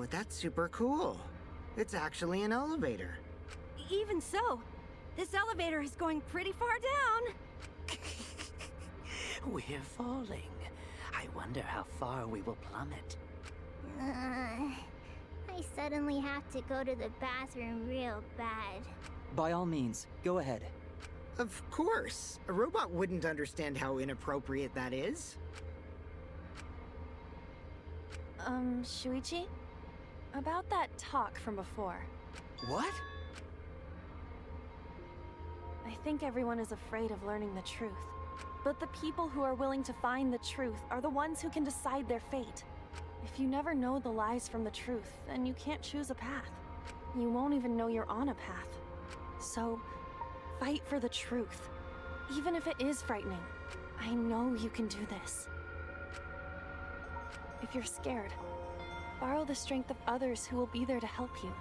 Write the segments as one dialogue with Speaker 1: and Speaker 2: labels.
Speaker 1: that's super cool. It's actually an elevator.
Speaker 2: Even so, this elevator is going pretty far down.
Speaker 3: We're falling. I wonder how far we will plummet.
Speaker 4: I suddenly have to go to the bathroom real bad.
Speaker 5: By all means, go ahead.
Speaker 1: Of course. A robot wouldn't understand how inappropriate that is.
Speaker 2: Shuichi? About that talk from before.
Speaker 3: What?
Speaker 2: I think everyone is afraid of learning the truth. But the people who are willing to find the truth are the ones who can decide their fate. If you never know the lies from the truth, then you can't choose a path. You won't even know you're on a path. So, fight for the truth. Even if it is frightening. I know you can do this. If you're scared, borrow the strength of others who will be there to help you.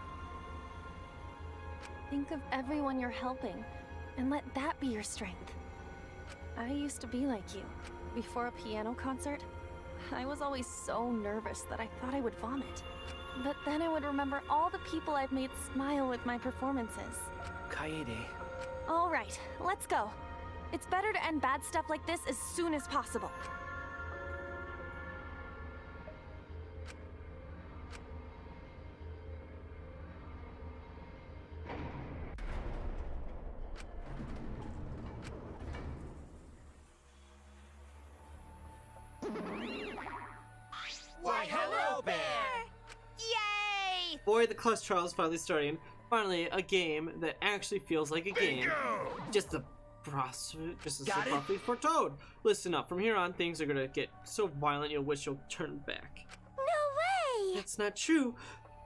Speaker 2: Think of everyone you're helping, and let that be your strength. I used to be like you. Before a piano concert, I was always so nervous that I thought I would vomit. But then I would remember all the people I've made smile with my performances.
Speaker 3: Kaede.
Speaker 2: All right, let's go. It's better to end bad stuff like this as soon as possible.
Speaker 6: Why, hello, Bear!
Speaker 4: Yay!
Speaker 6: Boy, the class trial is finally starting. Finally, a game that actually feels like a game. Just as abruptly foretold. Listen up, from here on, things are gonna get so violent you'll wish you'll turn back.
Speaker 4: No way!
Speaker 6: That's not true.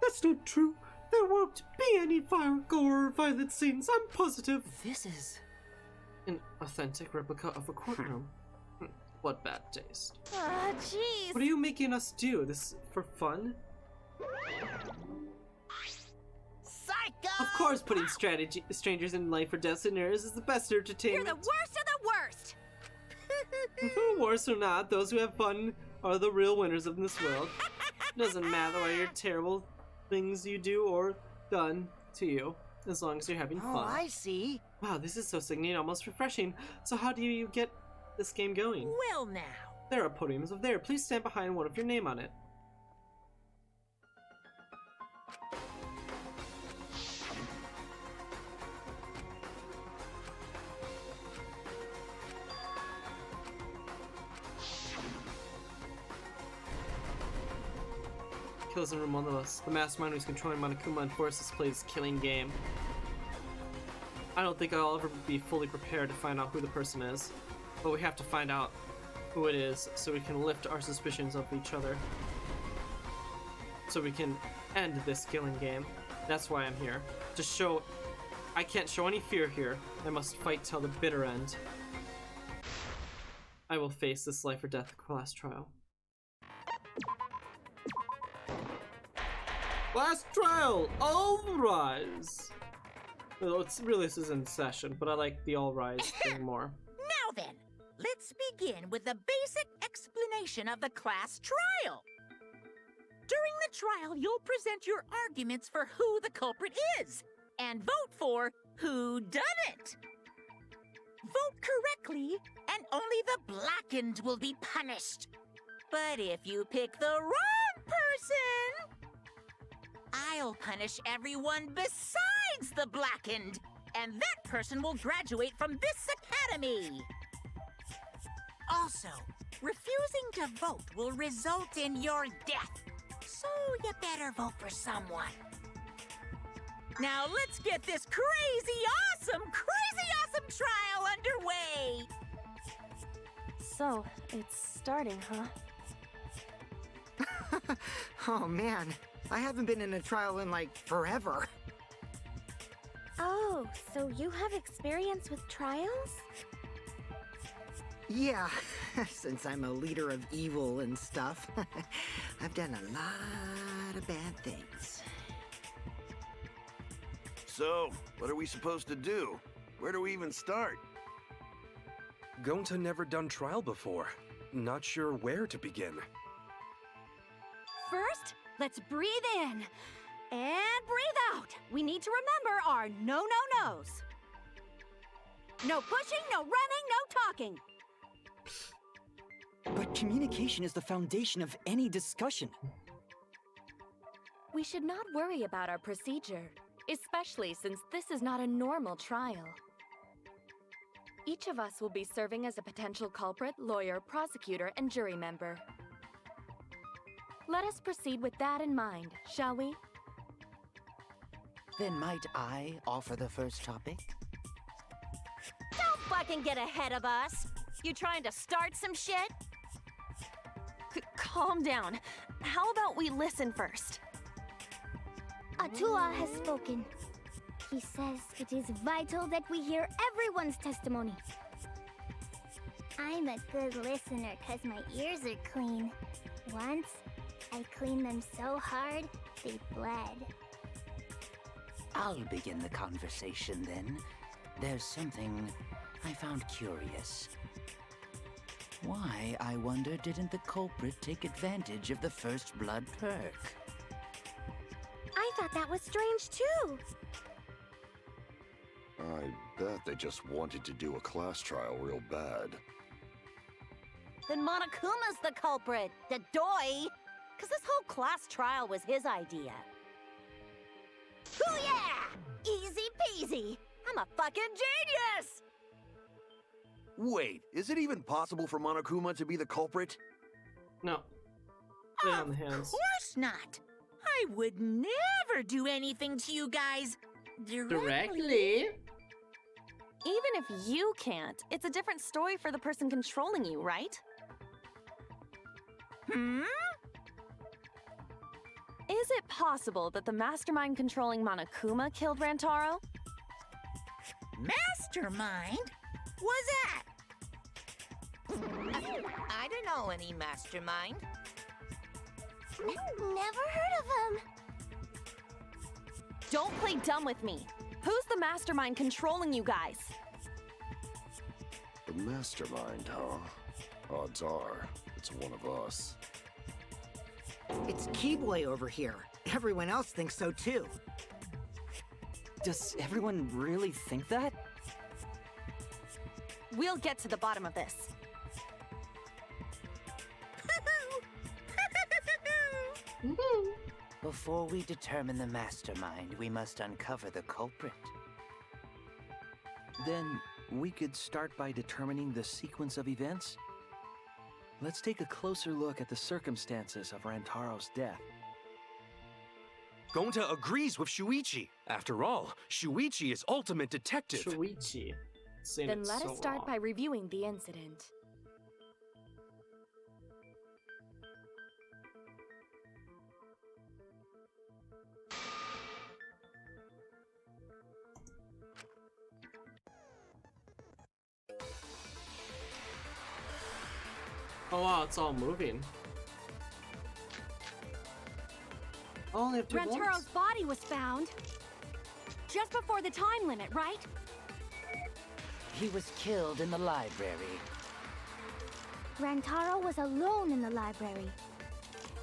Speaker 6: That's not true. There won't be any gore or violent scenes, I'm positive.
Speaker 3: This is
Speaker 6: an authentic replica of a courtroom. What bad taste.
Speaker 4: Ah, jeez.
Speaker 6: What are you making us do? This for fun?
Speaker 4: Psycho!
Speaker 6: Of course, putting strangers in life or death scenarios is the best
Speaker 2: You're
Speaker 6: entertainment.
Speaker 2: the worst of the worst!
Speaker 6: Worse or not, those who have fun are the real winners of this world. Doesn't matter what your terrible things you do or done to you, as long as you're having fun.
Speaker 3: Oh, I see.
Speaker 6: Wow, this is so sickening, almost refreshing. So how do you get this game going?
Speaker 7: Well now.
Speaker 6: There are podiums over there. Please stand behind one with your name on it. Kills in room 1 of us. The mastermind who's controlling Monokuma and forces plays this killing game. I don't think I'll ever be fully prepared to find out who the person is, but we have to find out who it is so we can lift our suspicions of each other. So we can end this killing game. That's why I'm here. To show I can't show any fear here. I must fight till the bitter end. I will face this life or death class trial. Last trial! All rise! Well, it's really this is in session, but I like the all rise thing more.
Speaker 7: Now then, let's begin with the basic explanation of the class trial. During the trial, you'll present your arguments for who the culprit is, and vote for who done it. Vote correctly, and only the blackened will be punished. But if you pick the wrong person, I'll punish everyone besides the blackened, and that person will graduate from this academy. Also, refusing to vote will result in your death, so you better vote for someone. Now let's get this crazy awesome trial underway!
Speaker 2: So, it's starting, huh?
Speaker 1: Oh man, I haven't been in a trial in like forever.
Speaker 4: Oh, so you have experience with trials?
Speaker 1: Yeah, since I'm a leader of evil and stuff, I've done a lot of bad things.
Speaker 8: So, what are we supposed to do? Where do we even start?
Speaker 9: Gonta never done trial before. Not sure where to begin. first, let's breathe in. And breathe out. We need to remember our no-no-nos. No pushing, no running, no talking.
Speaker 5: But communication is the foundation of any discussion.
Speaker 2: We should not worry about our procedure, especially since this is not a normal trial. Each of us will be serving as a potential culprit, lawyer, prosecutor, and jury member. Let us proceed with that in mind, shall we?
Speaker 3: Then might I offer the first topic?
Speaker 9: Don't fucking get ahead of us. You trying to start some shit?
Speaker 2: Calm down. How about we listen first?
Speaker 4: Atua has spoken. He says it is vital that we hear everyone's testimony. I'm a good listener because my ears are clean. Once, I cleaned them so hard, they bled.
Speaker 3: I'll begin the conversation then. There's something I found curious. Why, I wonder, didn't the culprit take advantage of the first blood perk?
Speaker 4: I thought that was strange too.
Speaker 8: I bet they just wanted to do a class trial real bad.
Speaker 9: Then Monokuma's the culprit, the doy. Cause this whole class trial was his idea. Ooh yeah! Easy peasy! I'm a fucking genius!
Speaker 8: Wait, is it even possible for Monokuma to be the culprit?
Speaker 6: No. Lay on the
Speaker 7: Of
Speaker 6: hands.
Speaker 7: course not. I would never do anything to you guys directly.
Speaker 2: Even if you can't, it's a different story for the person controlling you, right?
Speaker 7: Hmm?
Speaker 2: Is it possible that the mastermind controlling Monokuma killed Rantaro?
Speaker 7: Mastermind? Was that?
Speaker 3: I don't know any mastermind.
Speaker 4: Never heard of him.
Speaker 2: Don't play dumb with me. Who's the mastermind controlling you guys?
Speaker 8: The mastermind, huh? Odds are, it's one of us.
Speaker 1: It's Keyboy over here. Everyone else thinks so too.
Speaker 5: Does everyone really think that?
Speaker 2: We'll get to the bottom of this.
Speaker 3: Before we determine the mastermind, we must uncover the culprit.
Speaker 10: Then we could start by determining the sequence of events. Let's take a closer look at the circumstances of Rantaro's death.
Speaker 11: Gonta agrees with Shuichi. After all, Shuichi is ultimate detective.
Speaker 6: Shuichi. Saying
Speaker 2: Then
Speaker 6: it
Speaker 2: let
Speaker 6: so
Speaker 2: us start
Speaker 6: wrong.
Speaker 2: by reviewing the incident.
Speaker 6: Oh wow, it's all moving. I only have two
Speaker 9: Rantaro's
Speaker 6: bullets.
Speaker 9: body was found just before the time limit, right?
Speaker 3: He was killed in the library.
Speaker 4: Rantaro was alone in the library.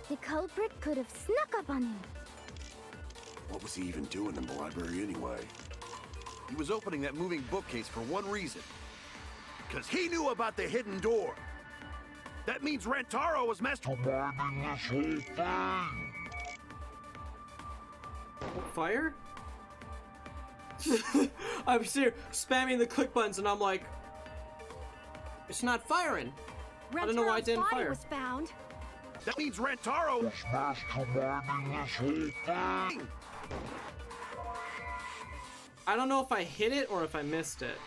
Speaker 4: The culprit could have snuck up on him.
Speaker 8: What was he even doing in the library anyway? He was opening that moving bookcase for one reason. Because he knew about the hidden door. That means Rantaro was masterminding this whole thing.
Speaker 6: Fire? I'm here spamming the click buttons and I'm like, it's not firing. I don't know why it didn't
Speaker 9: body
Speaker 6: fire.
Speaker 9: was found.
Speaker 8: That means Rantaro was masterminding this whole thing.
Speaker 6: I don't know if I hit it or if I missed it.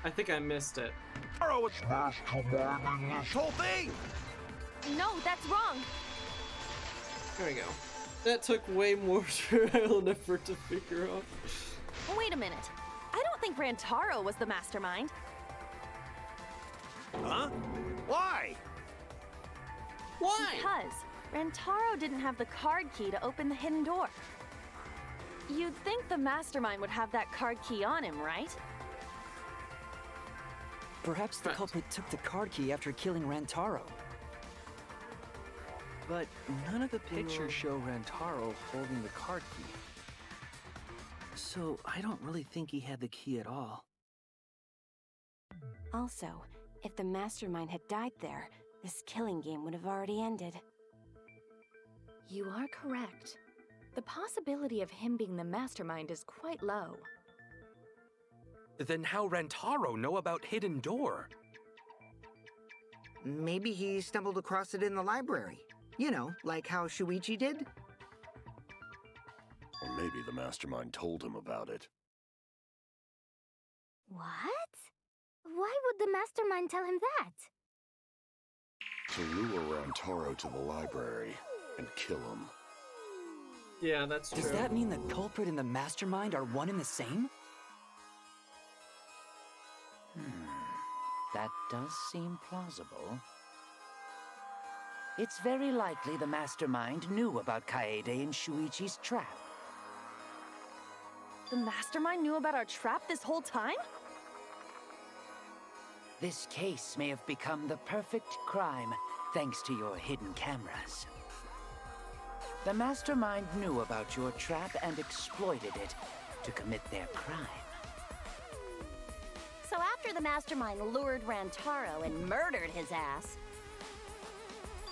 Speaker 6: I think I missed it.
Speaker 8: Rantaro was masterminding this whole thing.
Speaker 2: No, that's wrong.
Speaker 6: There we go. That took way more trial and effort to figure out.
Speaker 2: Wait a minute. I don't think Rantaro was the mastermind.
Speaker 8: Huh? Why?
Speaker 6: Why?
Speaker 2: Because Rantaro didn't have the card key to open the hidden door. You'd think the mastermind would have that card key on him, right?
Speaker 5: Perhaps the
Speaker 6: Right.
Speaker 5: culprit took the card key after killing Rantaro.
Speaker 10: But none of the pictures show Rantaro holding the card key. So I don't really think he had the key at all.
Speaker 9: Also, if the mastermind had died there, this killing game would have already ended.
Speaker 12: You are correct. The possibility of him being the mastermind is quite low.
Speaker 11: Then how Rantaro know about Hidden Door?
Speaker 1: Maybe he stumbled across it in the library. You know, like how Shuichi did?
Speaker 8: Or maybe the mastermind told him about it.
Speaker 4: What? Why would the mastermind tell him that?
Speaker 8: To lure Rantaro to the library and kill him.
Speaker 6: Yeah, that's true.
Speaker 5: Does that mean the culprit and the mastermind are one and the same?
Speaker 3: That does seem plausible. It's very likely the mastermind knew about Kaede and Shuichi's trap.
Speaker 2: The mastermind knew about our trap this whole time?
Speaker 3: This case may have become the perfect crime thanks to your hidden cameras. The mastermind knew about your trap and exploited it to commit their crime.
Speaker 9: So after the mastermind lured Rantaro and murdered his ass,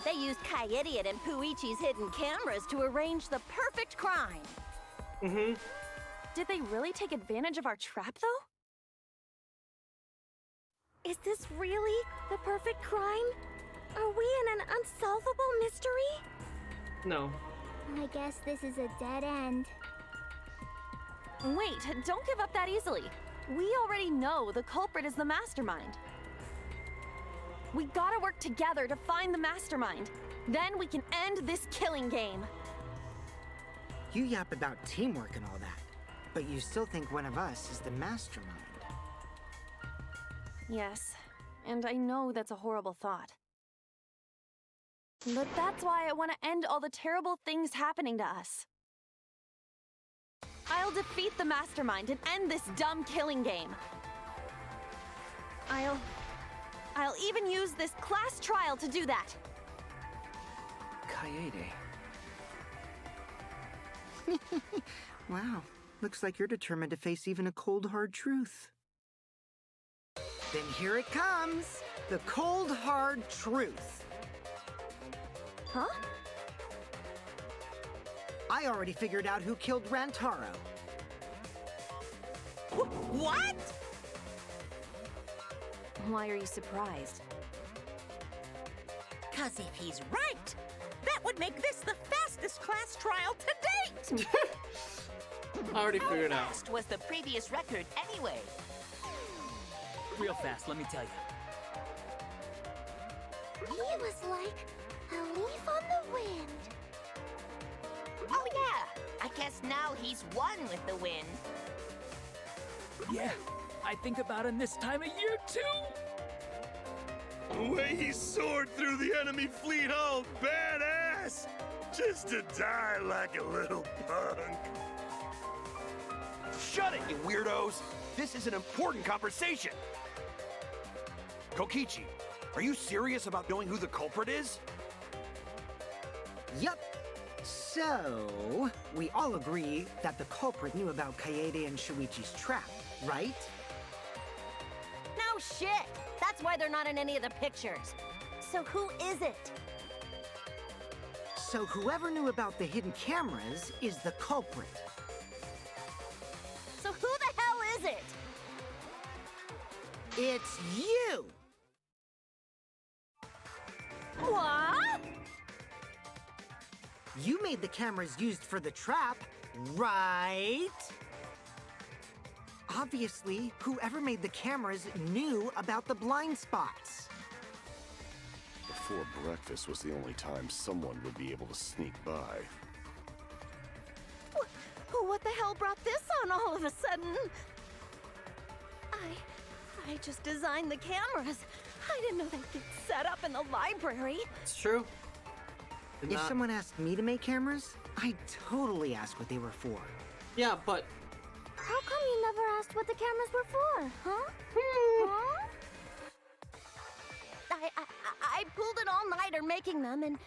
Speaker 9: they used Kaede and Puichi's hidden cameras to arrange the perfect crime.
Speaker 6: Mm-hmm.
Speaker 2: Did they really take advantage of our trap, though?
Speaker 9: Is this really the perfect crime? Are we in an unsolvable mystery?
Speaker 6: No.
Speaker 4: I guess this is a dead end.
Speaker 2: Wait, don't give up that easily. We already know the culprit is the mastermind. We gotta work together to find the mastermind. Then we can end this killing game.
Speaker 1: You yap about teamwork and all that, but you still think one of us is the mastermind.
Speaker 2: Yes, and I know that's a horrible thought. But that's why I want to end all the terrible things happening to us. I'll defeat the mastermind and end this dumb killing game. I'll even use this class trial to do that.
Speaker 10: Kaede.
Speaker 1: Wow, looks like you're determined to face even a cold, hard truth. Then here it comes, the cold, hard truth.
Speaker 2: Huh?
Speaker 1: I already figured out who killed Rantaro.
Speaker 7: What?
Speaker 9: Why are you surprised?
Speaker 7: 'Cause if he's right, that would make this the fastest class trial to date!
Speaker 6: I already figured out.
Speaker 3: Fast was the previous record anyway.
Speaker 5: Real fast, let me tell you.
Speaker 4: He was like a leaf on the wind.
Speaker 3: Oh yeah, I guess now he's one with the wind.
Speaker 5: Yeah, I think about him this time of year too.
Speaker 8: The way he soared through the enemy fleet, all badass! Just to die like a little punk.
Speaker 11: Shut it, you weirdos! This is an important conversation! Kokichi, are you serious about knowing who the culprit is?
Speaker 1: Yup. So, we all agree that the culprit knew about Kaede and Shuichi's trap, right?
Speaker 9: No shit! That's why they're not in any of the pictures. So who is it?
Speaker 1: So whoever knew about the hidden cameras is the culprit.
Speaker 9: So who the hell is it?
Speaker 1: It's you!
Speaker 9: What?
Speaker 1: You made the cameras used for the trap, right? Obviously, whoever made the cameras knew about the blind spots.
Speaker 8: Before breakfast was the only time someone would be able to sneak by.
Speaker 9: What the hell brought this on all of a sudden? I just designed the cameras. I didn't know they'd get set up in the library.
Speaker 6: It's true. Did
Speaker 1: If
Speaker 6: not-
Speaker 1: someone asked me to make cameras, I'd totally ask what they were for.
Speaker 6: Yeah, but
Speaker 4: How come you never asked what the cameras were for, huh?
Speaker 9: I pulled an all-nighter making them, and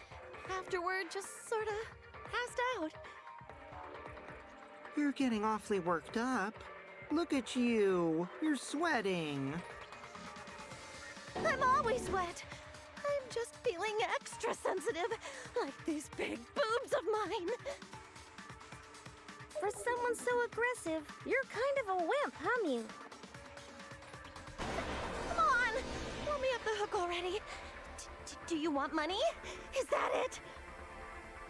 Speaker 12: Afterward, just sorta passed out.
Speaker 1: You're getting awfully worked up. Look at you. You're sweating.
Speaker 9: I'm always wet. I'm just feeling extra sensitive, like these big boobs of mine.
Speaker 4: For someone so aggressive, you're kind of a wimp, huh, Mew?
Speaker 9: Come on! Let me off the hook already. Do you want money? Is that it?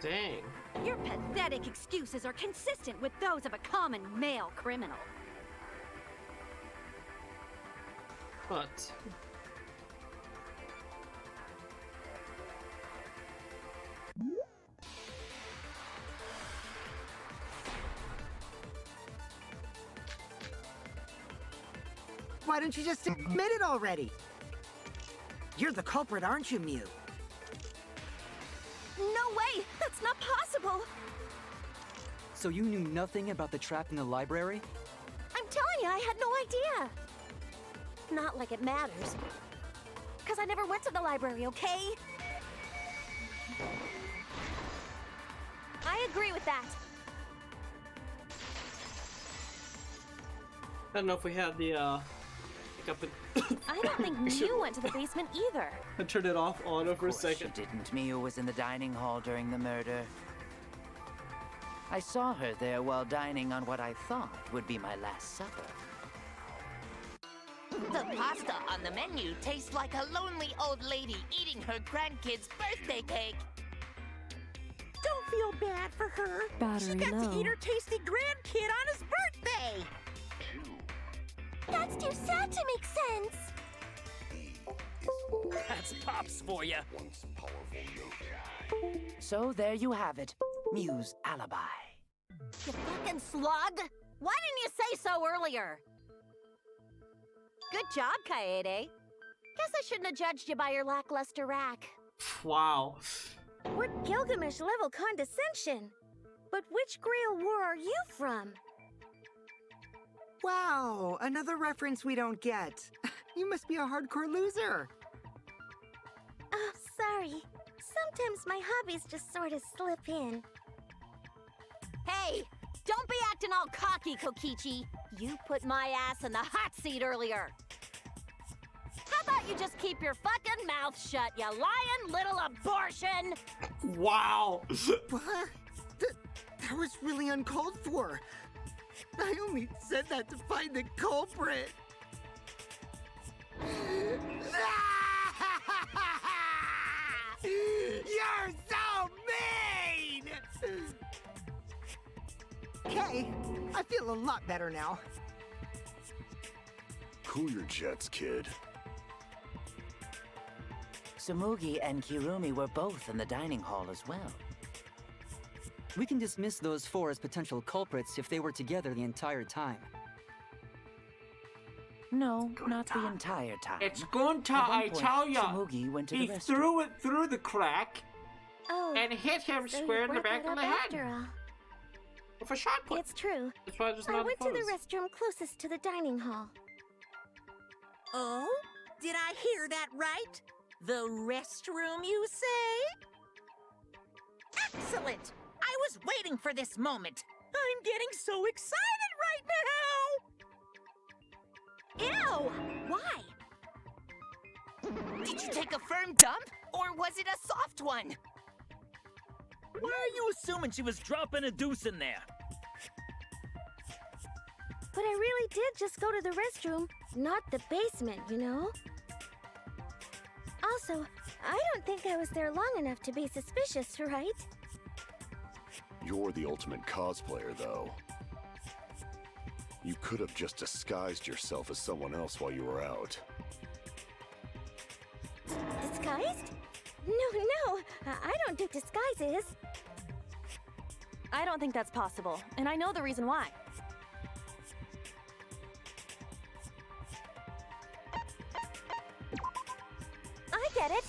Speaker 6: Dang.
Speaker 9: Your pathetic excuses are consistent with those of a common male criminal.
Speaker 6: But
Speaker 1: Why don't you just admit it already? You're the culprit, aren't you, Mew?
Speaker 9: No way! That's not possible!
Speaker 5: So you knew nothing about the trap in the library?
Speaker 9: I'm telling you, I had no idea. Not like it matters. Because I never went to the library, okay? I agree with that.
Speaker 6: I don't know if we had the pick up
Speaker 2: I don't think Mew went to the basement either.
Speaker 6: I turned it off auto for a
Speaker 3: Of course
Speaker 6: second.
Speaker 3: she didn't. Mio was in the dining hall during the murder. I saw her there while dining on what I thought would be my last supper.
Speaker 7: The pasta on the menu tastes like a lonely old lady eating her grandkid's birthday cake. Don't feel bad for her.
Speaker 2: Battery
Speaker 7: she got
Speaker 2: low.
Speaker 7: to eat her tasty grandkid on his birthday.
Speaker 4: That's too sad to make sense.
Speaker 5: That's Pops for you.
Speaker 3: So there you have it. Mew's alibi.
Speaker 9: You fucking slug! Why didn't you say so earlier? Good job, Kaede. Guess I shouldn't have judged you by your lackluster rack.
Speaker 6: Wow.
Speaker 4: What Gilgamesh-level condescension? But which Grail war are you from?
Speaker 1: Wow, another reference we don't get. You must be a hardcore loser.
Speaker 4: Oh, sorry. Sometimes my hobbies just sort of slip in.
Speaker 9: Hey! Don't be acting all cocky, Kokichi. You put my ass in the hot seat earlier. How about you just keep your fucking mouth shut, you lying little abortion?
Speaker 6: Wow.
Speaker 1: What? That was really uncalled for. I only said that to find the culprit. You're so mean! Okay, I feel a lot better now.
Speaker 8: Cool your jets, kid.
Speaker 3: Sumugi and Kirumi were both in the dining hall as well.
Speaker 5: We can dismiss those four as potential culprits if they were together the entire time.
Speaker 3: No, not the entire time.
Speaker 13: It's Gunta,
Speaker 3: At one
Speaker 13: I
Speaker 3: point,
Speaker 13: tell ya.
Speaker 3: Sumugi went to
Speaker 13: He
Speaker 3: the restroom.
Speaker 13: threw it through the crack
Speaker 4: Oh,
Speaker 13: and hit him
Speaker 4: so
Speaker 13: square
Speaker 4: you
Speaker 13: in the
Speaker 4: brought
Speaker 13: back
Speaker 4: that
Speaker 13: of the
Speaker 4: up
Speaker 13: head
Speaker 4: after all.
Speaker 13: with a shot put.
Speaker 4: It's true.
Speaker 13: That's why I just
Speaker 4: I
Speaker 13: not
Speaker 4: went to the
Speaker 13: opposed.
Speaker 4: restroom closest to the dining hall.
Speaker 7: Oh? Did I hear that right? The restroom, you say? Excellent! I was waiting for this moment. I'm getting so excited right now! Ew! Why?
Speaker 3: Did you take a firm dump, or was it a soft one?
Speaker 14: Why are you assuming she was dropping a deuce in there?
Speaker 4: But I really did just go to the restroom, not the basement, you know? Also, I don't think I was there long enough to be suspicious, right?
Speaker 8: You're the ultimate cosplayer, though. You could have just disguised yourself as someone else while you were out.
Speaker 4: Disguised? No, I don't do disguises.
Speaker 2: I don't think that's possible, and I know the reason why.
Speaker 4: I get it.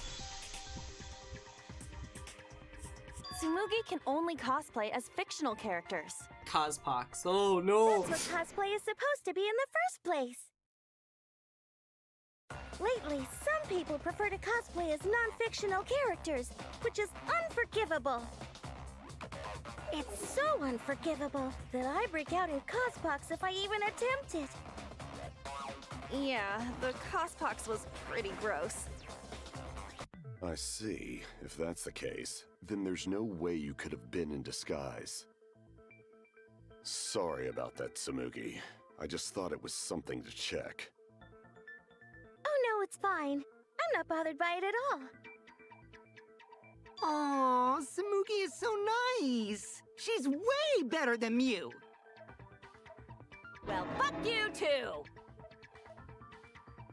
Speaker 2: Tsumugi can only cosplay as fictional characters.
Speaker 6: Cospox. Oh no.
Speaker 4: That's what cosplay is supposed to be in the first place.
Speaker 15: Lately, some people prefer to cosplay as non-fictional characters, which is unforgivable. It's so unforgivable that I break out in cospox if I even attempt it.
Speaker 2: Yeah, the cospox was pretty gross.
Speaker 8: I see. If that's the case, then there's no way you could have been in disguise. Sorry about that, Tsumugi. I just thought it was something to check.
Speaker 15: Oh no, it's fine. I'm not bothered by it at all.
Speaker 1: Aw, Tsumugi is so nice. She's way better than Mew.
Speaker 9: Well, fuck you too!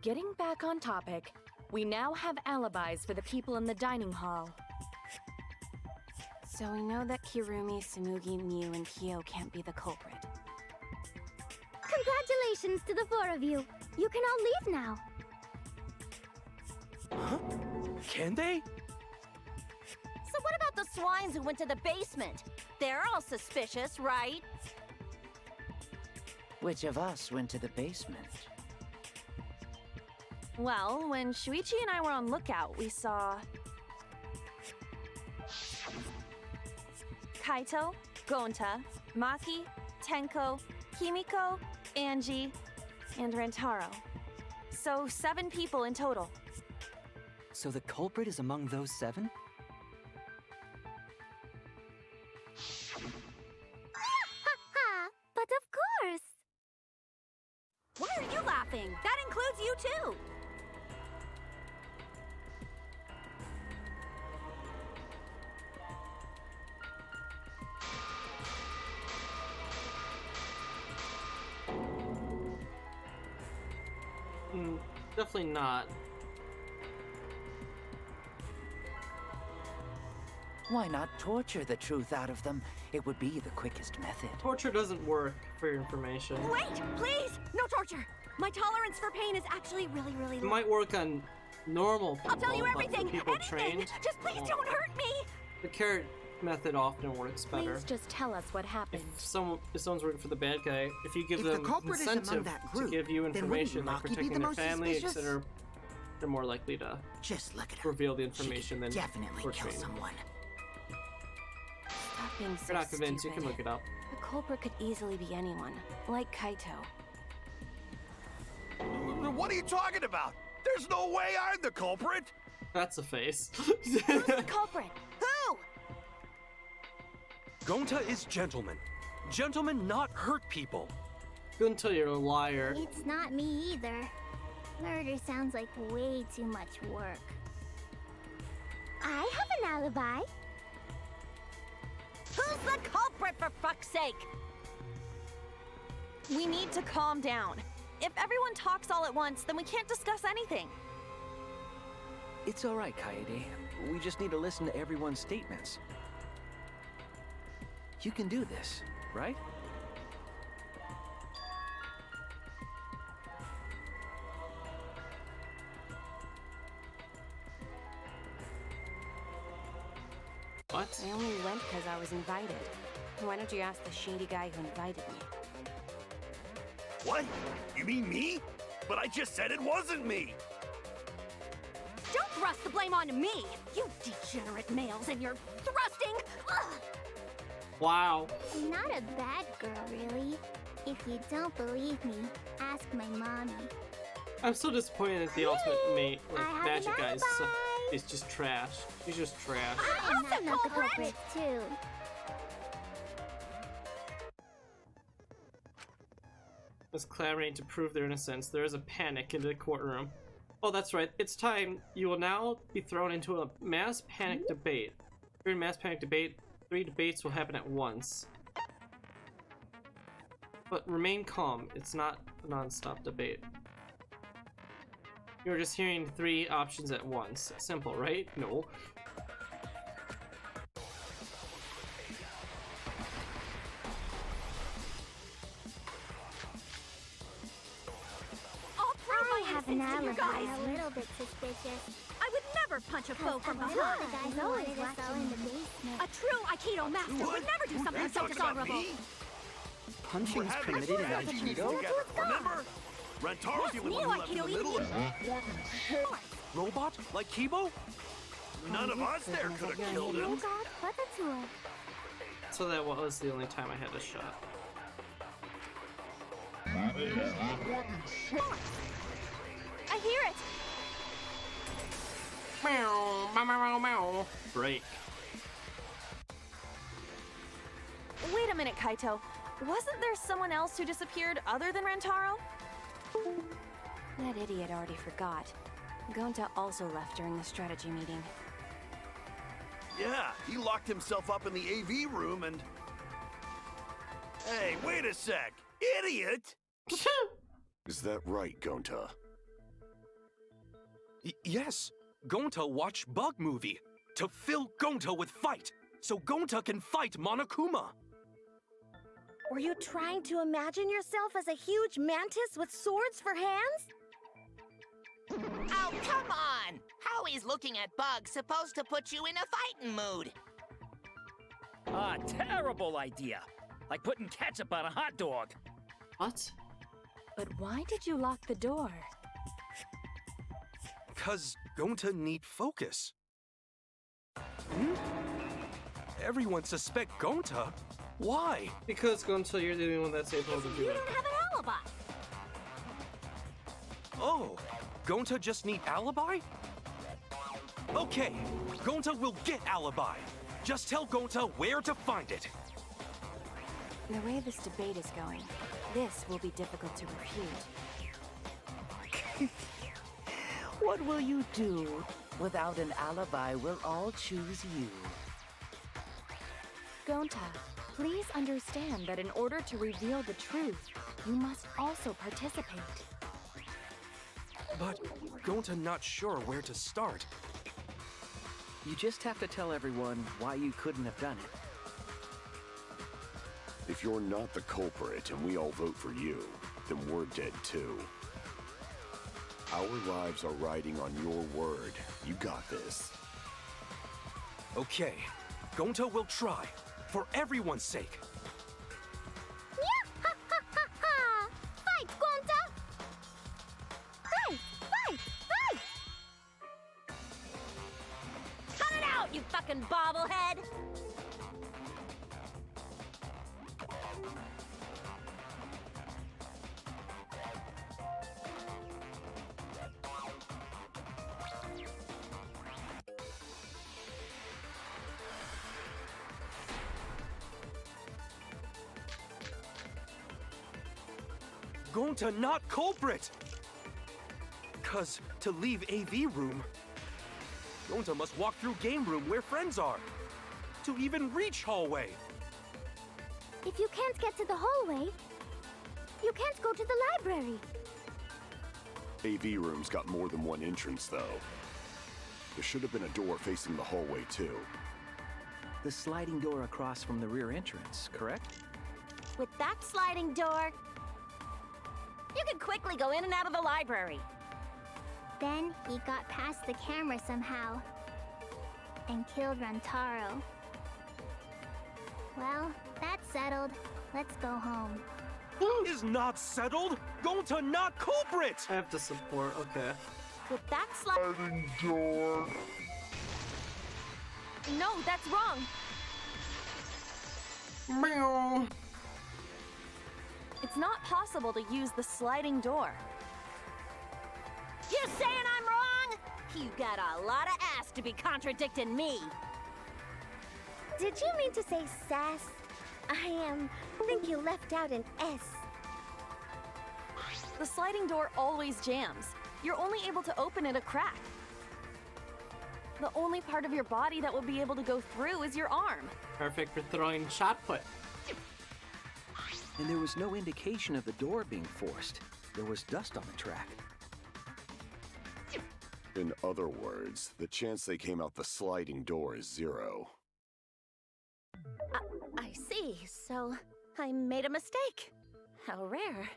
Speaker 12: Getting back on topic, we now have alibis for the people in the dining hall.
Speaker 2: So we know that Kirumi, Tsumugi, Mew, and Kyo can't be the culprit.
Speaker 15: Congratulations to the four of you. You can all leave now.
Speaker 11: Huh? Can they?
Speaker 9: So what about the swines who went to the basement? They're all suspicious, right?
Speaker 3: Which of us went to the basement?
Speaker 2: Well, when Shuichi and I were on lookout, we saw Kaito, Gonta, Maki, Tenko, Kimiko, Angie, and Rentaro. So 7 people in total.
Speaker 5: So the culprit is among those 7?
Speaker 15: Ha! But of course!
Speaker 9: Why are you laughing? That includes you too!
Speaker 6: Definitely not.
Speaker 3: Why not torture the truth out of them? It would be the quickest method.
Speaker 6: Torture doesn't work, for your information.
Speaker 9: Wait, please! No torture! My tolerance for pain is actually really, really
Speaker 6: It
Speaker 9: low.
Speaker 6: might work on normal people,
Speaker 9: I'll tell you
Speaker 6: but for
Speaker 9: everything!
Speaker 6: people
Speaker 9: Anything!
Speaker 6: trained,
Speaker 9: Just please don't hurt me!
Speaker 6: the carrot method often works better.
Speaker 12: Please just tell us what happened.
Speaker 6: If someone's working for the bad guy, if you give
Speaker 1: If the
Speaker 6: them
Speaker 1: culprit is among
Speaker 6: incentive
Speaker 1: that
Speaker 6: to
Speaker 1: group,
Speaker 6: give you
Speaker 1: then
Speaker 6: information
Speaker 1: wouldn't
Speaker 6: like
Speaker 1: Maki be
Speaker 6: protecting
Speaker 1: the
Speaker 6: their
Speaker 1: most
Speaker 6: family,
Speaker 1: suspicious?
Speaker 6: etc., they're more likely to
Speaker 1: Just look at her.
Speaker 6: reveal the
Speaker 1: She
Speaker 6: information
Speaker 1: could
Speaker 6: than
Speaker 1: definitely
Speaker 6: we're
Speaker 1: kill
Speaker 6: trained.
Speaker 1: someone.
Speaker 2: Stop being
Speaker 6: If
Speaker 2: so
Speaker 6: you're not convinced,
Speaker 2: stupid.
Speaker 6: you can look it up.
Speaker 2: The culprit could easily be anyone, like Kaito.
Speaker 8: What are you talking about? There's no way I'm the culprit!
Speaker 6: That's a face.
Speaker 9: Who's the culprit? Who?
Speaker 11: Gonta is gentleman. Gentlemen not hurt people.
Speaker 6: Good until you're a liar.
Speaker 4: It's not me either. Murder sounds like way too much work.
Speaker 15: I have an alibi.
Speaker 9: Who's the culprit, for fuck's sake?
Speaker 2: We need to calm down. If everyone talks all at once, then we can't discuss anything.
Speaker 10: It's all right, Kaede. We just need to listen to everyone's statements. You can do this, right?
Speaker 6: What?
Speaker 2: I only went because I was invited. Why don't you ask the shady guy who invited me?
Speaker 8: What? You mean me? But I just said it wasn't me!
Speaker 9: Don't thrust the blame on me! You degenerate males and your thrusting! Ugh!
Speaker 6: Wow.
Speaker 4: Not a bad girl, really. If you don't believe me, ask my mommy.
Speaker 6: I'm so disappointed that the ultimate mate, like,
Speaker 4: I have
Speaker 6: magic
Speaker 4: an
Speaker 6: guy,
Speaker 4: alibi.
Speaker 6: is just trash. He's just trash.
Speaker 4: I'm not the culprit, too.
Speaker 6: As clamoring to prove their innocence, there is a panic in the courtroom. Oh, that's right. It's time. You will now be thrown into a mass panic debate. During mass panic debate, 3 debates will happen at once. But remain calm. It's not a non-stop debate. You're just hearing 3 options at once. Simple, right? No.
Speaker 9: I'll prove my
Speaker 15: have an
Speaker 9: innocence to you
Speaker 15: alibi.
Speaker 9: guys!
Speaker 4: A little bit suspicious.
Speaker 9: I would never punch a foe from
Speaker 4: One of
Speaker 9: behind!
Speaker 4: the guys who wanted us all in the basement.
Speaker 9: A true Aikido master would never do something so
Speaker 8: Talking about
Speaker 9: dishonorable!
Speaker 8: me?
Speaker 5: Punching is
Speaker 8: We're having
Speaker 5: permitted in
Speaker 8: strategy meeting
Speaker 5: Aikido?
Speaker 8: together, remember? Rantaro's the only one we left in the middle of...
Speaker 11: Robot? Like Kibo?
Speaker 8: None of us there could have killed him.
Speaker 6: So that was the only time I had a shot.
Speaker 2: I hear it!
Speaker 6: Meow, meow, meow, meow. Break.
Speaker 2: Wait a minute, Kaito. Wasn't there someone else who disappeared other than Rantaro?
Speaker 12: That idiot already forgot. Gonta also left during the strategy meeting.
Speaker 8: Yeah, he locked himself up in the AV room and... Hey, wait a sec! Idiot! Is that right, Gonta?
Speaker 11: Yes. Gonta watched Bug Movie to fill Gonta with fight, so Gonta can fight Monokuma.
Speaker 15: Were you trying to imagine yourself as a huge mantis with swords for hands?
Speaker 7: Oh, come on! How is looking at bugs supposed to put you in a fighting mood?
Speaker 14: Ah, terrible idea. Like putting ketchup on a hot dog.
Speaker 6: What?
Speaker 12: But why did you lock the door?
Speaker 11: 'Cause Gonta need focus. Everyone suspect Gonta? Why?
Speaker 6: Because Gonta, you're the only one that's able to do
Speaker 9: You
Speaker 6: it.
Speaker 9: don't have an alibi.
Speaker 11: Oh, Gonta just need alibi? Okay, Gonta will get alibi. Just tell Gonta where to find it.
Speaker 12: The way this debate is going, this will be difficult to refute.
Speaker 3: What will you do? Without an alibi, we'll all choose you.
Speaker 12: Gonta, please understand that in order to reveal the truth, you must also participate.
Speaker 11: But Gonta not sure where to start.
Speaker 10: You just have to tell everyone why you couldn't have done it.
Speaker 8: If you're not the culprit and we all vote for you, then we're dead too. Our lives are riding on your word. You got this.
Speaker 11: Okay, Gonta will try, for everyone's sake.
Speaker 15: Fight, Gonta! Fight! Fight! Fight!
Speaker 9: Cut it out, you fucking bobblehead!
Speaker 11: Gonta not culprit! 'Cause to leave AV room, Gonta must walk through game room where friends are. To even reach hallway.
Speaker 15: If you can't get to the hallway, you can't go to the library.
Speaker 8: AV room's got more than one entrance, though. There should have been a door facing the hallway, too.
Speaker 10: The sliding door across from the rear entrance, correct?
Speaker 9: With that sliding door, you can quickly go in and out of the library.
Speaker 4: Then he got past the camera somehow and killed Rantaro. Well, that's settled. Let's go home.
Speaker 11: Is not settled? Gonta not culprit!
Speaker 6: I have to support, okay.
Speaker 9: With that sliding
Speaker 8: door.
Speaker 2: No, that's wrong.
Speaker 6: Meow.
Speaker 2: It's not possible to use the sliding door.
Speaker 9: You saying I'm wrong? You got a lot of ass to be contradicting me.
Speaker 15: Did you mean to say sass? I think you left out an S.
Speaker 2: The sliding door always jams. You're only able to open it a crack. The only part of your body that will be able to go through is your arm.
Speaker 6: Perfect for throwing shot put.
Speaker 10: And there was no indication of the door being forced. There was dust on the track.
Speaker 8: In other words, the chance they came out the sliding door is 0.
Speaker 2: I see. So I made a mistake. How rare.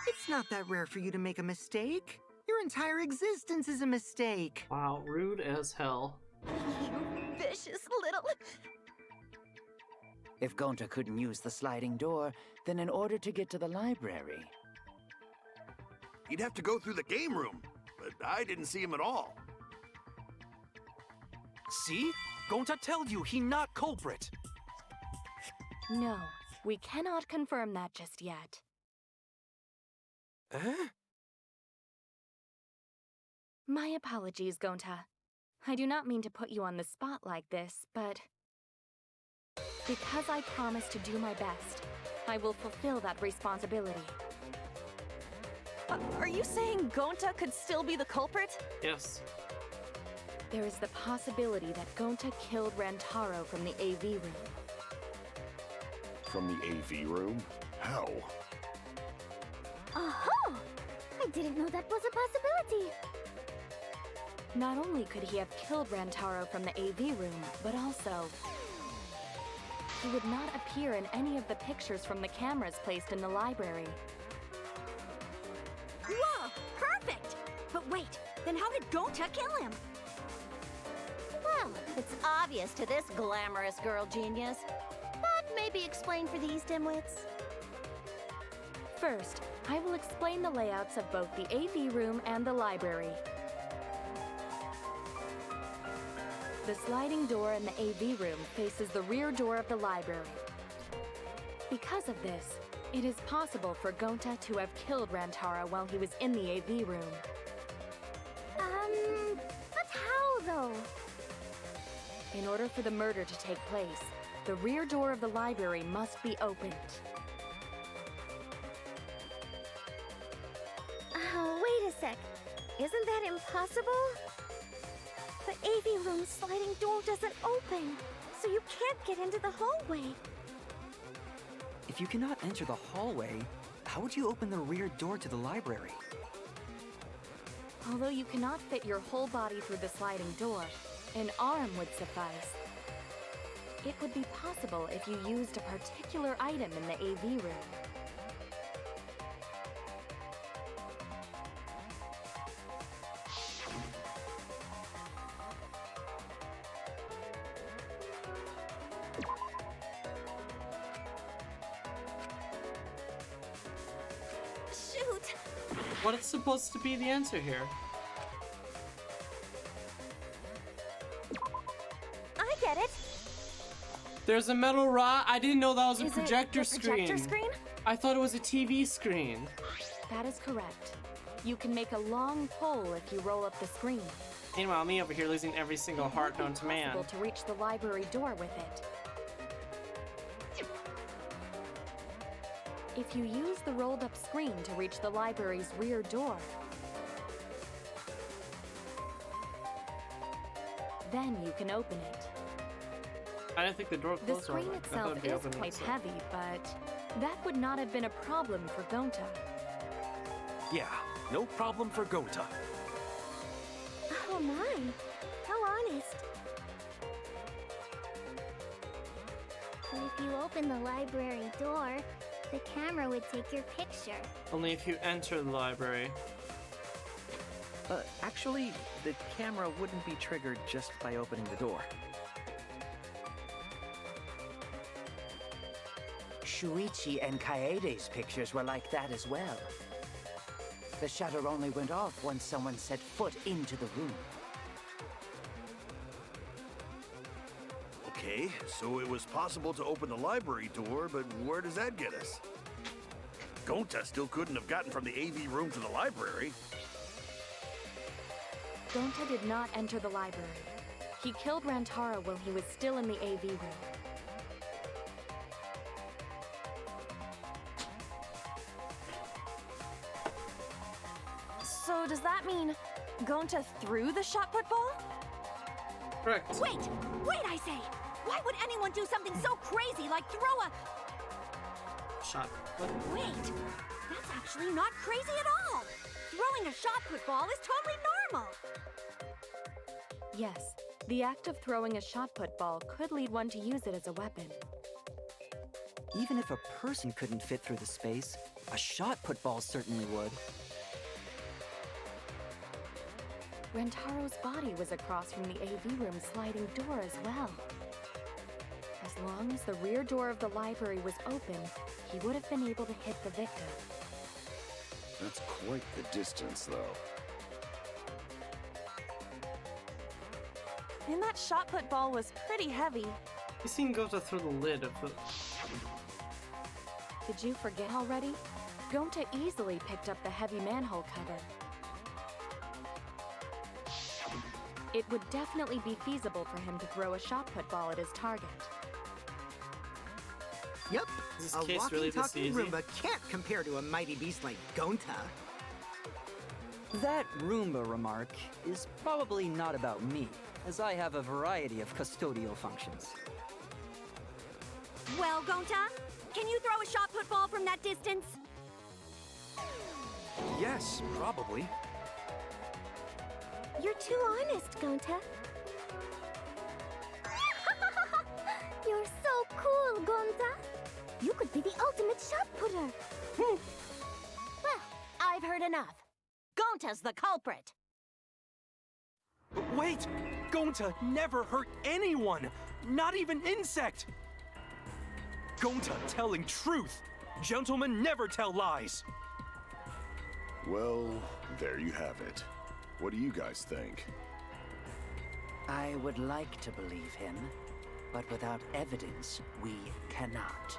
Speaker 1: It's not that rare for you to make a mistake. Your entire existence is a mistake.
Speaker 6: Wow, rude as hell.
Speaker 2: You vicious little...
Speaker 3: If Gonta couldn't use the sliding door, then in order to get to the library,
Speaker 8: You'd have to go through the game room, but I didn't see him at all.
Speaker 10: See? Gonta told you he not culprit.
Speaker 12: No, we cannot confirm that just yet.
Speaker 10: Eh?
Speaker 12: My apologies, Gonta. I do not mean to put you on the spot like this, but because I promised to do my best, I will fulfill that responsibility.
Speaker 2: Are you saying Gonta could still be the culprit?
Speaker 6: Yes.
Speaker 12: There is the possibility that Gonta killed Rantaro from the AV room.
Speaker 8: From the AV room? How?
Speaker 15: Oh! I didn't know that was a possibility.
Speaker 12: Not only could he have killed Rantaro from the AV room, but also he would not appear in any of the pictures from the cameras placed in the library.
Speaker 9: Whoa! Perfect! But wait, then how did Gonta kill him? Well, it's obvious to this glamorous girl genius. But maybe explain for these dimwits.
Speaker 12: First, I will explain the layouts of both the AV room and the library. The sliding door in the AV room faces the rear door of the library. Because of this, it is possible for Gonta to have killed Rantaro while he was in the AV room.
Speaker 15: But how though?
Speaker 12: In order for the murder to take place, the rear door of the library must be opened.
Speaker 15: Wait a sec. Isn't that impossible? The AV room's sliding door doesn't open, so you can't get into the hallway.
Speaker 5: If you cannot enter the hallway, how would you open the rear door to the library?
Speaker 12: Although you cannot fit your whole body through the sliding door, an arm would suffice. It would be possible if you used a particular item in the AV room.
Speaker 2: Shoot!
Speaker 6: What is supposed to be the answer here?
Speaker 15: I get it.
Speaker 6: There's a metal rod. I didn't know that was a
Speaker 2: Is it
Speaker 6: projector
Speaker 2: the
Speaker 6: screen.
Speaker 2: projector screen?
Speaker 6: I thought it was a TV screen.
Speaker 12: That is correct. You can make a long pole if you roll up the screen.
Speaker 6: Meanwhile, me over here losing every single heart known to man.
Speaker 12: Possible to reach the library door with it. If you use the rolled up screen to reach the library's rear door, then you can open it.
Speaker 6: I didn't think the door
Speaker 12: The
Speaker 6: closed.
Speaker 12: screen
Speaker 6: I thought
Speaker 12: itself
Speaker 6: it'd be
Speaker 12: is
Speaker 6: open
Speaker 12: quite
Speaker 6: itself.
Speaker 12: heavy, but that would not have been a problem for Gonta.
Speaker 10: Yeah, no problem for Gonta.
Speaker 15: Oh my, how honest.
Speaker 4: But if you open the library door, the camera would take your picture.
Speaker 6: Only if you enter the library.
Speaker 10: Actually, the camera wouldn't be triggered just by opening the door.
Speaker 3: Shuichi and Kaede's pictures were like that as well. The shutter only went off once someone set foot into the room.
Speaker 8: Okay, so it was possible to open the library door, but where does that get us? Gonta still couldn't have gotten from the AV room to the library.
Speaker 12: Gonta did not enter the library. He killed Rantaro while he was still in the AV room.
Speaker 2: So does that mean Gonta threw the shot put ball?
Speaker 6: Correct.
Speaker 9: Wait, I say! Why would anyone do something so crazy like throw a...
Speaker 6: Shot. What?
Speaker 9: Wait, that's actually not crazy at all! Throwing a shot put ball is totally normal!
Speaker 12: Yes, the act of throwing a shot put ball could lead one to use it as a weapon.
Speaker 5: Even if a person couldn't fit through the space, a shot put ball certainly would.
Speaker 12: Rantaro's body was across from the AV room sliding door as well. As long as the rear door of the library was open, he would have been able to hit the victim.
Speaker 8: That's quite the distance, though.
Speaker 2: And that shot put ball was pretty heavy.
Speaker 6: You seen Gonta through the lid of the...
Speaker 12: Did you forget already? Gonta easily picked up the heavy manhole cover. It would definitely be feasible for him to throw a shot put ball at his target.
Speaker 1: Yep,
Speaker 6: Is this
Speaker 1: a
Speaker 6: case
Speaker 1: walking,
Speaker 6: really this
Speaker 1: talking
Speaker 6: easy?
Speaker 1: Roomba can't compare to a mighty beast like Gonta.
Speaker 5: That Roomba remark is probably not about me, as I have a variety of custodial functions.
Speaker 9: Well, Gonta, can you throw a shot put ball from that distance?
Speaker 11: Yes, probably.
Speaker 15: You're too honest, Gonta. You're so cool, Gonta. You could be the ultimate shot putter.
Speaker 9: Well, I've heard enough. Gonta's the culprit.
Speaker 11: Wait! Gonta never hurt anyone! Not even insect! Gonta telling truth! Gentlemen never tell lies!
Speaker 8: Well, there you have it. What do you guys think?
Speaker 3: I would like to believe him, but without evidence, we cannot.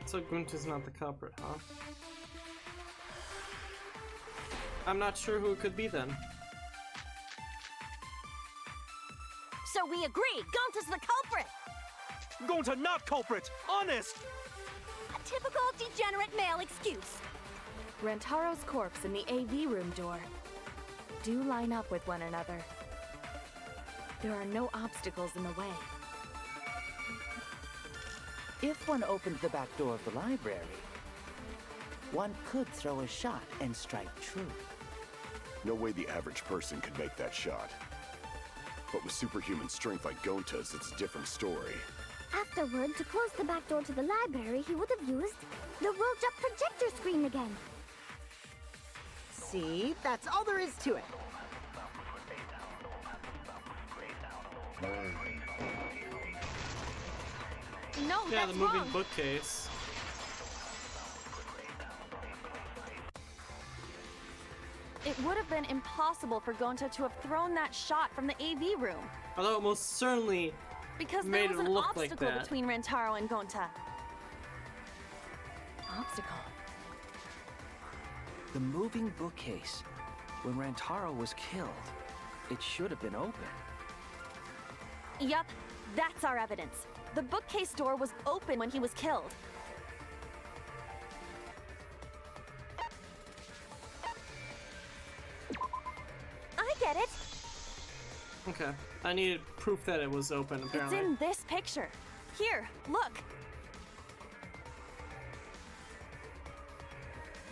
Speaker 6: So Gunta's not the culprit, huh? I'm not sure who it could be then.
Speaker 9: So we agree, Gonta's the culprit!
Speaker 11: Gonta not culprit! Honest!
Speaker 9: A typical degenerate male excuse.
Speaker 12: Rantaro's corpse and the AV room door do line up with one another. There are no obstacles in the way.
Speaker 3: If one opened the back door of the library, one could throw a shot and strike true.
Speaker 8: No way the average person could make that shot. But with superhuman strength like Gonta's, it's a different story.
Speaker 15: Afterward, to close the back door to the library, he would have used the rolled-up projector screen again.
Speaker 1: See, that's all there is to it.
Speaker 2: No,
Speaker 6: Yeah,
Speaker 2: that's
Speaker 6: the moving
Speaker 2: wrong.
Speaker 6: bookcase.
Speaker 2: It would have been impossible for Gonta to have thrown that shot from the AV room.
Speaker 6: Although it most certainly
Speaker 2: Because there
Speaker 6: made
Speaker 2: was
Speaker 6: it
Speaker 2: an
Speaker 6: look like
Speaker 2: obstacle
Speaker 6: that.
Speaker 2: between Rantaro and Gonta.
Speaker 12: Obstacle.
Speaker 10: The moving bookcase. When Rantaro was killed, it should have been open.
Speaker 2: Yup, that's our evidence. The bookcase door was open when he was killed.
Speaker 15: I get it.
Speaker 6: Okay. I needed proof that it was open,
Speaker 2: It's
Speaker 6: apparently.
Speaker 2: in this picture. Here, look.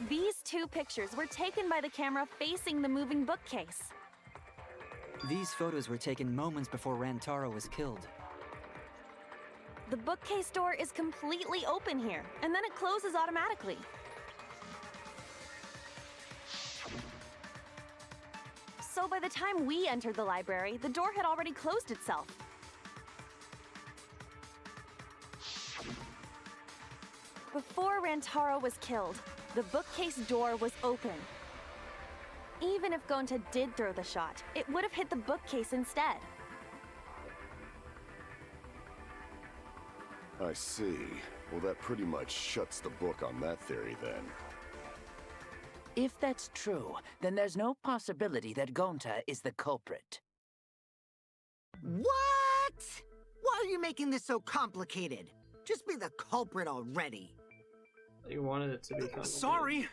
Speaker 2: These two pictures were taken by the camera facing the moving bookcase.
Speaker 5: These photos were taken moments before Rantaro was killed.
Speaker 2: The bookcase door is completely open here, and then it closes automatically. So by the time we entered the library, the door had already closed itself. Before Rantaro was killed, the bookcase door was open. Even if Gonta did throw the shot, it would have hit the bookcase instead.
Speaker 8: I see. Well, that pretty much shuts the book on that theory, then.
Speaker 3: If that's true, then there's no possibility that Gonta is the culprit.
Speaker 1: What? Why are you making this so complicated? Just be the culprit already.
Speaker 6: You wanted it to be complicated.
Speaker 11: Sorry!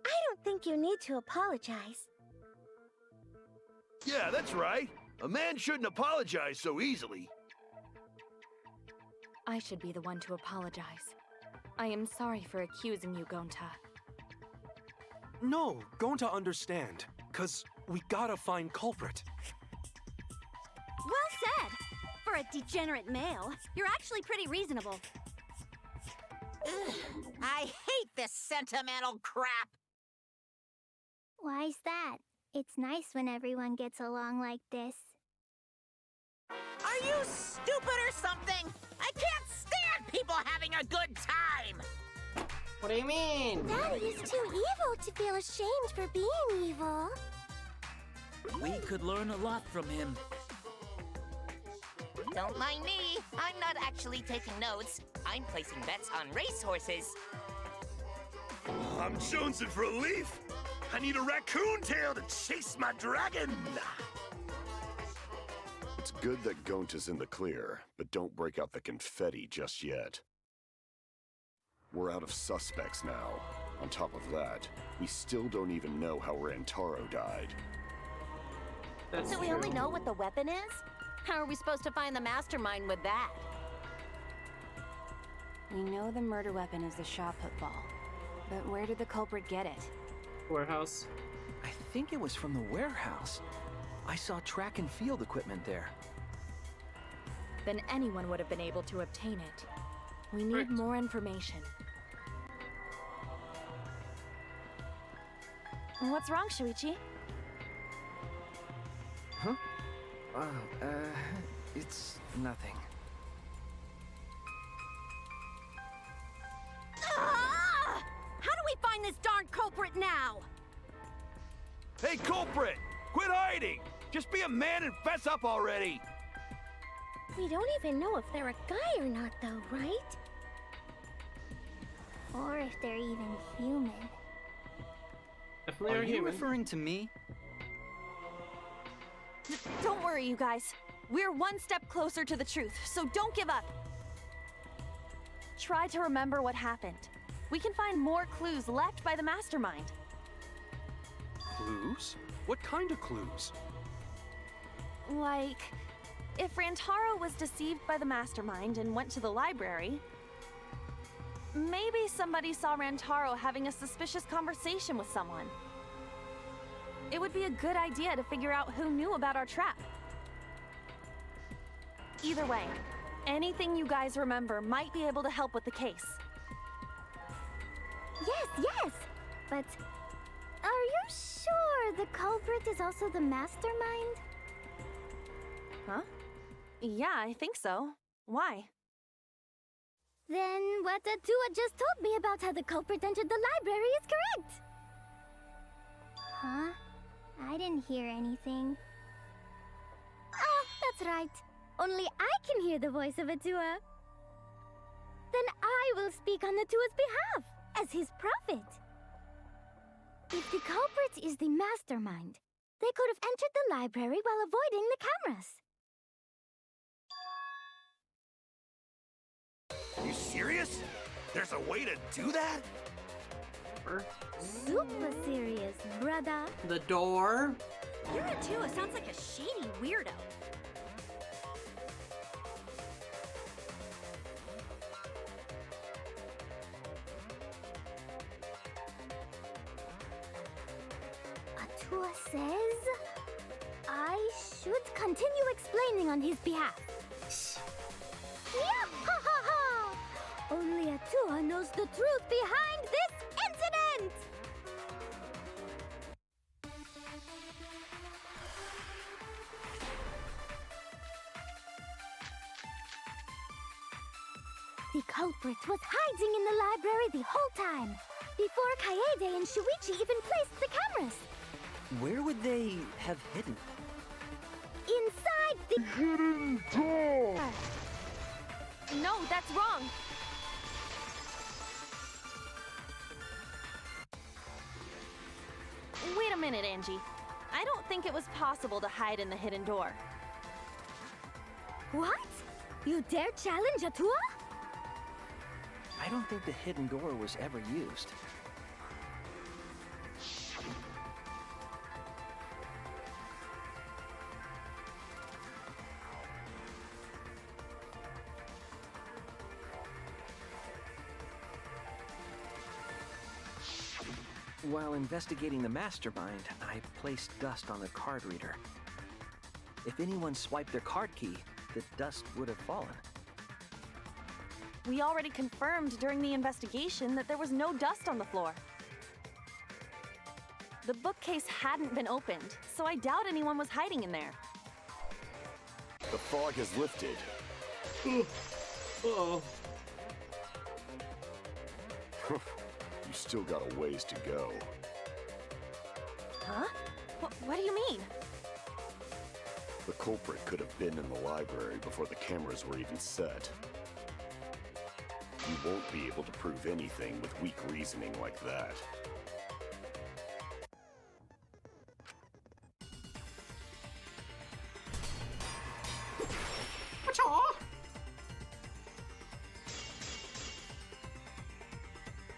Speaker 15: I don't think you need to apologize.
Speaker 8: Yeah, that's right. A man shouldn't apologize so easily.
Speaker 12: I should be the one to apologize. I am sorry for accusing you, Gonta.
Speaker 11: No, Gonta understand. 'Cause we gotta find culprit.
Speaker 9: Well said! For a degenerate male, you're actually pretty reasonable.
Speaker 7: Ugh, I hate this sentimental crap.
Speaker 4: Why's that? It's nice when everyone gets along like this.
Speaker 7: Are you stupid or something? I can't stand people having a good time.
Speaker 13: What do you mean?
Speaker 15: Daddy is too evil to feel ashamed for being evil.
Speaker 14: We could learn a lot from him.
Speaker 16: Don't mind me. I'm not actually taking notes. I'm placing bets on racehorses.
Speaker 8: I'm jonesing for a leaf. I need a raccoon tail to chase my dragon. It's good that Gonta's in the clear, but don't break out the confetti just yet. We're out of suspects now. On top of that, we still don't even know how Rantaro died.
Speaker 9: So we only know what the weapon is? How are we supposed to find the mastermind with that?
Speaker 2: We know the murder weapon is the shot put ball. But where did the culprit get it?
Speaker 6: Warehouse.
Speaker 10: I think it was from the warehouse. I saw track and field equipment there.
Speaker 12: Then anyone would have been able to obtain it. We need
Speaker 6: Correct.
Speaker 12: more information.
Speaker 2: What's wrong, Shuichi?
Speaker 10: Huh? It's nothing.
Speaker 9: Ah! How do we find this darn culprit now?
Speaker 8: Hey, culprit! Quit hiding! Just be a man and fess up already!
Speaker 15: We don't even know if they're a guy or not, though, right?
Speaker 4: Or if they're even human.
Speaker 6: Definitely
Speaker 5: Are
Speaker 6: are
Speaker 5: you
Speaker 6: human.
Speaker 5: referring to me?
Speaker 2: Don't worry, you guys. We're one step closer to the truth, so don't give up. Try to remember what happened. We can find more clues left by the mastermind.
Speaker 11: Clues? What kind of clues?
Speaker 2: Like, if Rantaro was deceived by the mastermind and went to the library, maybe somebody saw Rantaro having a suspicious conversation with someone. It would be a good idea to figure out who knew about our trap. Either way, anything you guys remember might be able to help with the case.
Speaker 4: Yes! But are you sure the culprit is also the mastermind?
Speaker 2: Huh? Yeah, I think so. Why?
Speaker 4: Then what Atua just told me about how the culprit entered the library is correct! Huh? I didn't hear anything. Oh, that's right. Only I can hear the voice of Atua. Then I will speak on Atua's behalf, as his prophet. If the culprit is the mastermind, they could have entered the library while avoiding the cameras.
Speaker 8: Are you serious? There's a way to do that?
Speaker 4: Super serious, brother.
Speaker 6: The door?
Speaker 9: Your Atua sounds like a shady weirdo.
Speaker 4: Atua says I should continue explaining on his behalf. Yeah, ha ha ha! Only Atua knows the truth behind this incident! The culprit was hiding in the library the whole time, before Kaede and Shuichi even placed the cameras.
Speaker 5: Where would they have hidden?
Speaker 4: Inside the hidden door!
Speaker 2: No, that's wrong! Wait a minute, Angie. I don't think it was possible to hide in the hidden door.
Speaker 4: What? You dare challenge Atua?
Speaker 10: I don't think the hidden door was ever used. While investigating the mastermind, I placed dust on the card reader. If anyone swiped their card key, the dust would have fallen.
Speaker 2: We already confirmed during the investigation that there was no dust on the floor. The bookcase hadn't been opened, so I doubt anyone was hiding in there.
Speaker 8: The fog has lifted.
Speaker 6: Uh-oh.
Speaker 8: You still got a ways to go.
Speaker 2: Huh? What do you mean?
Speaker 8: The culprit could have been in the library before the cameras were even set. You won't be able to prove anything with weak reasoning like that.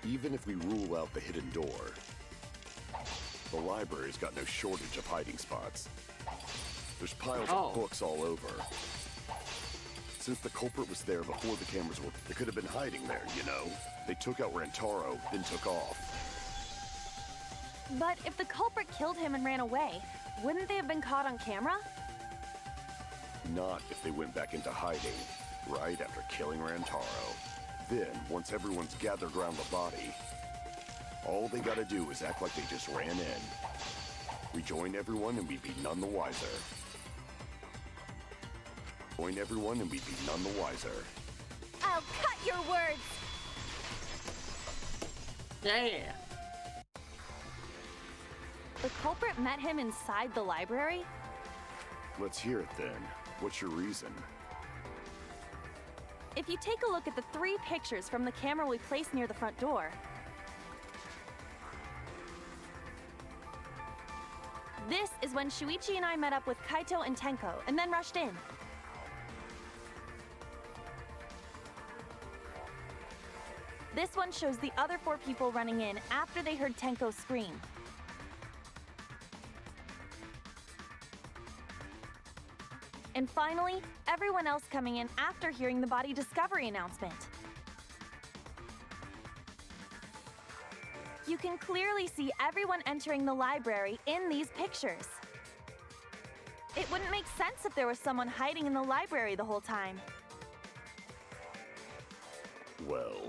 Speaker 8: Even if we rule out the hidden door, the library's got no shortage of hiding spots. There's piles of books all over. Since the culprit was there before the cameras were, they could have been hiding there, you know? They took out Rantaro, then took off.
Speaker 2: But if the culprit killed him and ran away, wouldn't they have been caught on camera?
Speaker 8: Not if they went back into hiding, right after killing Rantaro. Then, once everyone's gathered around the body, all they gotta do is act like they just ran in. Rejoin everyone and we'd be none the wiser. Join everyone and we'd be none the wiser.
Speaker 9: I'll cut your words!
Speaker 6: Yeah.
Speaker 2: The culprit met him inside the library?
Speaker 8: Let's hear it then. What's your reason?
Speaker 2: If you take a look at the 3 pictures from the camera we placed near the front door, this is when Shuichi and I met up with Kaito and Tenko, and then rushed in. This one shows the other 4 people running in after they heard Tenko scream. And finally, everyone else coming in after hearing the body discovery announcement. You can clearly see everyone entering the library in these pictures. It wouldn't make sense if there was someone hiding in the library the whole time.
Speaker 8: Well,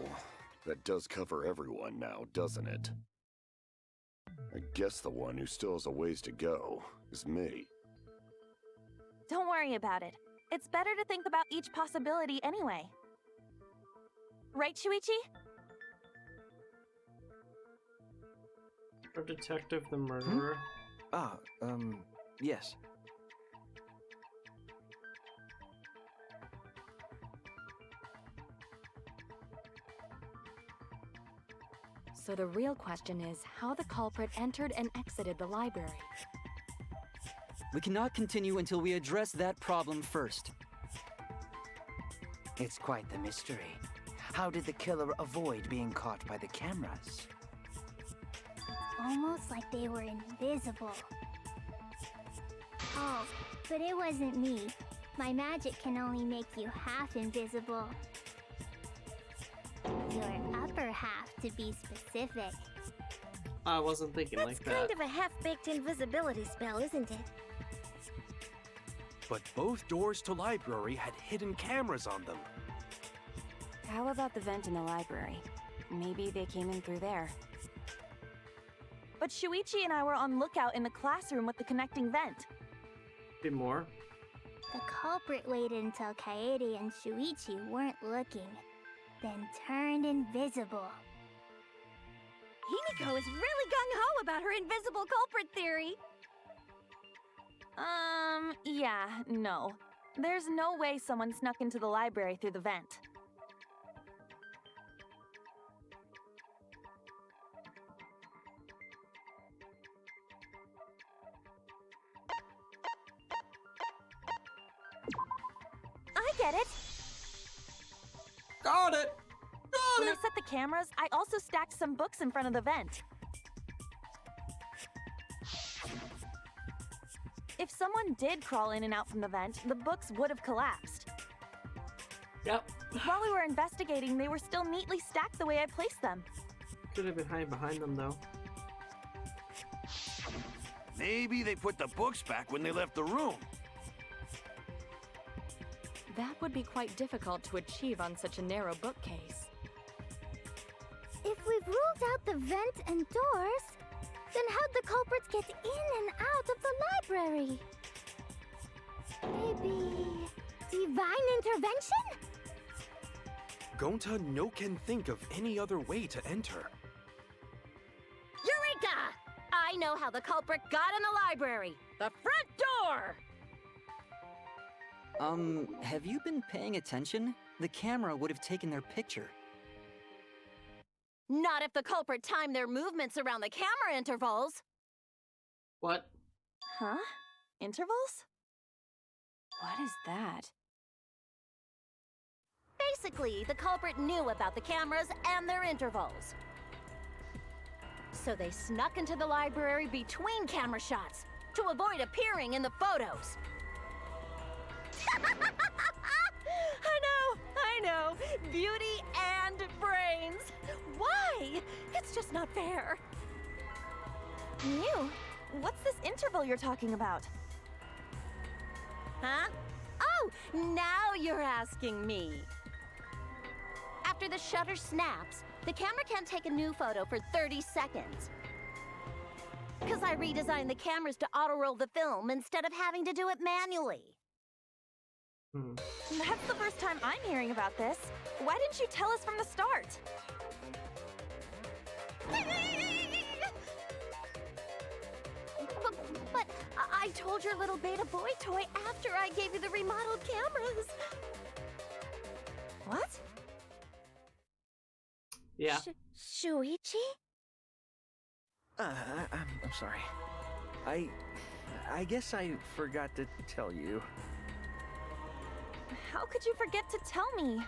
Speaker 8: that does cover everyone now, doesn't it? I guess the one who still has a ways to go is me.
Speaker 2: Don't worry about it. It's better to think about each possibility anyway. Right, Shuichi?
Speaker 6: Or Detective the Murderer?
Speaker 10: Yes.
Speaker 12: So the real question is how the culprit entered and exited the library.
Speaker 5: We cannot continue until we address that problem first.
Speaker 3: It's quite the mystery. How did the killer avoid being caught by the cameras?
Speaker 4: Almost like they were invisible. Oh, but it wasn't me. My magic can only make you half invisible. Your upper half, to be specific.
Speaker 6: I wasn't thinking like that.
Speaker 15: That's kind of a half-baked invisibility spell, isn't it?
Speaker 11: But both doors to library had hidden cameras on them.
Speaker 2: How about the vent in the library? Maybe they came in through there. But Shuichi and I were on lookout in the classroom with the connecting vent.
Speaker 6: Be more?
Speaker 4: The culprit waited until Kaede and Shuichi weren't looking, then turned invisible.
Speaker 9: Himiko is really gung-ho about her invisible culprit theory.
Speaker 2: Yeah, no. There's no way someone snuck into the library through the vent. I get it!
Speaker 6: Got it!
Speaker 2: When I set the cameras, I also stacked some books in front of the vent. If someone did crawl in and out from the vent, the books would have collapsed.
Speaker 6: Yep.
Speaker 2: While we were investigating, they were still neatly stacked the way I placed them.
Speaker 6: Could have been hiding behind them, though.
Speaker 8: Maybe they put the books back when they left the room.
Speaker 12: That would be quite difficult to achieve on such a narrow bookcase.
Speaker 4: If we've ruled out the vent and doors, then how'd the culprits get in and out of the library? Maybe divine intervention?
Speaker 11: Gonta no can think of any other way to enter.
Speaker 9: Eureka! I know how the culprit got in the library. The front door!
Speaker 5: Have you been paying attention? The camera would have taken their picture.
Speaker 9: Not if the culprit timed their movements around the camera intervals.
Speaker 6: What?
Speaker 2: Huh? Intervals? What is that?
Speaker 9: Basically, the culprit knew about the cameras and their intervals. So they snuck into the library between camera shots to avoid appearing in the photos. I know. Beauty and brains. Why? It's just not fair.
Speaker 2: Mew, what's this interval you're talking about?
Speaker 9: Huh? Oh, now you're asking me. After the shutter snaps, the camera can't take a new photo for 30 seconds. Because I redesigned the cameras to auto-roll the film instead of having to do it manually.
Speaker 2: That's the first time I'm hearing about this. Why didn't you tell us from the start?
Speaker 9: But I told your little beta boy toy after I gave you the remodeled cameras.
Speaker 2: What?
Speaker 6: Yeah.
Speaker 4: Shuichi?
Speaker 10: I'm sorry. I guess I forgot to tell you.
Speaker 2: How could you forget to tell me?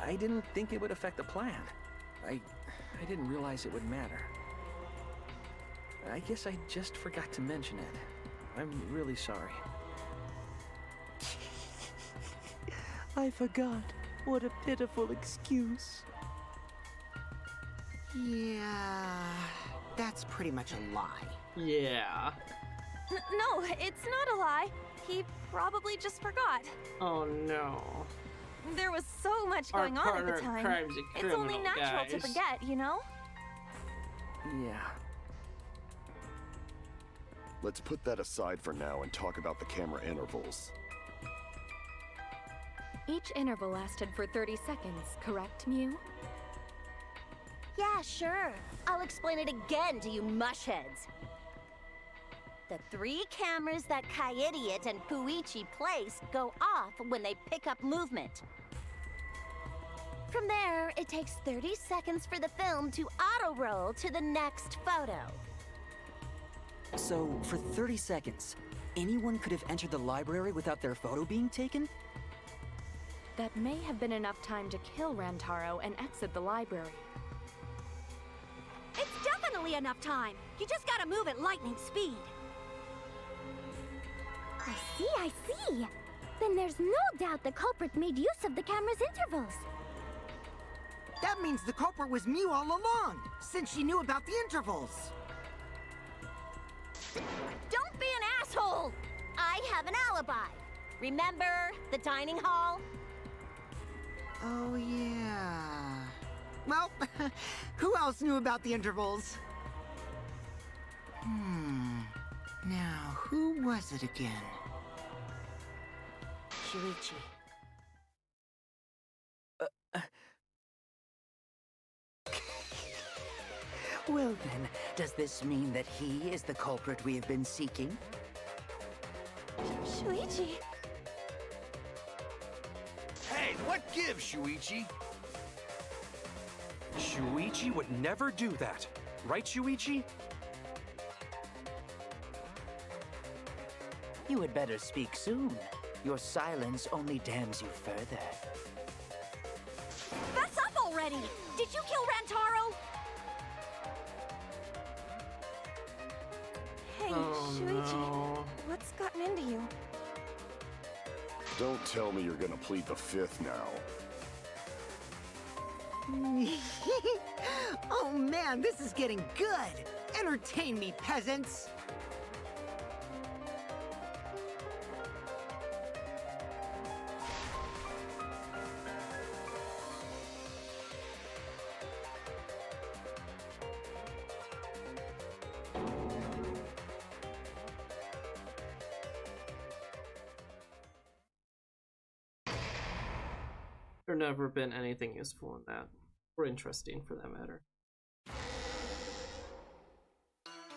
Speaker 10: I didn't think it would affect the plan. I didn't realize it would matter. I guess I just forgot to mention it. I'm really sorry.
Speaker 5: I forgot. What a pitiful excuse.
Speaker 1: Yeah, that's pretty much a lie.
Speaker 6: Yeah.
Speaker 2: No, it's not a lie. He probably just forgot.
Speaker 6: Oh no.
Speaker 2: There was so much
Speaker 6: Our
Speaker 2: going on at
Speaker 6: partner
Speaker 2: the
Speaker 6: in
Speaker 2: time.
Speaker 6: crime's a
Speaker 2: It's only
Speaker 6: criminal,
Speaker 2: natural to
Speaker 6: guys.
Speaker 2: forget, you know?
Speaker 10: Yeah.
Speaker 8: Let's put that aside for now and talk about the camera intervals.
Speaker 12: Each interval lasted for 30 seconds, correct, Mew?
Speaker 9: Yeah, sure. I'll explain it again to you mushheads. The 3 cameras that Kaidiot and Puichi place go off when they pick up movement. From there, it takes 30 seconds for the film to auto-roll to the next photo.
Speaker 5: So, for 30 seconds, anyone could have entered the library without their photo being taken?
Speaker 12: That may have been enough time to kill Rantaro and exit the library.
Speaker 9: It's definitely enough time. You just gotta move at lightning speed.
Speaker 4: I see. Then there's no doubt the culprit made use of the camera's intervals.
Speaker 1: That means the culprit was Mew all along, since she knew about the intervals.
Speaker 9: Don't be an asshole! I have an alibi. Remember the dining hall?
Speaker 1: Oh, yeah. Well, who else knew about the intervals? Now, who was it again?
Speaker 9: Shuichi.
Speaker 3: Well then, does this mean that he is the culprit we have been seeking?
Speaker 2: Shuichi.
Speaker 8: Hey, what gives, Shuichi?
Speaker 11: Shuichi would never do that. Right, Shuichi?
Speaker 3: You had better speak soon. Your silence only damns you further.
Speaker 9: Fess up already! Did you kill Rantaro?
Speaker 2: Hey,
Speaker 6: Oh,
Speaker 2: Shuichi.
Speaker 6: no.
Speaker 2: What's gotten into you?
Speaker 8: Don't tell me you're gonna plead the fifth now.
Speaker 1: Oh man, this is getting good! Entertain me, peasants!
Speaker 6: There's never been anything useful in that, or interesting for that matter.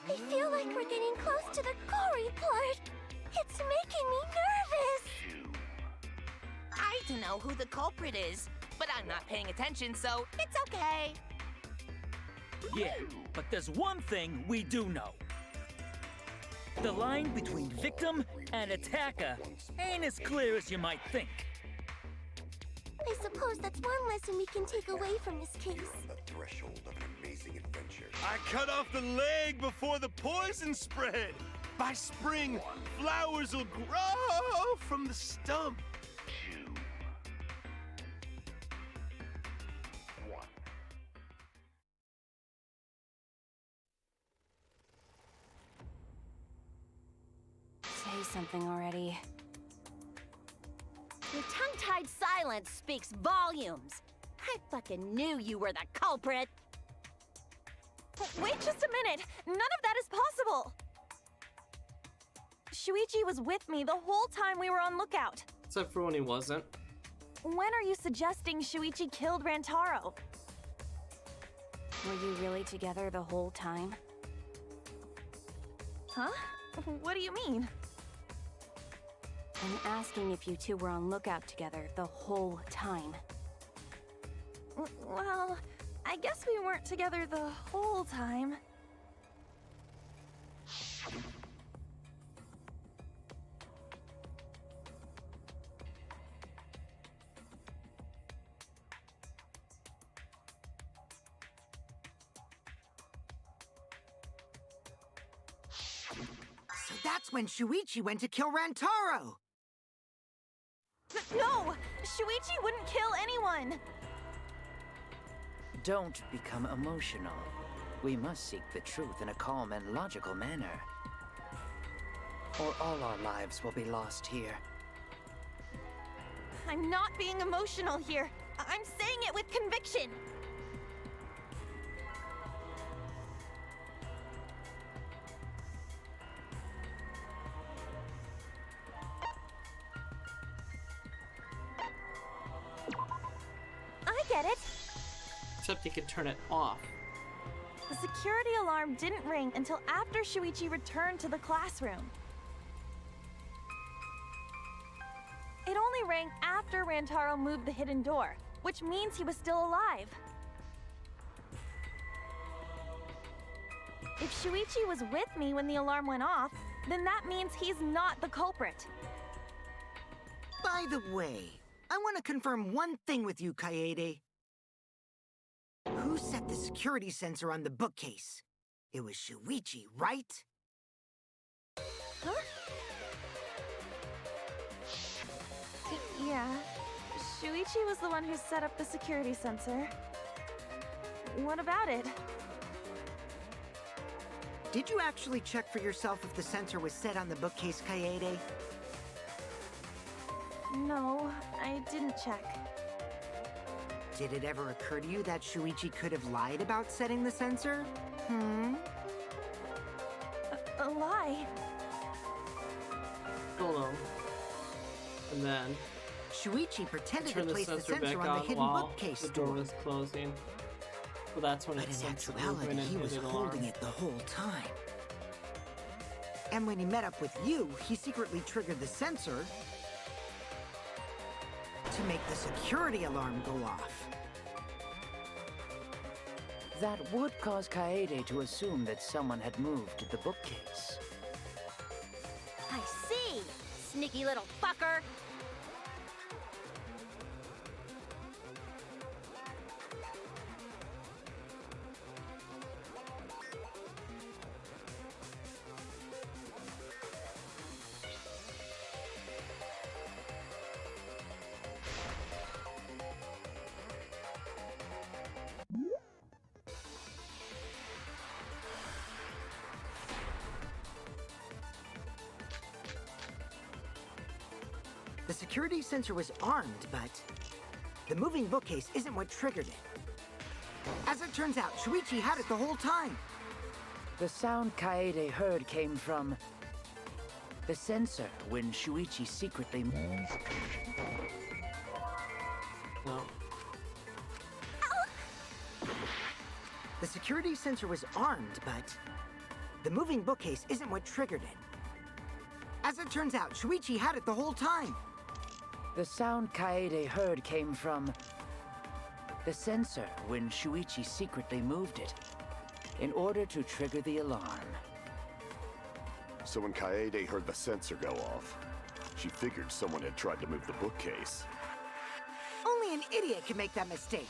Speaker 15: I feel like we're getting close to the gory part. It's making me nervous.
Speaker 16: I don't know who the culprit is, but I'm not paying attention, so it's okay.
Speaker 14: Yeah, but there's one thing we do know. The line between victim and attacker ain't as clear as you might think.
Speaker 15: I suppose that's one lesson we can take away from this case.
Speaker 8: On the threshold of an amazing adventure. I cut off the leg before the poison spread. By spring, flowers will grow from the stump.
Speaker 2: Say something already.
Speaker 9: Your tongue-tied silence speaks volumes. I fucking knew you were the culprit.
Speaker 2: Wait just a minute! None of that is possible! Shuichi was with me the whole time we were on lookout.
Speaker 6: Except for when he wasn't.
Speaker 2: When are you suggesting Shuichi killed Rantaro? Were you really together the whole time? Huh? What do you mean? I'm asking if you two were on lookout together the whole time. Well, I guess we weren't together the whole time.
Speaker 1: So that's when Shuichi went to kill Rantaro!
Speaker 2: No! Shuichi wouldn't kill anyone!
Speaker 3: Don't become emotional. We must seek the truth in a calm and logical manner. Or all our lives will be lost here.
Speaker 2: I'm not being emotional here. I'm saying it with conviction. I get it.
Speaker 6: Except you can turn it off.
Speaker 2: The security alarm didn't ring until after Shuichi returned to the classroom. It only rang after Rantaro moved the hidden door, which means he was still alive. If Shuichi was with me when the alarm went off, then that means he's not the culprit.
Speaker 1: By the way, I want to confirm one thing with you, Kaede. Who set the security sensor on the bookcase? It was Shuichi, right?
Speaker 2: Huh? Yeah. Shuichi was the one who set up the security sensor. What about it?
Speaker 1: Did you actually check for yourself if the sensor was set on the bookcase, Kaede?
Speaker 2: No, I didn't check.
Speaker 1: Did it ever occur to you that Shuichi could have lied about setting the sensor? Hmm?
Speaker 2: A lie?
Speaker 6: Hold on. And then
Speaker 1: Shuichi pretended to
Speaker 6: turn the
Speaker 1: place the
Speaker 6: sensor
Speaker 1: sensor
Speaker 6: back
Speaker 1: on the
Speaker 6: on
Speaker 1: hidden
Speaker 6: while
Speaker 1: bookcase
Speaker 6: the door
Speaker 1: door.
Speaker 6: was closing. Well, that's when
Speaker 1: But
Speaker 6: it
Speaker 1: in
Speaker 6: sensed the
Speaker 1: actuality,
Speaker 6: movement and
Speaker 1: he
Speaker 6: hit
Speaker 1: was
Speaker 6: an
Speaker 1: holding
Speaker 6: alarm.
Speaker 1: it the whole time. And when he met up with you, he secretly triggered the sensor to make the security alarm go off.
Speaker 3: That would cause Kaede to assume that someone had moved the bookcase.
Speaker 9: I see! Sneaky little fucker!
Speaker 1: The security sensor was armed, but the moving bookcase isn't what triggered it. As it turns out, Shuichi had it the whole time.
Speaker 3: The sound Kaede heard came from the sensor when Shuichi secretly moved.
Speaker 6: No.
Speaker 1: The security sensor was armed, but the moving bookcase isn't what triggered it. As it turns out, Shuichi had it the whole time.
Speaker 3: The sound Kaede heard came from the sensor when Shuichi secretly moved it in order to trigger the alarm.
Speaker 8: So when Kaede heard the sensor go off, she figured someone had tried to move the bookcase.
Speaker 1: Only an idiot can make that mistake.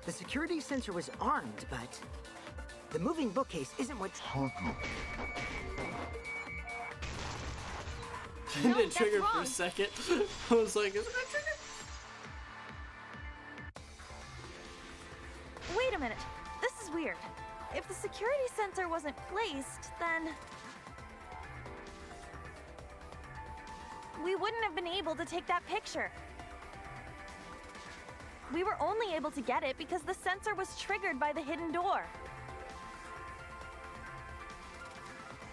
Speaker 1: The security sensor was armed, but the moving bookcase isn't what...
Speaker 6: It didn't trigger for a second. I was like, is it gonna trigger?
Speaker 2: Wait a minute. This is weird. If the security sensor wasn't placed, then we wouldn't have been able to take that picture. We were only able to get it because the sensor was triggered by the hidden door.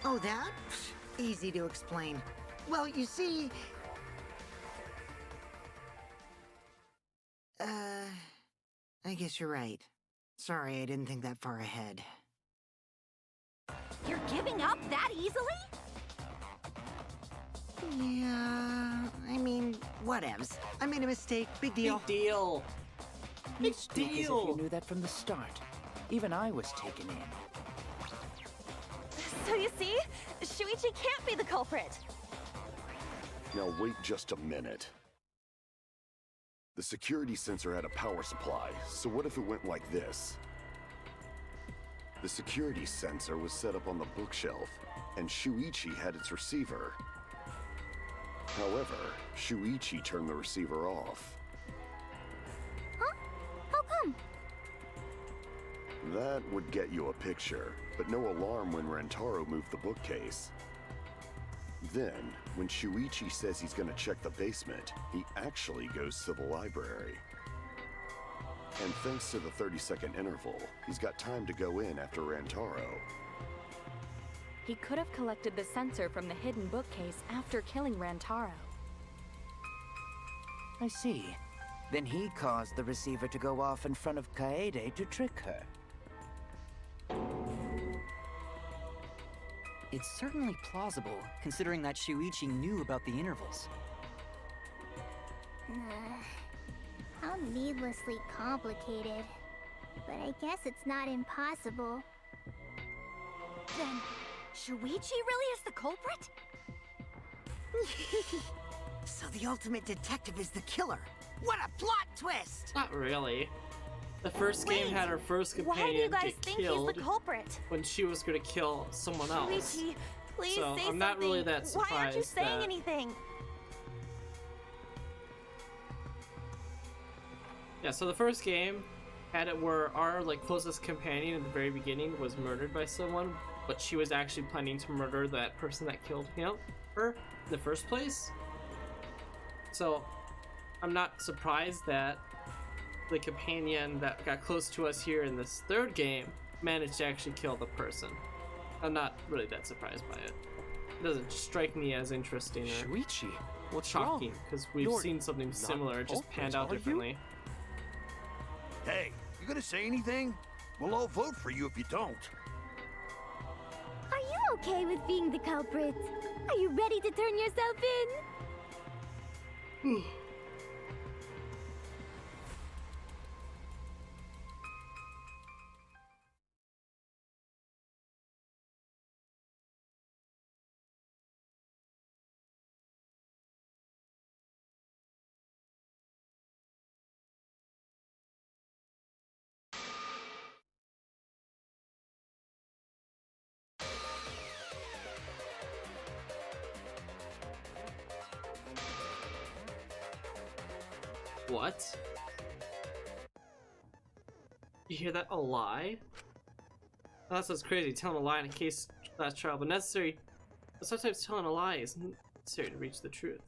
Speaker 1: Oh, that? Easy to explain. Well, you see... I guess you're right. Sorry, I didn't think that far ahead.
Speaker 9: You're giving up that easily?
Speaker 1: Yeah, I mean, whatevs. I made a mistake. Big deal.
Speaker 6: Big deal.
Speaker 3: You speak as if you knew that from the start. Even I was taken in.
Speaker 2: So you see, Shuichi can't be the culprit.
Speaker 8: Now wait just a minute. The security sensor had a power supply, so what if it went like this? The security sensor was set up on the bookshelf, and Shuichi had its receiver. However, Shuichi turned the receiver off.
Speaker 4: Huh? How come?
Speaker 8: That would get you a picture, but no alarm when Rentaro moved the bookcase. Then, when Shuichi says he's gonna check the basement, he actually goes to the library. And thanks to the 30-second interval, he's got time to go in after Rantaro.
Speaker 12: He could have collected the sensor from the hidden bookcase after killing Rantaro.
Speaker 3: I see. Then he caused the receiver to go off in front of Kaede to trick her.
Speaker 5: It's certainly plausible, considering that Shuichi knew about the intervals.
Speaker 4: How needlessly complicated. But I guess it's not impossible.
Speaker 9: Then, Shuichi really is the culprit?
Speaker 1: So the ultimate detective is the killer. What a plot twist!
Speaker 6: Not really. The first game had her first
Speaker 2: Why do you
Speaker 6: companion
Speaker 2: guys
Speaker 6: get
Speaker 2: think he's
Speaker 6: killed
Speaker 2: the culprit?
Speaker 6: when she was gonna kill someone else.
Speaker 2: Shuichi, please
Speaker 6: So
Speaker 2: say
Speaker 6: I'm not really
Speaker 2: something.
Speaker 6: that surprised.
Speaker 2: Why aren't you saying
Speaker 6: that...
Speaker 2: anything?
Speaker 6: Yeah, so the first game had it where our closest companion at the very beginning was murdered by someone, but she was actually planning to murder that person that killed her in the first place. So I'm not surprised that the companion that got close to us here in this third game managed to actually kill the person. I'm not really that surprised by it. It doesn't strike me as interesting or
Speaker 10: Shuichi, what's
Speaker 6: shocking,
Speaker 10: wrong?
Speaker 6: because we've
Speaker 10: You're
Speaker 6: seen something
Speaker 10: not
Speaker 6: similar, just
Speaker 10: culprit,
Speaker 6: panned out
Speaker 10: are you?
Speaker 6: differently.
Speaker 8: Hey, you gonna say anything? We'll all vote for you if you don't.
Speaker 4: Are you okay with being the culprit? Are you ready to turn yourself in?
Speaker 6: What? You hear that? A lie? Oh, that's what's crazy. Telling a lie in a case last trial, but necessary. But sometimes telling a lie is necessary to reach the truth.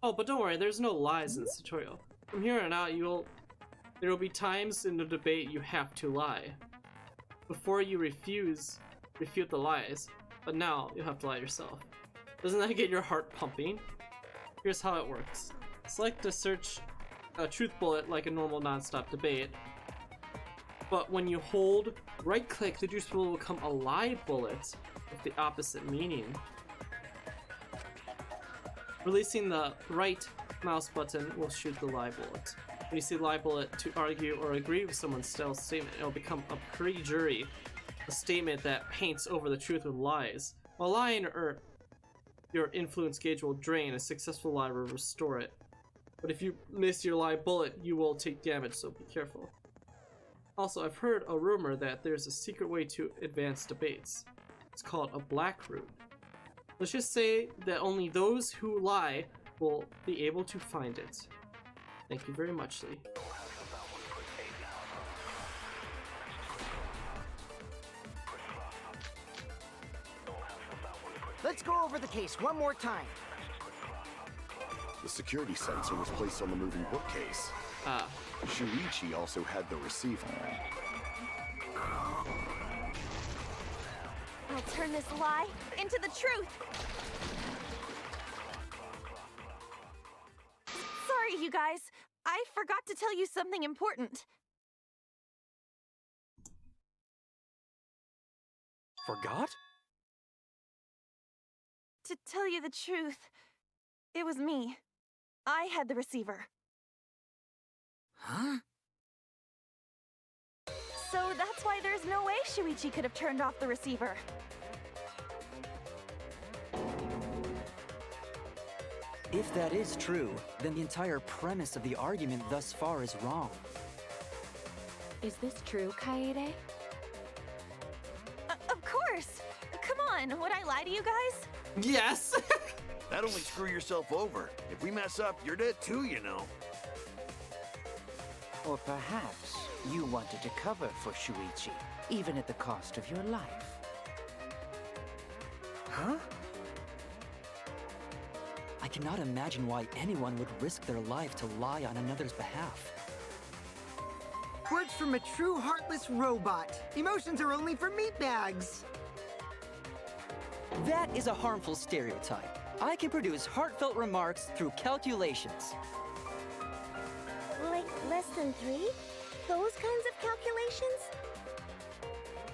Speaker 6: Oh, but don't worry, there's no lies in this tutorial. From here on out, there will be times in the debate you have to lie. Before you refute the lies, but now you'll have to lie yourself. Doesn't that get your heart pumping? Here's how it works. Select a search a truth bullet like a normal non-stop debate. But when you hold right-click, the juice bullet will become a lie bullet with the opposite meaning. Releasing the right mouse button will shoot the lie bullet. When you see lie bullet to argue or agree with someone's stealth statement, it will become a pre-jury, a statement that paints over the truth with lies. While lying or your influence gauge will drain, a successful lie will restore it. But if you miss your lie bullet, you will take damage, so be careful. Also, I've heard a rumor that there's a secret way to advance debates. It's called a black route. Let's just say that only those who lie will be able to find it. Thank you very much, Lee.
Speaker 1: Let's go over the case one more time.
Speaker 8: The security sensor was placed on the moving bookcase. Shuichi also had the receiver.
Speaker 2: I'll turn this lie into the truth. Sorry, you guys. I forgot to tell you something important.
Speaker 11: Forgot?
Speaker 2: To tell you the truth, it was me. I had the receiver.
Speaker 1: Huh?
Speaker 2: So that's why there's no way Shuichi could have turned off the receiver.
Speaker 5: If that is true, then the entire premise of the argument thus far is wrong.
Speaker 12: Is this true, Kaede?
Speaker 2: Of course! Come on, would I lie to you guys?
Speaker 6: Yes!
Speaker 8: That'd only screw yourself over. If we mess up, you're dead too, you know.
Speaker 3: Or perhaps you wanted to cover for Shuichi, even at the cost of your life.
Speaker 5: Huh? I cannot imagine why anyone would risk their life to lie on another's behalf.
Speaker 1: Words from a true heartless robot. Emotions are only for meatbags.
Speaker 5: That is a harmful stereotype. I can produce heartfelt remarks through calculations.
Speaker 15: Like less than 3? Those kinds of calculations?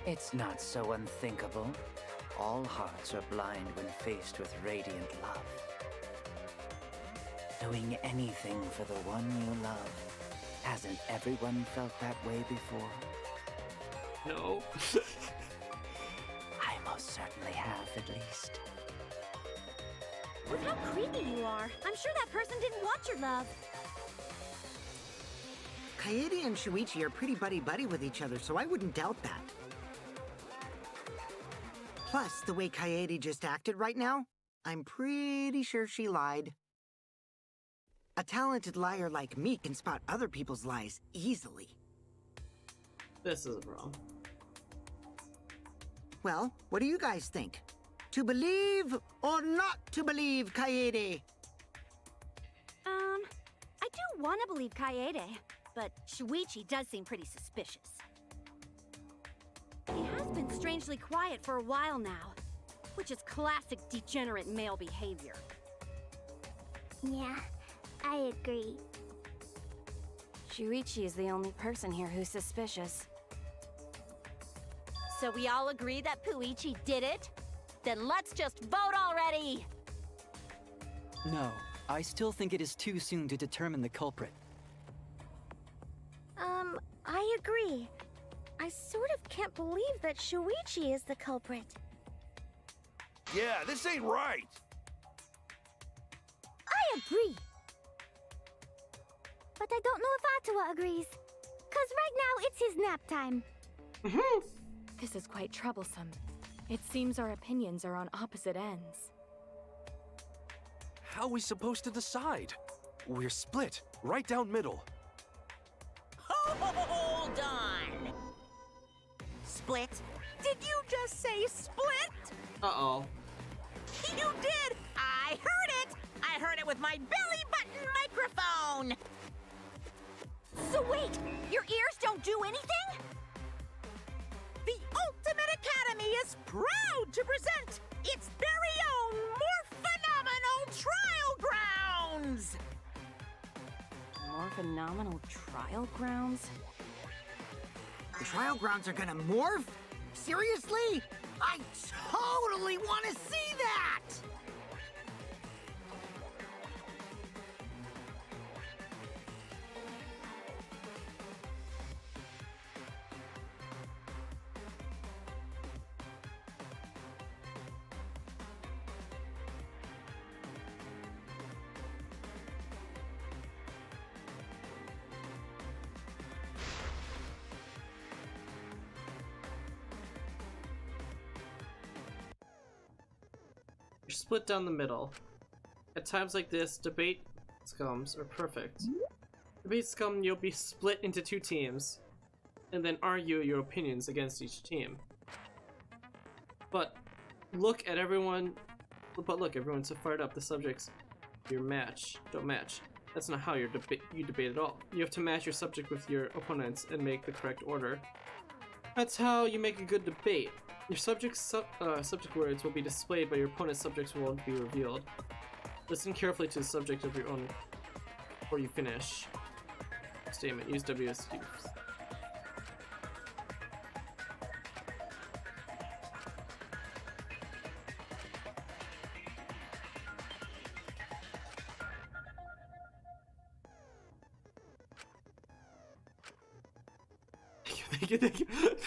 Speaker 3: It's not so unthinkable. All hearts are blind when faced with radiant love. Doing anything for the one you love. Hasn't everyone felt that way before?
Speaker 6: No.
Speaker 3: I most certainly have, at least.
Speaker 15: Look how creepy you are. I'm sure that person didn't want your love.
Speaker 1: Kaede and Shuichi are pretty buddy-buddy with each other, so I wouldn't doubt that. Plus, the way Kaede just acted right now, I'm pretty sure she lied. A talented liar like me can spot other people's lies easily.
Speaker 6: This isn't wrong.
Speaker 1: Well, what do you guys think? To believe or not to believe Kaede?
Speaker 15: I do want to believe Kaede, but Shuichi does seem pretty suspicious. He has been strangely quiet for a while now, which is classic degenerate male behavior.
Speaker 4: Yeah, I agree.
Speaker 2: Shuichi is the only person here who's suspicious.
Speaker 9: So we all agree that Puichi did it? Then let's just vote already!
Speaker 5: No, I still think it is too soon to determine the culprit.
Speaker 15: I agree. I sort of can't believe that Shuichi is the culprit.
Speaker 8: Yeah, this ain't right.
Speaker 15: I agree.
Speaker 4: But I don't know if Atua agrees. 'Cause right now it's his nap time.
Speaker 12: This is quite troublesome. It seems our opinions are on opposite ends.
Speaker 11: How are we supposed to decide? We're split, right down middle.
Speaker 7: Hold on! Split? Did you just say split?
Speaker 6: Uh-oh.
Speaker 7: You did! I heard it! I heard it with my belly button microphone!
Speaker 9: So wait, your ears don't do anything?
Speaker 7: The Ultimate Academy is proud to present its very own more
Speaker 2: Phenomenal trial grounds?
Speaker 1: The trial grounds are gonna morph? Seriously? I totally want to see that!
Speaker 6: You're split down the middle. At times like this, debate scums are perfect. Debate scum, you'll be split into two teams, and then argue your opinions against each team. But look, everyone's so fired up. The subjects your match don't match. That's not how you debate at all. You have to match your subject with your opponents and make the correct order. That's how you make a good debate. Your subject words will be displayed, but your opponent's subjects won't be revealed. Listen carefully to the subject of your own before you finish. Statement. Use WSD.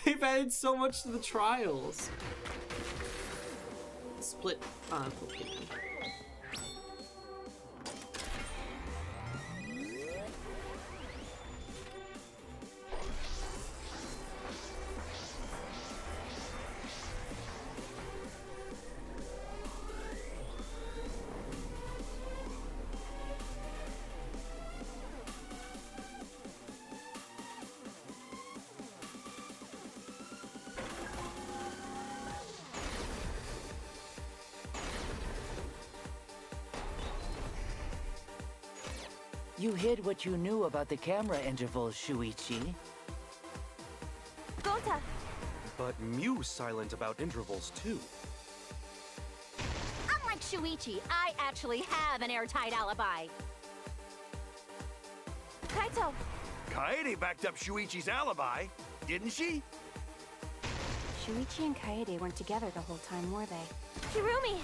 Speaker 6: They've added so much to the trials. Split on opinion.
Speaker 3: You hid what you knew about the camera intervals, Shuichi.
Speaker 2: Gota!
Speaker 11: But Mew's silent about intervals too.
Speaker 9: Unlike Shuichi, I actually have an airtight alibi.
Speaker 2: Kaito!
Speaker 8: Kaede backed up Shuichi's alibi, didn't she?
Speaker 12: Shuichi and Kaede weren't together the whole time, were they?
Speaker 2: Kirumi!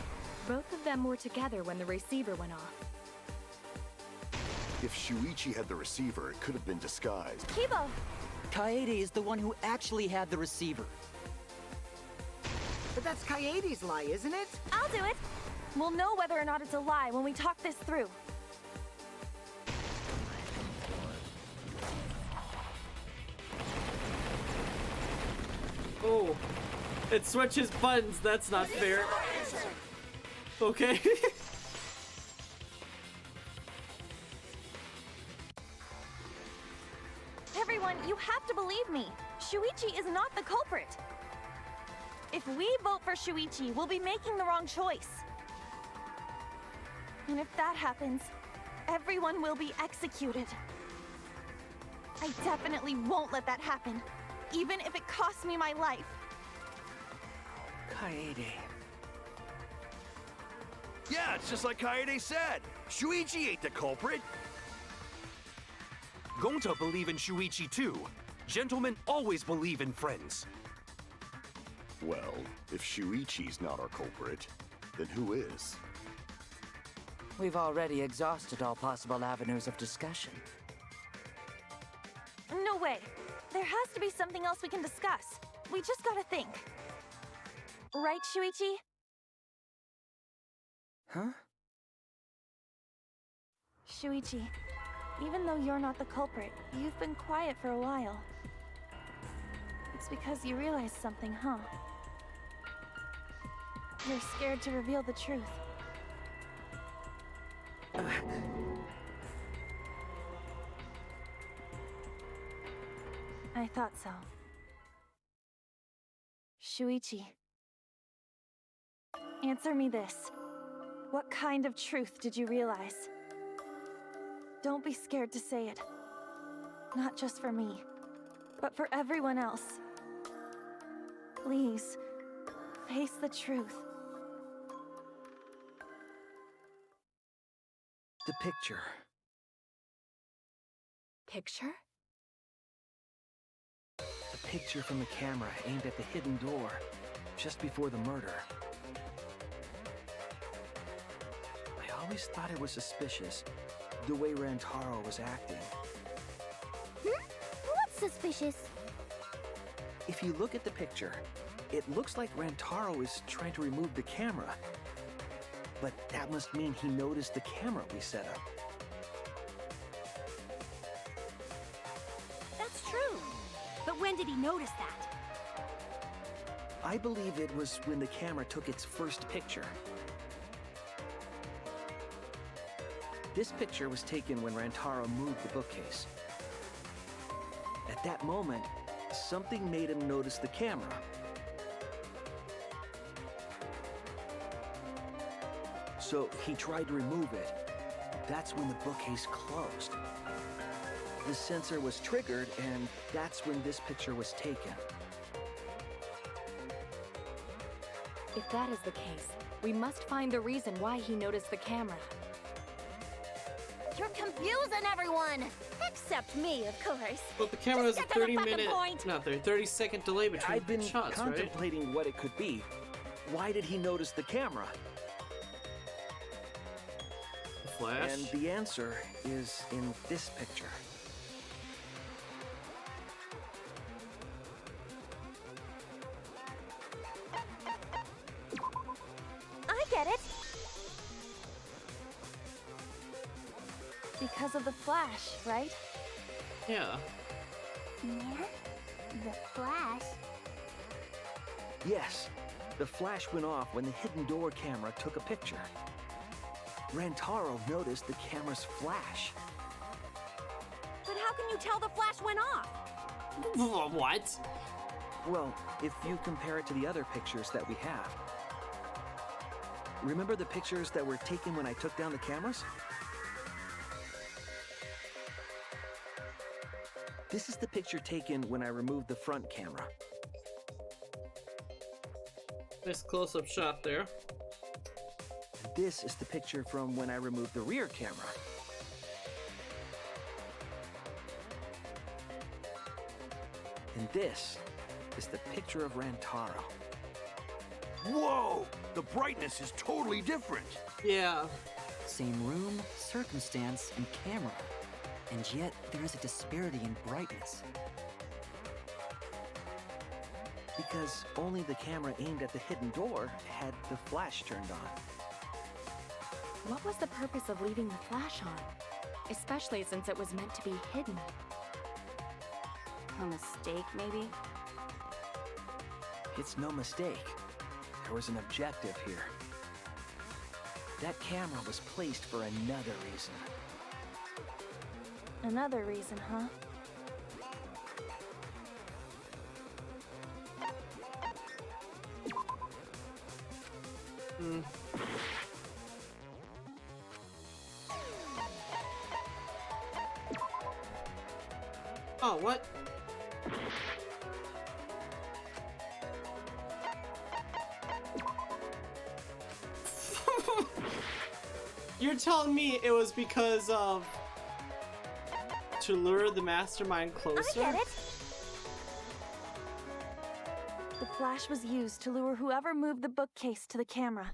Speaker 12: Both of them were together when the receiver went off.
Speaker 8: If Shuichi had the receiver, it could have been disguised.
Speaker 2: Kibo!
Speaker 5: Kaede is the one who actually had the receiver.
Speaker 1: But that's Kaede's lie, isn't it?
Speaker 2: I'll do it! We'll know whether or not it's a lie when we talk this through.
Speaker 6: Oh, it switches buttons. That's not fair. Okay.
Speaker 2: Everyone, you have to believe me. Shuichi is not the culprit. If we vote for Shuichi, we'll be making the wrong choice. And if that happens, everyone will be executed. I definitely won't let that happen, even if it costs me my life.
Speaker 11: Kaede.
Speaker 8: Yeah, it's just like Kaede said. Shuichi ain't the culprit.
Speaker 11: Gonta believe in Shuichi too. Gentlemen always believe in friends.
Speaker 8: Well, if Shuichi's not our culprit, then who is?
Speaker 3: We've already exhausted all possible avenues of discussion.
Speaker 2: No way. There has to be something else we can discuss. We just gotta think. Right, Shuichi?
Speaker 5: Huh?
Speaker 2: Shuichi, even though you're not the culprit, you've been quiet for a while. It's because you realized something, huh? You're scared to reveal the truth. I thought so. Shuichi. Answer me this. What kind of truth did you realize? Don't be scared to say it. Not just for me, but for everyone else. Please, face the truth.
Speaker 10: The picture.
Speaker 12: picture?
Speaker 10: The picture from the camera aimed at the hidden door just before the murder. I always thought it was suspicious, the way Rantaro was acting.
Speaker 4: What's suspicious?
Speaker 10: If you look at the picture, it looks like Rantaro is trying to remove the camera. But that must mean he noticed the camera we set up.
Speaker 15: That's true. But when did he notice that?
Speaker 10: I believe it was when the camera took its first picture. This picture was taken when Rantaro moved the bookcase. At that moment, something made him notice the camera. So he tried to remove it. That's when the bookcase closed. The sensor was triggered, and that's when this picture was taken.
Speaker 12: If that is the case, we must find the reason why he noticed the camera.
Speaker 9: You're confusing everyone! Except me, of course.
Speaker 6: But the camera has a
Speaker 9: Just get to the
Speaker 6: 30-minute,
Speaker 9: point.
Speaker 6: not 30-second delay between
Speaker 10: I've been
Speaker 6: shots, right?
Speaker 10: contemplating what it could be. Why did he notice the camera?
Speaker 6: The flash?
Speaker 10: And the answer is in this picture.
Speaker 15: I get it.
Speaker 2: Because of the flash, right?
Speaker 6: Yeah.
Speaker 4: Yeah? The flash?
Speaker 10: Yes, the flash went off when the hidden door camera took a picture. Rantaro noticed the camera's flash.
Speaker 15: But how can you tell the flash went off?
Speaker 6: What?
Speaker 10: Well, if you compare it to the other pictures that we have. Remember the pictures that were taken when I took down the cameras? This is the picture taken when I removed the front camera.
Speaker 6: Nice close-up shot there.
Speaker 10: This is the picture from when I removed the rear camera. And this is the picture of Rantaro.
Speaker 8: Whoa! The brightness is totally different.
Speaker 6: Yeah.
Speaker 5: Same room, circumstance, and camera. And yet, there is a disparity in brightness.
Speaker 10: Because only the camera aimed at the hidden door had the flash turned on.
Speaker 12: What was the purpose of leaving the flash on? Especially since it was meant to be hidden.
Speaker 15: A mistake, maybe?
Speaker 10: It's no mistake. There was an objective here. That camera was placed for another reason.
Speaker 2: Another reason, huh?
Speaker 6: Oh, what? You're telling me it was because of... to lure the mastermind closer?
Speaker 15: I get it.
Speaker 2: The flash was used to lure whoever moved the bookcase to the camera.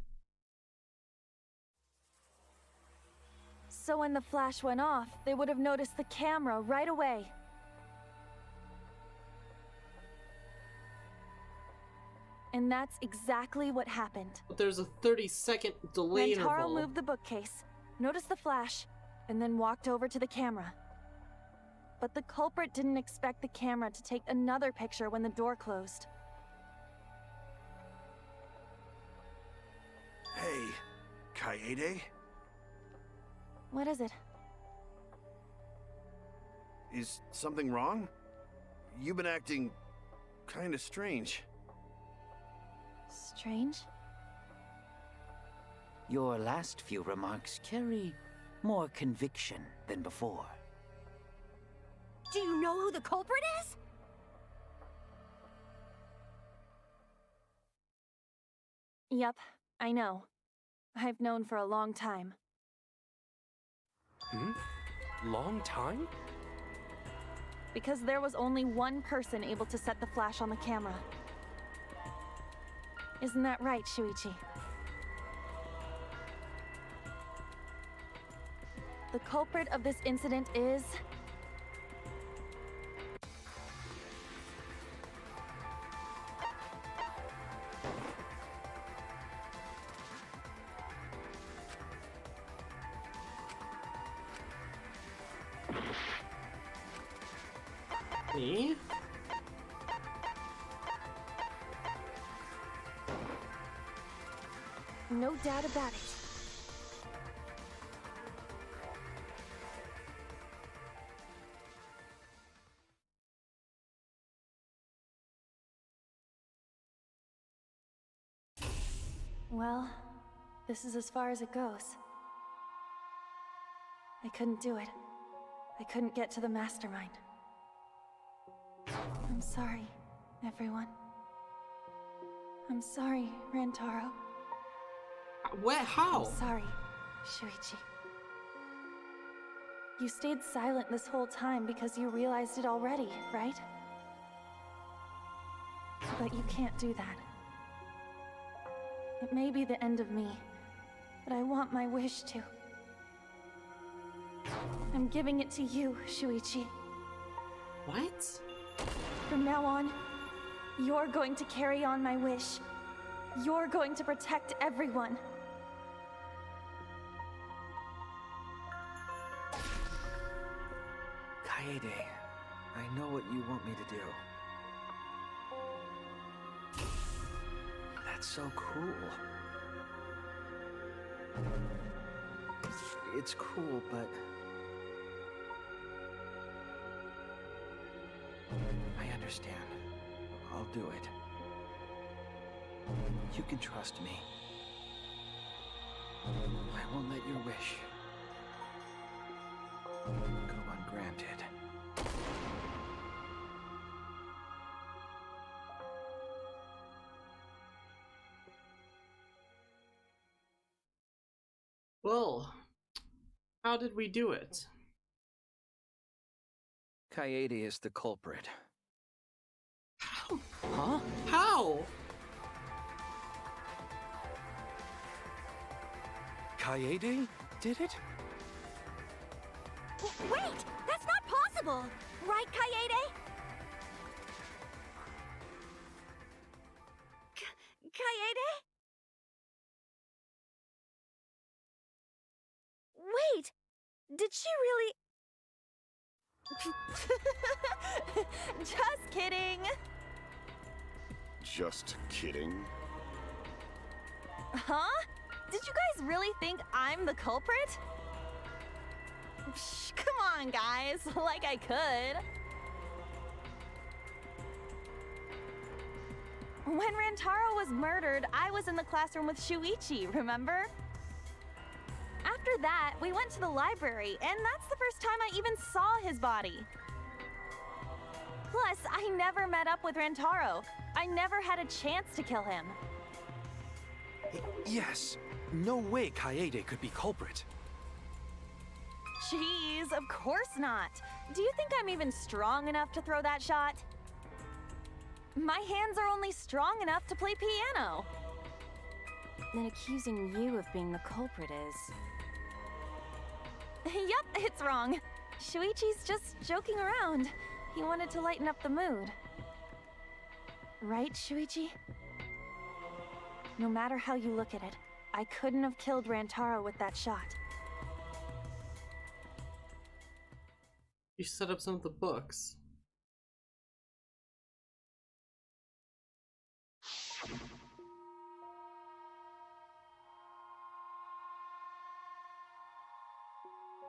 Speaker 2: So when the flash went off, they would have noticed the camera right away. And that's exactly what happened.
Speaker 6: But there's a 30-second delay
Speaker 2: Rantaro
Speaker 6: interval.
Speaker 2: moved the bookcase, noticed the flash, and then walked over to the camera. But the culprit didn't expect the camera to take another picture when the door closed.
Speaker 8: Hey, Kaede?
Speaker 2: What is it?
Speaker 8: Is something wrong? You've been acting kinda strange.
Speaker 2: Strange?
Speaker 3: Your last few remarks carry more conviction than before.
Speaker 15: Do you know who the culprit is?
Speaker 2: Yep, I know. I've known for a long time.
Speaker 11: Long time?
Speaker 2: because there was only one person able to set the flash on the camera. Isn't that right, Shuichi? The culprit of this incident is...
Speaker 6: Me?
Speaker 2: No doubt about it. Well, this is as far as it goes. I couldn't do it. I couldn't get to the mastermind. I'm sorry, everyone. I'm sorry, Rantaro.
Speaker 6: What? How?
Speaker 2: I'm sorry, Shuichi. You stayed silent this whole time because you realized it already, right? But you can't do that. It may be the end of me, but I want my wish to. I'm giving it to you, Shuichi.
Speaker 6: What?
Speaker 2: From now on, you're going to carry on my wish. You're going to protect everyone.
Speaker 10: Kaede, I know what you want me to do. That's so cool. It's cool, but... I understand. I'll do it. You can trust me. I won't let your wish go ungranted.
Speaker 6: Well, how did we do it?
Speaker 10: Kaede is the culprit.
Speaker 6: How?
Speaker 10: Huh?
Speaker 6: How?
Speaker 11: Kaede did it?
Speaker 15: Wait! That's not possible! Right, Kaede? Kaede? Wait! Did she really...
Speaker 2: Just kidding!
Speaker 8: Just kidding.
Speaker 2: Huh? Did you guys really think I'm the culprit? Psh, come on, guys. Like I could. When Rantaro was murdered, I was in the classroom with Shuichi, remember? After that, we went to the library, and that's the first time I even saw his body. Plus, I never met up with Rantaro. I never had a chance to kill him.
Speaker 11: Yes. No way Kaede could be culprit.
Speaker 2: Jeez, of course not. Do you think I'm even strong enough to throw that shot? My hands are only strong enough to play piano.
Speaker 12: Then accusing you of being the culprit is...
Speaker 2: Yep, it's wrong. Shuichi's just joking around. He wanted to lighten up the mood. Right, Shuichi? No matter how you look at it, I couldn't have killed Rantaro with that shot.
Speaker 6: You set up some of the books.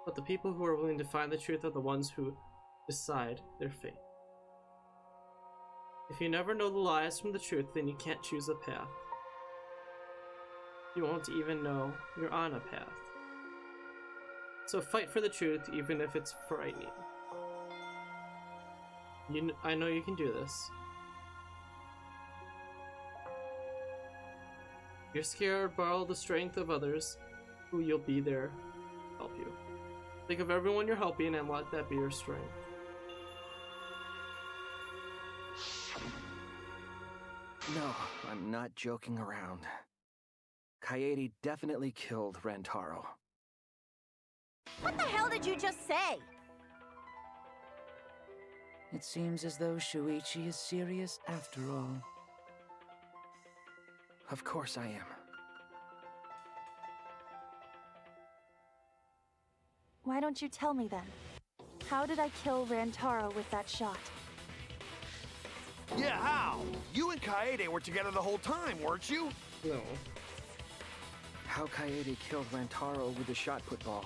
Speaker 6: But the people who are willing to find the truth are the ones who decide their fate. If you never know the lies from the truth, then you can't choose a path. You won't even know you're on a path. So fight for the truth, even if it's frightening. I know you can do this. If you're scared, borrow the strength of others who you'll be there to help you. Think of everyone you're helping and let that be your strength.
Speaker 10: No, I'm not joking around. Kaede definitely killed Rantaro.
Speaker 9: What the hell did you just say?
Speaker 3: It seems as though Shuichi is serious after all.
Speaker 10: Of course I am.
Speaker 2: Why don't you tell me then? How did I kill Rantaro with that shot?
Speaker 8: Yeah, how? You and Kaede were together the whole time, weren't you?
Speaker 6: No.
Speaker 10: How Kaede killed Rantaro with the shot put ball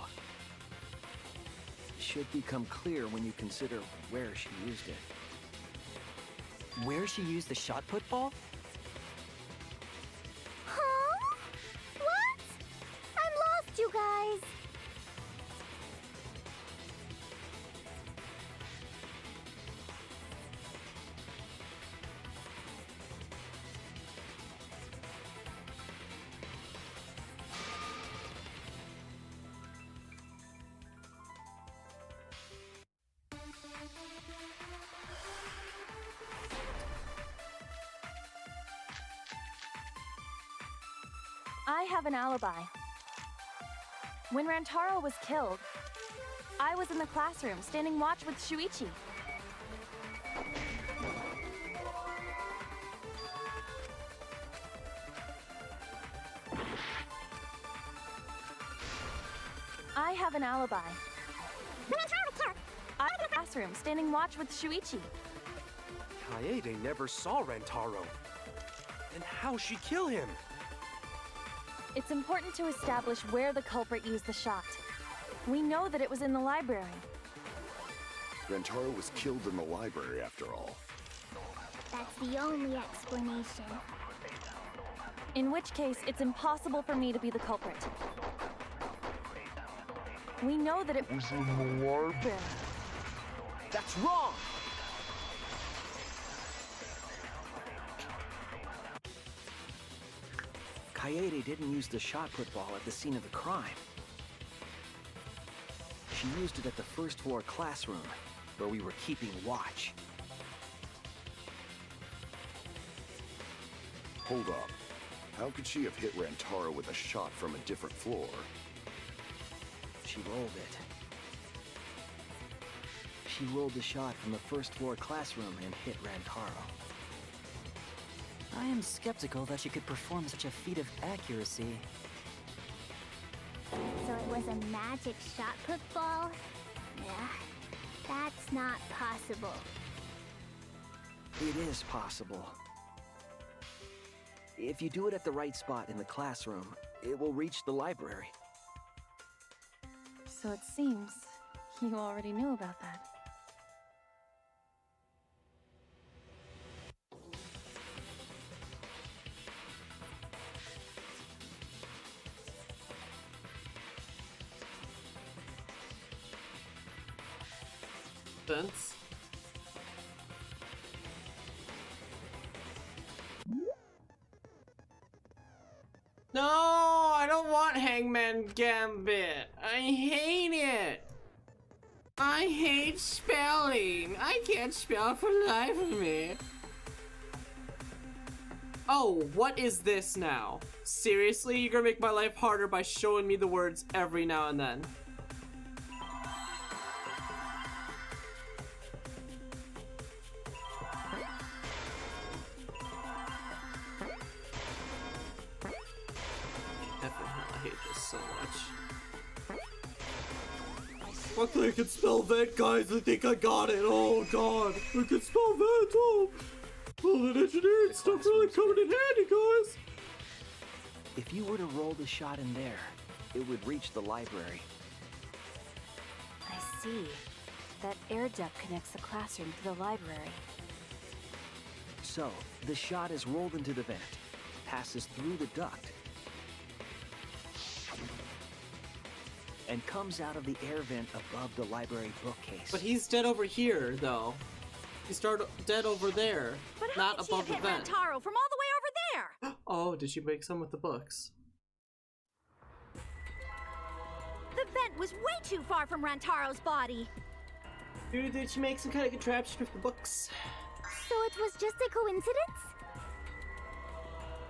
Speaker 10: should become clear when you consider where she used it.
Speaker 5: Where she used the shot put ball?
Speaker 4: Huh? What? I'm lost, you guys.
Speaker 2: I have an alibi. When Rantaro was killed, I was in the classroom standing watch with Shuichi. I have an alibi. When Rantaro was killed, I was in the classroom standing watch with Shuichi.
Speaker 11: Kaede never saw Rantaro. Then how'd she kill him?
Speaker 2: It's important to establish where the culprit used the shot. We know that it was in the library.
Speaker 8: Rantaro was killed in the library after all.
Speaker 4: That's the only explanation.
Speaker 2: In which case, it's impossible for me to be the culprit. We know that it was in the library.
Speaker 11: That's wrong!
Speaker 10: Kaede didn't use the shot put ball at the scene of the crime. She used it at the first floor classroom, where we were keeping watch.
Speaker 8: Hold up. How could she have hit Rantaro with a shot from a different floor?
Speaker 10: She rolled it. She rolled the shot from the first floor classroom and hit Rantaro.
Speaker 5: I am skeptical that she could perform such a feat of accuracy.
Speaker 4: So it was a magic shot put ball? Yeah, that's not possible.
Speaker 10: It is possible. If you do it at the right spot in the classroom, it will reach the library.
Speaker 2: So it seems you already knew about that.
Speaker 6: Sense. No, I don't want Hangman Gambit. I hate it. I hate spelling. I can't spell for the life of me. Oh, what is this now? Seriously, you're gonna make my life harder by showing me the words every now and then. I hate this so much. I think I can spell vent, guys. I think I got it. Oh god, I can spell vent. Oh, that engineering stuff really coming in handy, guys.
Speaker 10: If you were to roll the shot in there, it would reach the library.
Speaker 2: I see. That air duct connects the classroom to the library.
Speaker 10: So, the shot is rolled into the vent, passes through the duct, and comes out of the air vent above the library bookcase.
Speaker 6: But he's dead over here, though. He's dead over there,
Speaker 9: But how
Speaker 6: not
Speaker 9: did she
Speaker 6: above
Speaker 9: have
Speaker 6: the
Speaker 9: hit
Speaker 6: vent.
Speaker 9: Rantaro from all the way over there?
Speaker 6: Oh, did she make some with the books?
Speaker 9: The vent was way too far from Rantaro's body.
Speaker 6: Dude, did she make some kind of contraption with the books?
Speaker 4: So it was just a coincidence?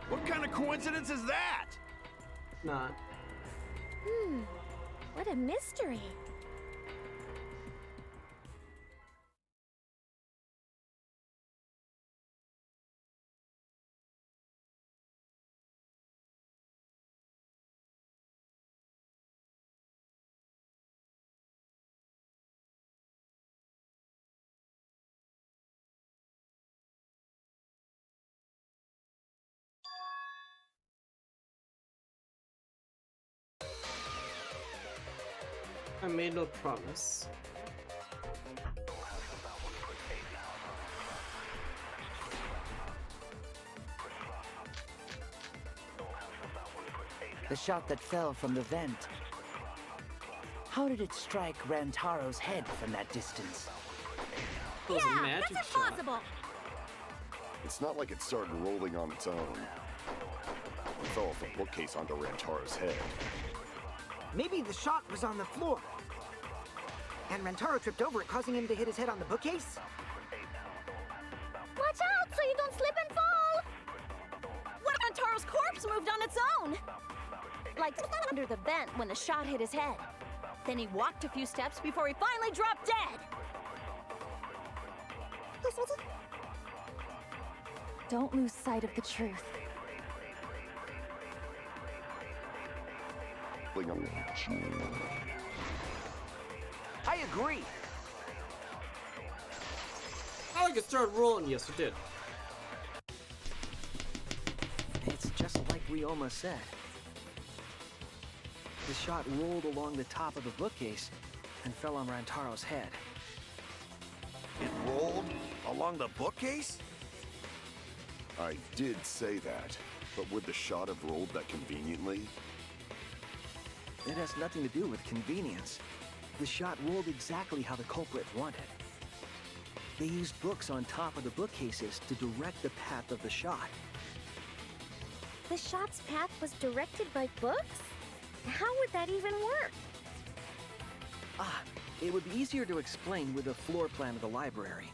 Speaker 8: What kind of coincidence is that?
Speaker 6: Not.
Speaker 15: What a mystery.
Speaker 6: I made no promise.
Speaker 3: The shot that fell from the vent. How did it strike Rantaro's head from that distance?
Speaker 6: It was a magic
Speaker 4: that's
Speaker 6: shot.
Speaker 4: impossible.
Speaker 8: It's not like it started rolling on its own. It fell off a bookcase onto Rantaro's head.
Speaker 1: Maybe the shot was on the floor. And Rantaro tripped over it, causing him to hit his head on the bookcase?
Speaker 4: Watch out so you don't slip and fall.
Speaker 9: What if Rantaro's corpse moved on its own? Like under the vent when the shot hit his head. Then he walked a few steps before he finally dropped dead.
Speaker 2: Don't lose sight of the truth.
Speaker 5: I agree.
Speaker 6: I like it started rolling. Yes, it did.
Speaker 10: It's just like Ryoma said. The shot rolled along the top of the bookcase and fell on Rantaro's head.
Speaker 8: It rolled along the bookcase? I did say that, but would the shot have rolled that conveniently?
Speaker 10: It has nothing to do with convenience. The shot rolled exactly how the culprit wanted. They used books on top of the bookcases to direct the path of the shot.
Speaker 15: The shot's path was directed by books? How would that even work?
Speaker 10: Ah, it would be easier to explain with a floor plan of the library.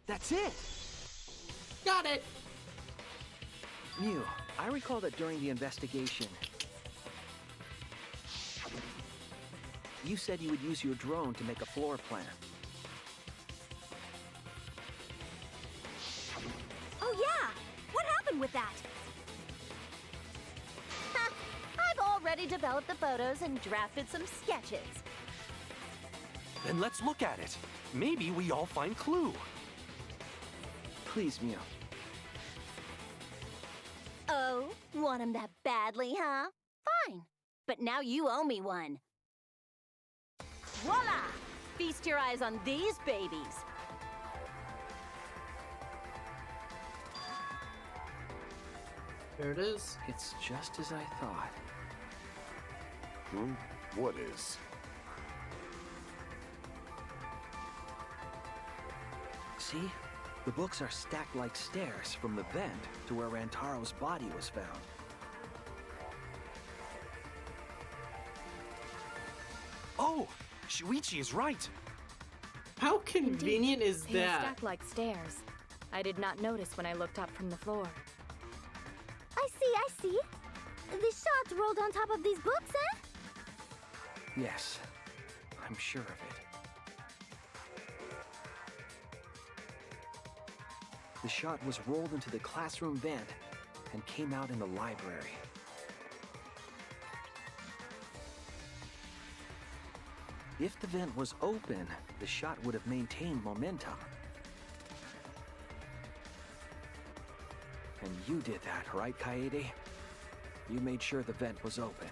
Speaker 10: That's it!
Speaker 6: Got it!
Speaker 10: Mew, I recall that during the investigation, you said you would use your drone to make a floor plan.
Speaker 9: Oh yeah! What happened with that? Ha! I've already developed the photos and drafted some sketches.
Speaker 11: Then let's look at it. Maybe we all find clue.
Speaker 10: Please, Mew.
Speaker 9: Oh, want him that badly, huh? Fine. But now you owe me one. Voila! Feast your eyes on these babies.
Speaker 6: There it is.
Speaker 10: It's just as I thought.
Speaker 8: What is?
Speaker 10: See? The books are stacked like stairs from the vent to where Rantaro's body was found.
Speaker 11: Oh! Shuichi is right!
Speaker 6: How convenient is
Speaker 12: They are
Speaker 6: that?
Speaker 12: stacked like stairs. I did not notice when I looked up from the floor.
Speaker 4: I see. The shot rolled on top of these books, eh?
Speaker 10: Yes, I'm sure of it. The shot was rolled into the classroom vent and came out in the library. If the vent was open, the shot would have maintained momentum. And you did that, right, Kaede? You made sure the vent was open.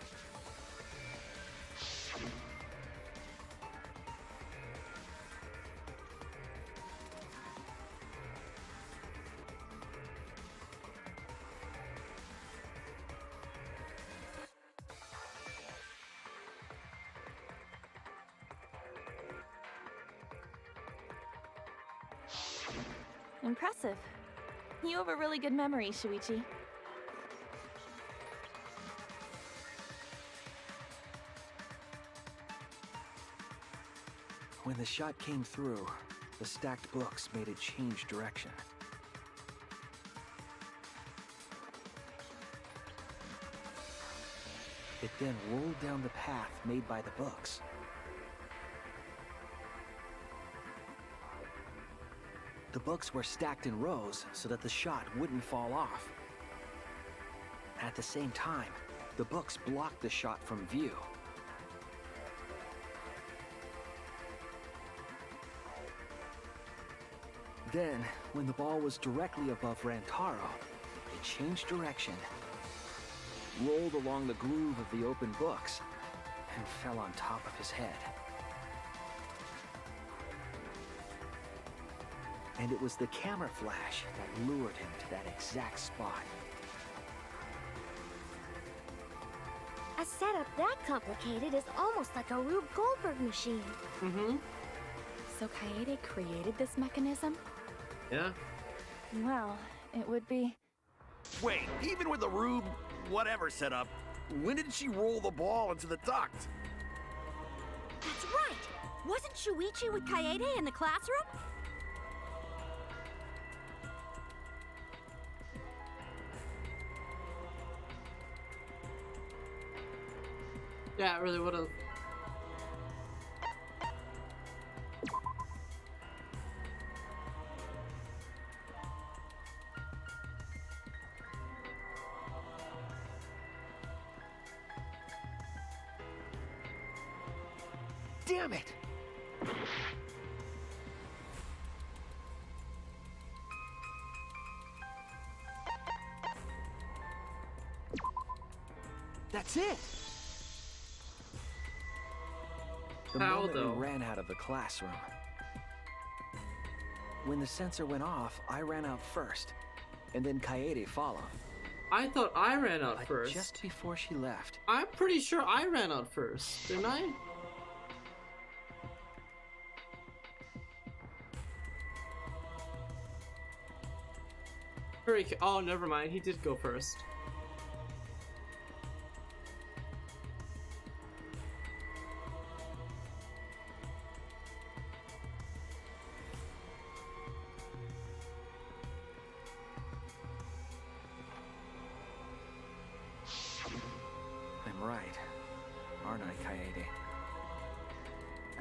Speaker 2: Impressive. You have a really good memory, Shuichi.
Speaker 10: when the shot came through, the stacked books made it change direction. It then rolled down the path made by the books. The books were stacked in rows so that the shot wouldn't fall off. At the same time, the books blocked the shot from view. Then, when the ball was directly above Rantaro, it changed direction, rolled along the groove of the open books, and fell on top of his head. And it was the camera flash that lured him to that exact spot.
Speaker 15: A setup that complicated is almost like a Rube Goldberg machine.
Speaker 6: Mm-hmm.
Speaker 12: So Kaede created this mechanism?
Speaker 6: Yeah.
Speaker 2: Well, it would be...
Speaker 8: Wait, even with the Rube whatever setup, when did she roll the ball into the duct?
Speaker 9: That's right! Wasn't Shuichi with Kaede in the classroom?
Speaker 6: Yeah, it really would have.
Speaker 10: Damn it! That's it! The
Speaker 6: How,
Speaker 10: moment
Speaker 6: though?
Speaker 10: we ran out of the classroom. When the sensor went off, I ran out first, and then Kaede followed.
Speaker 6: I thought I ran out
Speaker 10: But
Speaker 6: first.
Speaker 10: just before she left,
Speaker 6: I'm pretty sure I ran out first, didn't I? Oh, never mind. He did go first.
Speaker 10: I'm right, aren't I, Kaede?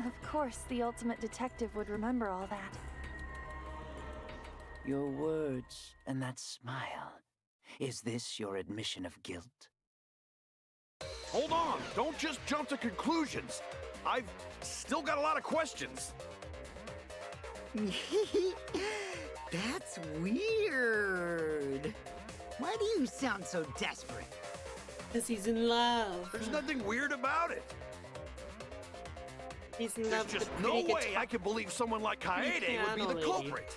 Speaker 2: Of course, the ultimate detective would remember all that.
Speaker 3: Your words and that smile. Is this your admission of guilt?
Speaker 8: Hold on! Don't just jump to conclusions! I've still got a lot of questions.
Speaker 1: That's weird. Why do you sound so desperate?
Speaker 6: Because he's in love.
Speaker 8: There's nothing weird about it.
Speaker 6: He's in
Speaker 8: There's
Speaker 6: love with
Speaker 8: just
Speaker 6: the
Speaker 8: no
Speaker 6: pretty
Speaker 8: way
Speaker 6: guitar-
Speaker 8: I can believe someone like Kaede would be
Speaker 6: piano
Speaker 8: the
Speaker 6: lady.
Speaker 8: culprit.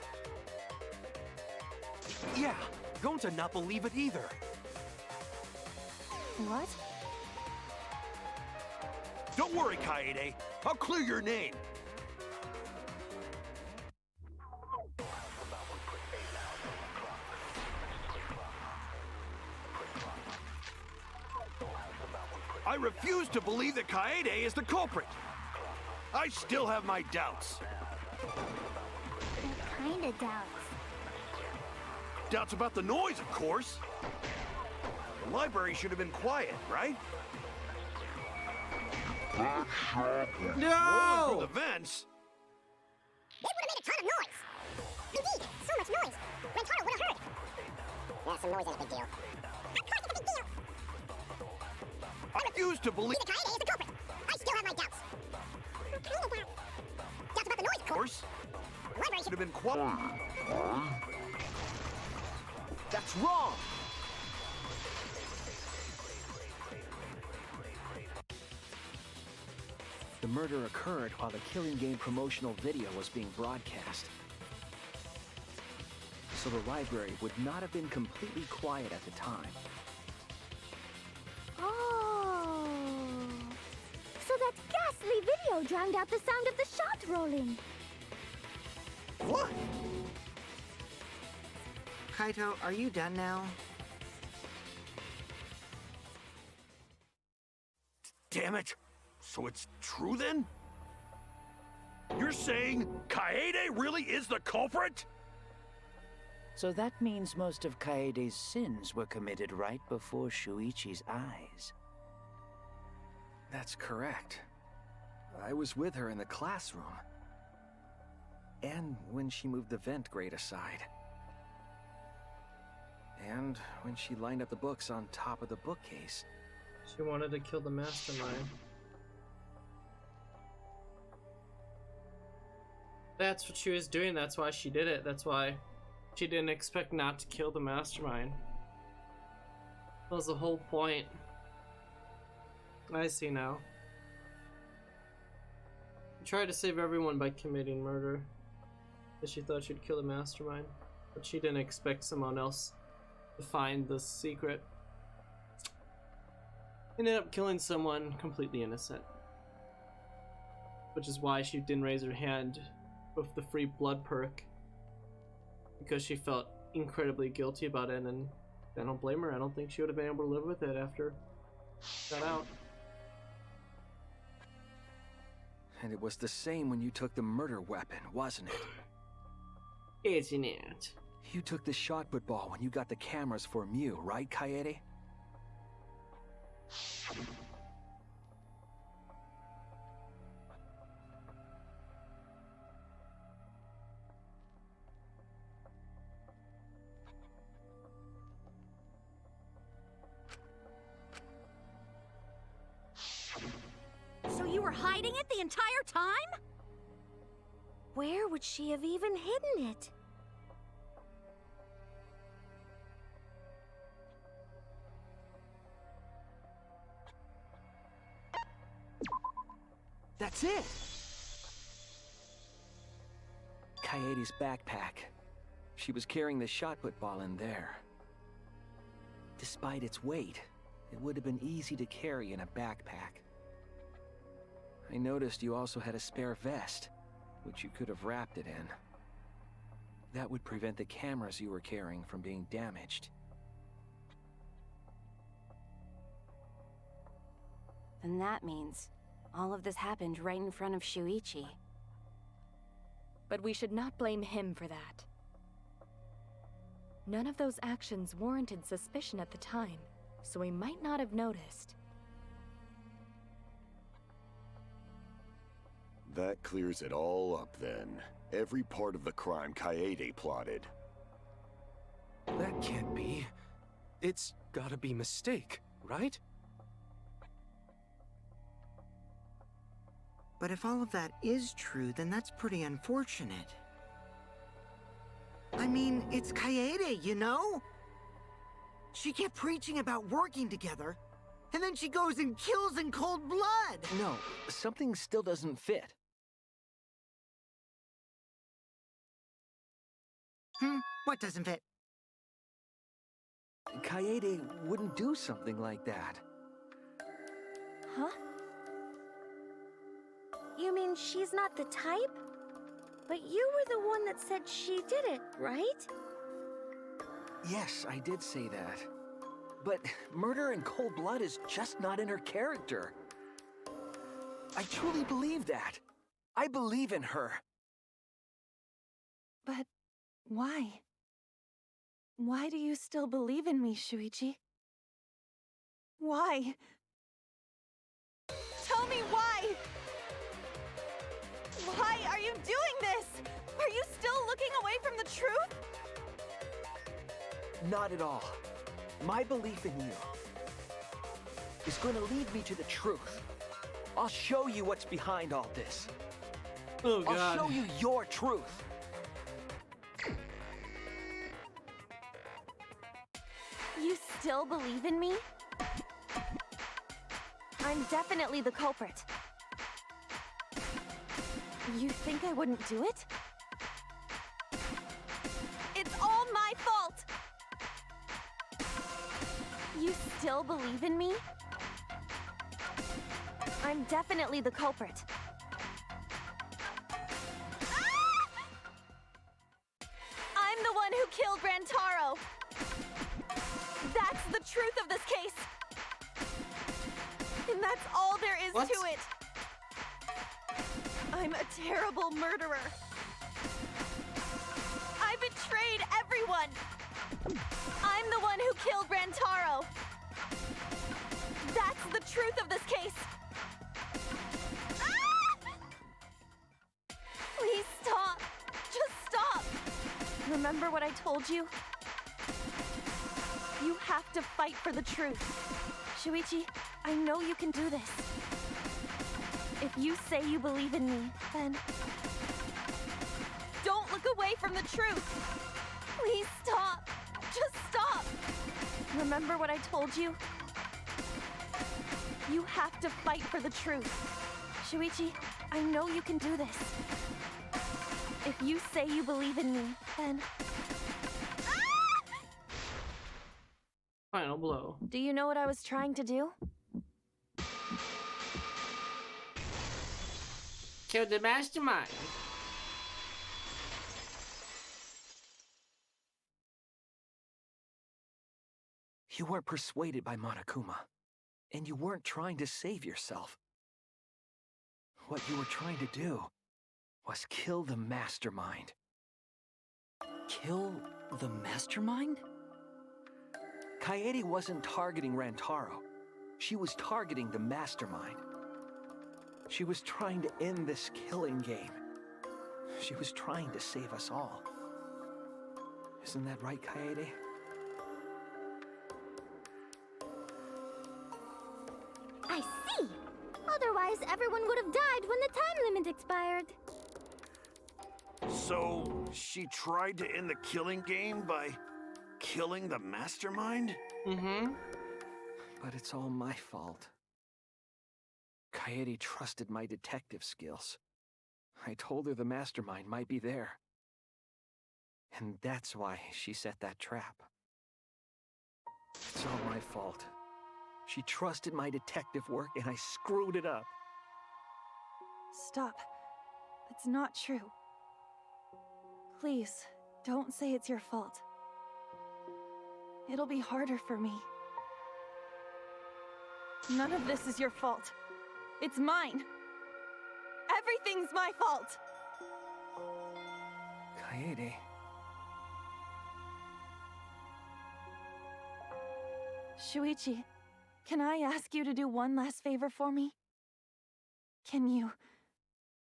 Speaker 11: Yeah, Gonta not believe it either.
Speaker 2: What?
Speaker 8: Don't worry, Kaede. I'll clear your name. I refuse to believe that Kaede is the culprit. I still have my doubts.
Speaker 15: What kind of doubts?
Speaker 8: Doubts about the noise, of course. The library should have been quiet, right? Rolling
Speaker 6: No!
Speaker 8: through the vents?
Speaker 15: It would have made a ton of noise! Indeed, so much noise! Rantaro would have heard! Yeah, some noise ain't a big deal. Of course it's a big deal!
Speaker 8: I refuse to believe.
Speaker 15: Kaede is the culprit! I still have my doubts! What kind of doubts? Doubts about the noise, of course! The library
Speaker 8: Should have been quiet.
Speaker 10: That's wrong! The murder occurred while the Killing Game promotional video was being broadcast. So the library would not have been completely quiet at the time.
Speaker 15: Oh. So that ghastly video drowned out the sound of the shot rolling.
Speaker 8: What?
Speaker 1: Kaito, are you done now?
Speaker 8: Damn it. So it's true then? You're saying Kaede really is the culprit?
Speaker 3: So that means most of Kaede's sins were committed right before Shuichi's eyes.
Speaker 10: That's correct. I was with her in the classroom. And when she moved the vent grate aside. And when she lined up the books on top of the bookcase.
Speaker 6: She wanted to kill the mastermind. That's what she was doing, that's why she did it. That's why she didn't expect not to kill the mastermind. That was the whole point. I see now. She tried to save everyone by committing murder. Because she thought she'd kill the mastermind. But she didn't expect someone else to find the secret. Ended up killing someone completely innocent. Which is why she didn't raise her hand with the free blood perk. Because she felt incredibly guilty about it, and I don't blame her. I don't think she would have been able to live with it after got out.
Speaker 10: And it was the same when you took the murder weapon, wasn't it?
Speaker 6: Isn't it?
Speaker 10: You took the shot put ball when you got the cameras for Mew, right, Kaede?
Speaker 9: So you were hiding it the entire time?
Speaker 15: Where would she have even hidden it?
Speaker 10: That's it! Kaede's backpack. She was carrying the shot put ball in there. Despite its weight, it would have been easy to carry in a backpack. I noticed you also had a spare vest, which you could have wrapped it in. That would prevent the cameras you were carrying from being damaged.
Speaker 12: Then that means all of this happened right in front of Shuichi. But we should not blame him for that. None of those actions warranted suspicion at the time, so he might not have noticed.
Speaker 8: That clears it all up then. Every part of the crime Kaede plotted.
Speaker 11: That can't be. It's gotta be mistake, right?
Speaker 1: But if all of that is true, then that's pretty unfortunate. I mean, it's Kaede, you know? She kept preaching about working together, and then she goes and kills in cold blood!
Speaker 10: No, something still doesn't fit.
Speaker 1: What doesn't fit?
Speaker 10: Kaede wouldn't do something like that.
Speaker 15: Huh? You mean she's not the type? But you were the one that said she did it, right?
Speaker 10: Yes, I did say that. But murder in cold blood is just not in her character. I truly believe that. I believe in her.
Speaker 2: But why? Why do you still believe in me, Shuichi? Why? Tell me why! Why are you doing this? Are you still looking away from the truth?
Speaker 10: Not at all. My belief in you is going to lead me to the truth. I'll show you what's behind all this.
Speaker 6: Oh, God.
Speaker 10: I'll show you your truth.
Speaker 2: You still believe in me? I'm definitely the culprit. You think I wouldn't do it? It's all my fault! You still believe in me? I'm definitely the culprit. I'm the one who killed Rantaro! That's the truth of this case! And that's all there is to it! I'm a terrible horrible murderer. I betrayed everyone. I'm the one who killed Rantaro. That's the truth of this case. Ah! Please stop. Just stop. Remember what I told you? You have to fight for the truth. Shuichi, I know you can do this. If you say you believe in me, then don't look away from the truth. Please stop. Just stop. Remember what I told you? You have to fight for the truth. Shuichi, I know you can do this. If you say you believe in me, then...
Speaker 6: Final blow.
Speaker 2: Do you know what I was trying to do?
Speaker 13: Kill the mastermind.
Speaker 10: You weren't persuaded by Monokuma, and you weren't trying to save yourself. What you were trying to do was kill the mastermind.
Speaker 5: Kill the mastermind?
Speaker 10: Kaede wasn't targeting Rantaro. She was targeting the mastermind. She was trying to end this killing game. She was trying to save us all. Isn't that right, Kaede?
Speaker 4: I see. Otherwise, everyone would have died when the time limit expired.
Speaker 8: So, she tried to end the killing game by killing the mastermind?
Speaker 6: Mm-hmm.
Speaker 10: But it's all my fault. Kaede trusted my detective skills. I told her the mastermind might be there. And that's why she set that trap. It's all my fault. She trusted my detective work and I screwed it up.
Speaker 2: Stop. It's not true. Please, don't say it's your fault. It'll be harder for me. None of this is your fault. It's mine. Everything's my fault.
Speaker 10: Kaede.
Speaker 2: Shuichi, can I ask you to do one last favor for me? Can you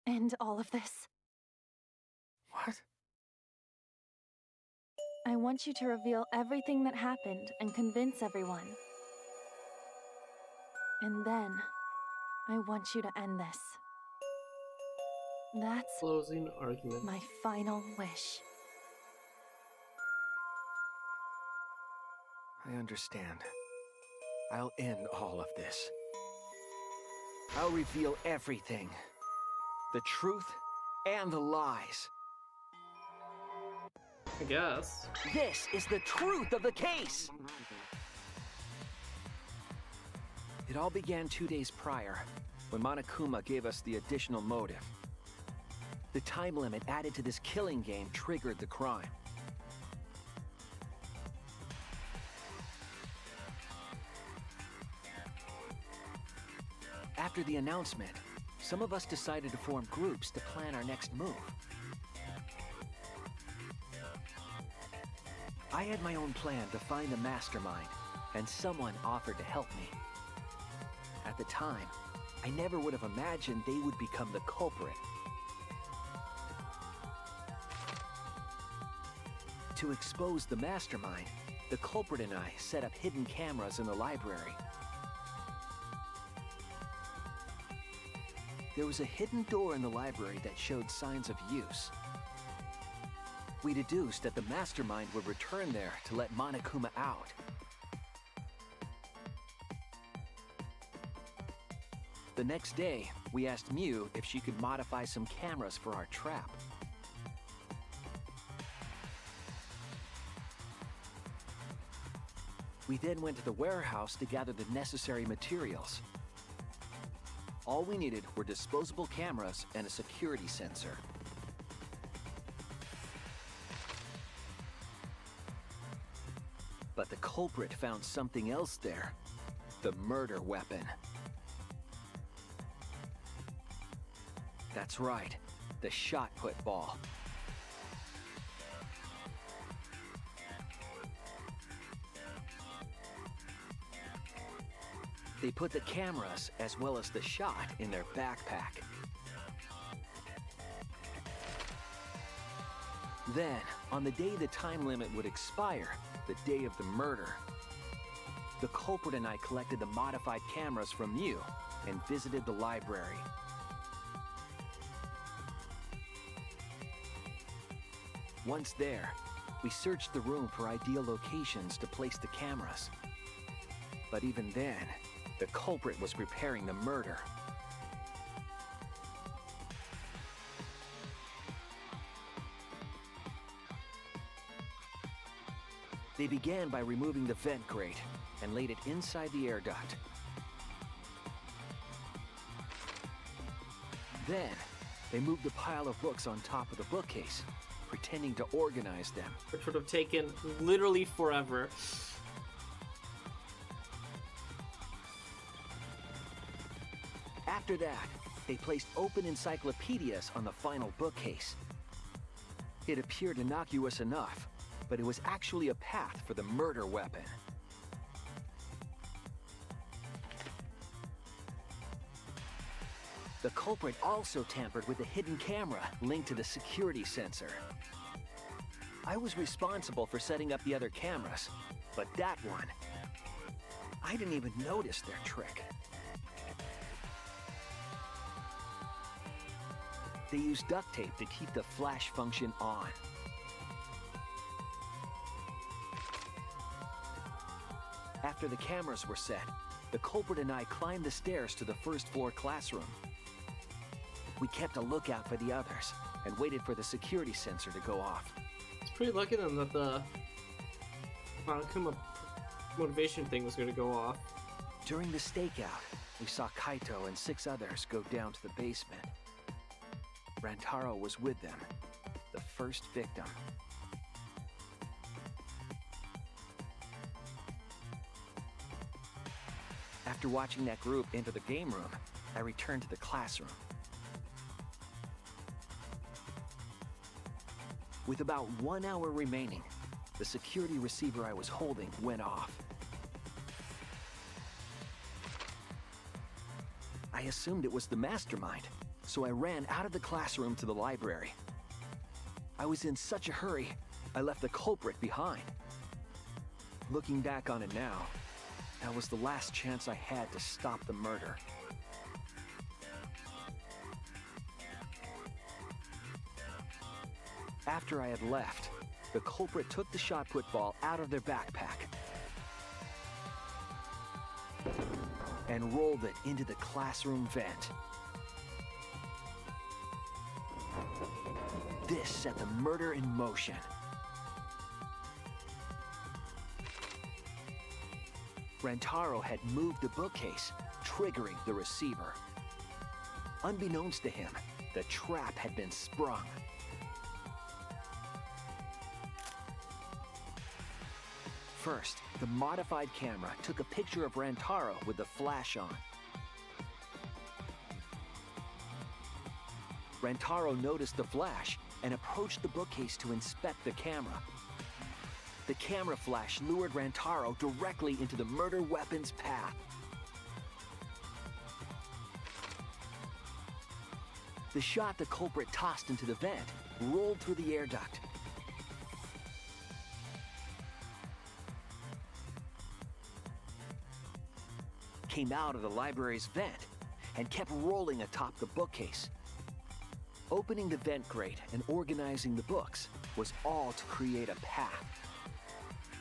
Speaker 2: end all of this?
Speaker 10: What?
Speaker 2: I want you to reveal everything that happened and convince everyone. And then, I want you to end this. That's
Speaker 6: closing argument.
Speaker 2: My final wish.
Speaker 10: I understand. I'll end all of this. I'll reveal everything. The truth and the lies.
Speaker 6: I guess.
Speaker 10: This is the truth of the case! It all began 2 days prior, when Monokuma gave us the additional motive. The time limit added to this killing game triggered the crime. After the announcement, some of us decided to form groups to plan our next move. I had my own plan to find the mastermind, and someone offered to help me. At the time, I never would have imagined they would become the culprit. To expose the mastermind, the culprit and I set up hidden cameras in the library. There was a hidden door in the library that showed signs of use. We deduced that the mastermind would return there to let Monokuma out. The next day, we asked Mew if she could modify some cameras for our trap. We then went to the warehouse to gather the necessary materials. All we needed were disposable cameras and a security sensor. But the culprit found something else there. The murder weapon. That's right. the shot put ball. They put the cameras as well as the shot in their backpack. Then, on the day the time limit would expire, the day of the murder, the culprit and I collected the modified cameras from you and visited the library. Once there, we searched the room for ideal locations to place the cameras. But even then, the culprit was preparing the murder. They began by removing the vent grate and laid it inside the air duct. Then, they moved the pile of books on top of the bookcase, pretending to organize them.
Speaker 6: Which would have taken literally forever.
Speaker 10: After that, they placed open encyclopedias on the final bookcase. It appeared innocuous enough, but it was actually a path for the murder weapon. The culprit also tampered with the hidden camera linked to the security sensor. I was responsible for setting up the other cameras, but that one, I didn't even notice their trick. They used duct tape to keep the flash function on. After the cameras were set, the culprit and I climbed the stairs to the first floor classroom. We kept a lookout for the others and waited for the security sensor to go off.
Speaker 6: It's pretty lucky then that the Monokuma motivation thing was going to go off.
Speaker 10: During the stakeout, we saw Kaito and 6 others go down to the basement. Rantaro was with them, the first victim. After watching that group enter the game room, I returned to the classroom. With about 1 hour remaining, the security receiver I was holding went off. I assumed it was the mastermind, so I ran out of the classroom to the library. I was in such a hurry, I left the culprit behind. Looking back on it now, that was the last chance I had to stop the murder. After I had left, the culprit took the shot put ball out of their backpack and rolled it into the classroom vent. This set the murder in motion. Rantaro had moved the bookcase, triggering the receiver. Unbeknownst to him, the trap had been sprung. First, the modified camera took a picture of Rantaro with the flash on. Rantaro noticed the flash and approached the bookcase to inspect the camera. The camera flash lured Rantaro directly into the murder weapon's path. The shot the culprit tossed into the vent rolled through the air duct. Came out of the library's vent and kept rolling atop the bookcase. Opening the vent grate and organizing the books was all to create a path.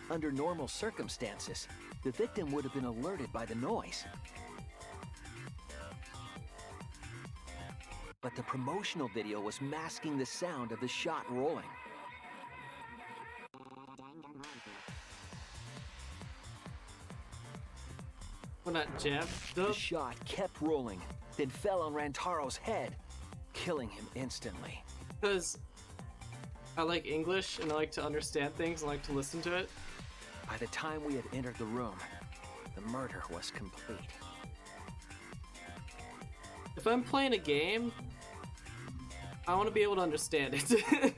Speaker 10: Under normal circumstances, the victim would have been alerted by the noise. But the promotional video was masking the sound of the shot rolling.
Speaker 6: Well, not jabbed.
Speaker 10: The shot kept rolling, then fell on Rantaro's head, killing him instantly.
Speaker 6: Because I like English and I like to understand things and like to listen to it.
Speaker 10: By the time we had entered the room, the murder was complete.
Speaker 6: If I'm playing a game, I want to be able to understand it.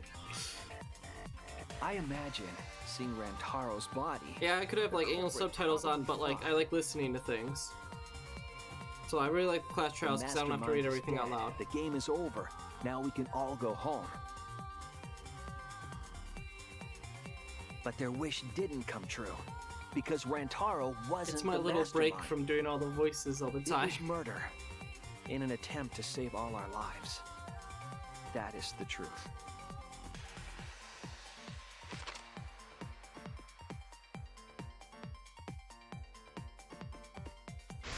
Speaker 10: I imagine seeing Rantaro's body.
Speaker 6: Yeah, I could have like English subtitles on, but like I like listening to things. So I really like class trials because I don't have to read everything out loud.
Speaker 10: The game is over. Now we can all go home. But their wish didn't come true, because Rantaro wasn't
Speaker 6: It's my
Speaker 10: the
Speaker 6: little break
Speaker 10: mastermind.
Speaker 6: from doing all the voices all the time.
Speaker 10: It was murder, in an attempt to save all our lives. That is the truth.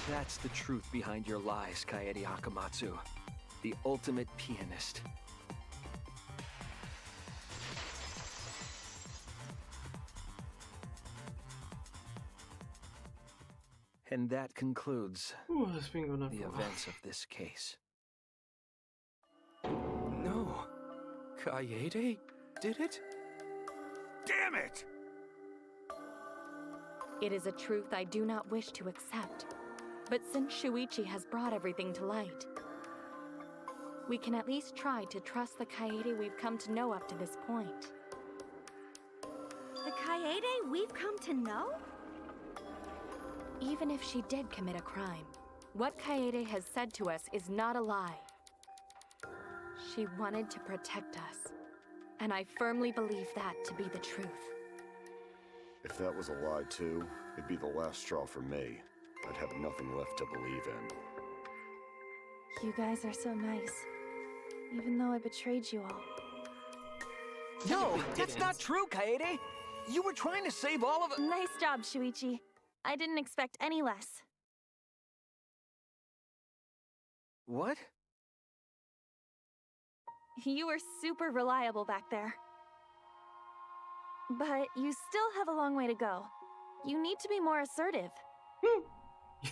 Speaker 10: That's the truth behind your lies, Kaede Akamatsu. The ultimate pianist. And that concludes
Speaker 6: Ooh, this been going on
Speaker 10: the
Speaker 6: for a while.
Speaker 10: events of this case.
Speaker 11: No. Kaede did it?
Speaker 8: Damn it!
Speaker 12: It is a truth I do not wish to accept. But since Shuichi has brought everything to light, we can at least try to trust the Kaede we've come to know up to this point.
Speaker 15: The Kaede we've come to know?
Speaker 12: Even if she did commit a crime, what Kaede has said to us is not a lie. She wanted to protect us, and I firmly believe that to be the truth.
Speaker 17: If that was a lie too, it'd be the last straw for me. I'd have nothing left to believe in.
Speaker 2: You guys are so nice. Even though I betrayed you all.
Speaker 10: No, that's not true, Kaede! You were trying to save all of it.
Speaker 2: Nice job, Shuichi. I didn't expect any less.
Speaker 10: What?
Speaker 2: You were super reliable back there. But you still have a long way to go. You need to be more assertive.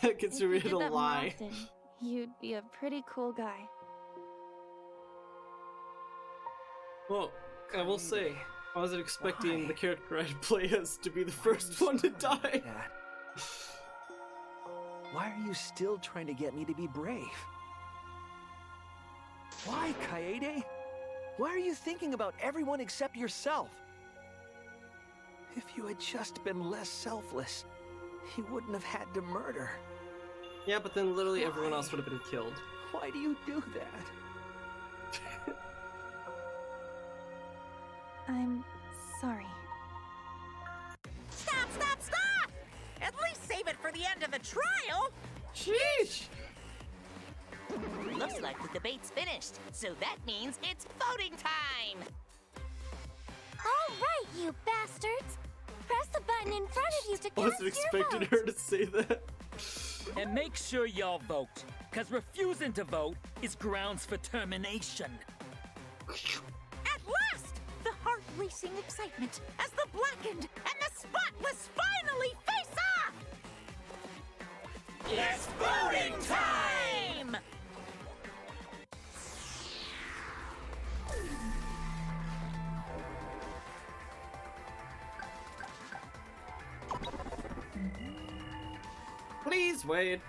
Speaker 6: Yeah, consider
Speaker 2: If
Speaker 6: it
Speaker 2: you
Speaker 6: a
Speaker 2: did that more
Speaker 6: lie.
Speaker 2: often, you'd be a pretty cool guy.
Speaker 6: Well, I will say, I wasn't expecting the character I'd play as to be the first one to die.
Speaker 10: Why are you still trying to get me to be brave? Why, Kaede? Why are you thinking about everyone except yourself? If you had just been less selfless, you wouldn't have had to murder.
Speaker 6: Yeah, but then literally everyone else would have been killed.
Speaker 10: Why do you do that?
Speaker 2: I'm sorry.
Speaker 7: Stop, stop, stop! At least save it for the end of the trial!
Speaker 6: Sheesh!
Speaker 16: Looks like the debate's finished, so that means it's voting time!
Speaker 15: All right, you bastards! Press the button in front of you to
Speaker 6: I
Speaker 15: cast
Speaker 6: wasn't
Speaker 15: your
Speaker 6: expecting
Speaker 15: vote.
Speaker 6: her to say that.
Speaker 14: And make sure y'all vote, because refusing to vote is grounds for termination.
Speaker 7: At last! The heart-racing excitement as the Blackened and the Spotless finally face off!
Speaker 14: It's voting time!
Speaker 6: Please wait.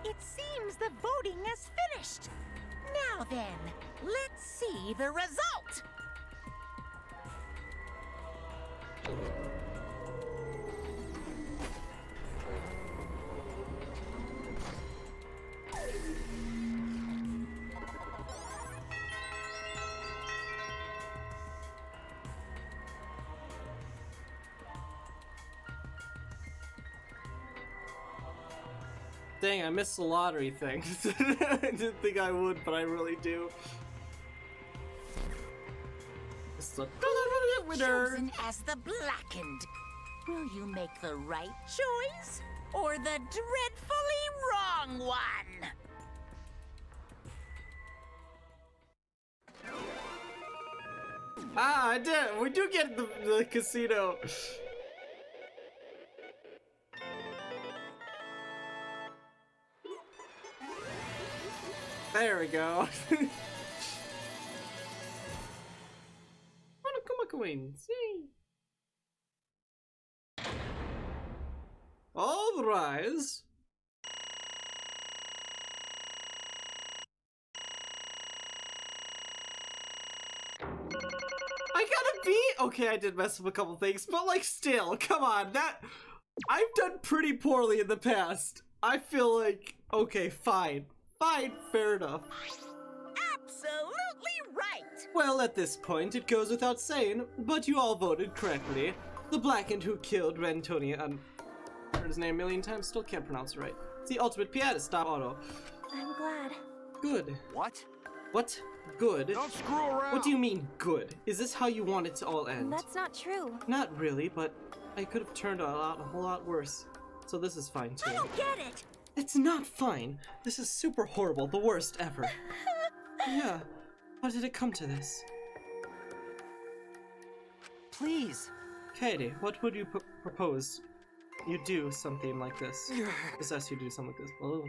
Speaker 7: It seems the voting is finished. Now then, let's see the result.
Speaker 6: Dang, I missed the lottery thing. I didn't think I would, but I really do. It's the winner.
Speaker 7: Chosen as the Blackened. Will you make the right choice or the dreadfully wrong one?
Speaker 6: Ah, I did. We do get the casino. There we go. Monokuma wins. Yay. All rise. I gotta be okay. I did mess up a couple things, but like, still, come on. That I've done pretty poorly in the past. I feel like okay, fine, fair enough.
Speaker 7: Absolutely right!
Speaker 6: Well, at this point, it goes without saying, but you all voted correctly. The Blackened who killed Rantonia, heard his name a million times, still can't pronounce it right. It's the ultimate pianist, stop auto.
Speaker 2: I'm glad.
Speaker 6: Good.
Speaker 10: What?
Speaker 6: What? Good?
Speaker 8: Don't screw around!
Speaker 6: What do you mean, good? Is this how you want it to all end?
Speaker 2: That's not true.
Speaker 6: Not really, but I could have turned out a whole lot worse. So this is fine, too.
Speaker 15: I don't get it!
Speaker 6: It's not fine. This is super horrible, the worst ever. Yeah. How did it come to this?
Speaker 5: Please.
Speaker 6: Katie, what would you propose you do something like this? Possess you do something like this. Oh.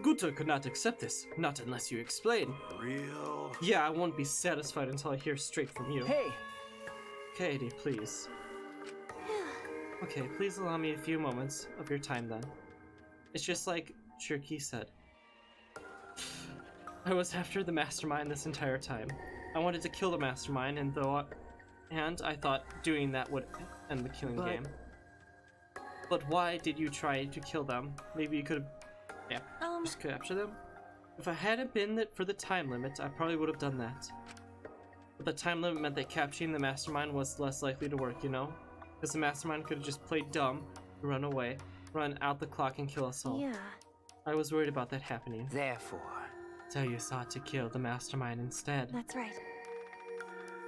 Speaker 6: Guta could not accept this, not unless you explain.
Speaker 8: Real?
Speaker 6: Yeah, I won't be satisfied until I hear straight from you.
Speaker 5: Hey!
Speaker 6: Katie, please. Okay, please allow me a few moments of your time then. It's just like Cherokee said. I was after the mastermind this entire time. I wanted to kill the mastermind, and I thought doing that would end the killing game. But why did you try to kill them? Maybe you could have just capture them? If I hadn't been for the time limit, I probably would have done that. But the time limit meant that capturing the mastermind was less likely to work, you know? Because the mastermind could have just played dumb, run away, run out the clock and kill us all.
Speaker 2: Yeah.
Speaker 6: I was worried about that happening.
Speaker 3: Therefore,
Speaker 6: So you sought to kill the mastermind instead.
Speaker 2: That's right.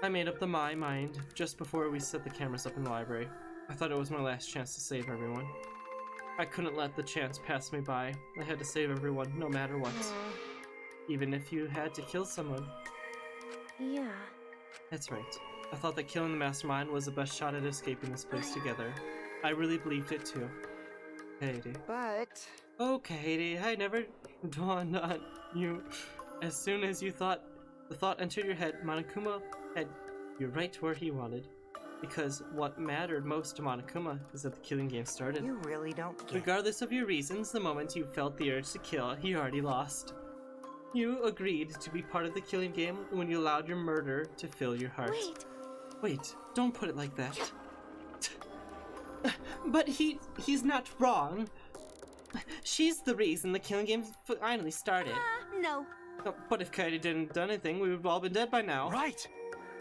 Speaker 6: I made up my mind just before we set the cameras up in the library. I thought it was my last chance to save everyone. I couldn't let the chance pass me by. I had to save everyone, no matter what. Even if you had to kill someone.
Speaker 2: Yeah.
Speaker 6: That's right. I thought that killing the mastermind was the best shot at escaping this place together. I really believed it too. Katie.
Speaker 5: But...
Speaker 6: Oh, Katie, I never dawned on you. As soon as the thought entered your head, Monokuma had you right where he wanted. Because what mattered most to Monokuma is that the killing game started.
Speaker 1: You really don't get it.
Speaker 6: Regardless of your reasons, the moment you felt the urge to kill, he already lost. You agreed to be part of the killing game when you allowed your murder to fill your heart. Wait, don't put it like that. But he's not wrong. She's the reason the killing game finally started.
Speaker 15: No.
Speaker 6: But if Kaede didn't do anything, we would have all been dead by now.
Speaker 11: Right!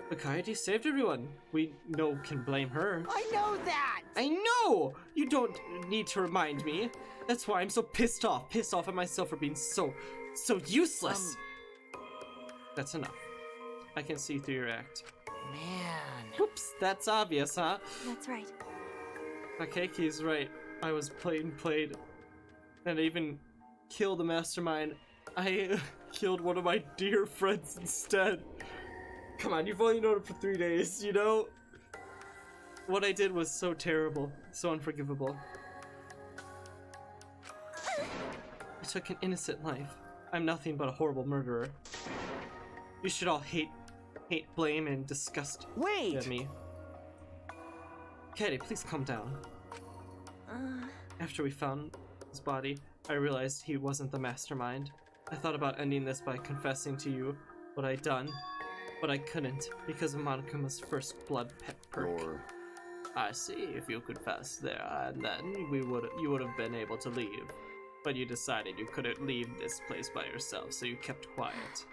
Speaker 6: But Kaede saved everyone. We can blame her.
Speaker 7: I know that!
Speaker 6: I know! You don't need to remind me. That's why I'm so pissed off at myself for being so useless. That's enough. I can see through your act.
Speaker 3: man.
Speaker 6: Oops, that's obvious, huh?
Speaker 2: That's right.
Speaker 6: Takeki's right. I was played, and I even killed the mastermind. I killed one of my dear friends instead. Come on, you've only known him for 3 days, you know? What I did was so terrible, so unforgivable. I took an innocent life. I'm nothing but a horrible murderer. You should all hate, blame, and disgust at me. Katie, please calm down. After we found his body, I realized he wasn't the mastermind. I thought about ending this by confessing to you what I'd done, but I couldn't because of Monokuma's first blood perk. I see. If you confess there, and then you would have been able to leave. But you decided you couldn't leave this place by yourself, so you kept quiet.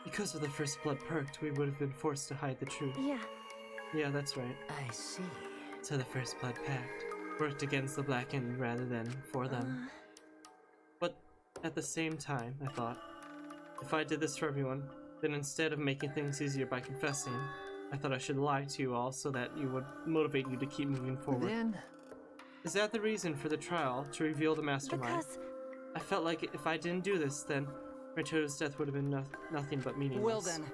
Speaker 6: Because of the first blood perked, we would have been forced to hide the truth. Yeah, that's right.
Speaker 3: I see.
Speaker 6: So the first blood pact worked against the Blackened rather than for them. But at the same time, I thought, if I did this for everyone, then instead of making things easier by confessing, I thought I should lie to you all so that it would motivate you to keep moving forward. Is that the reason for the trial, to reveal the mastermind? I felt like if I didn't do this, then Rito's death would have been nothing but meaningless.
Speaker 5: Well then.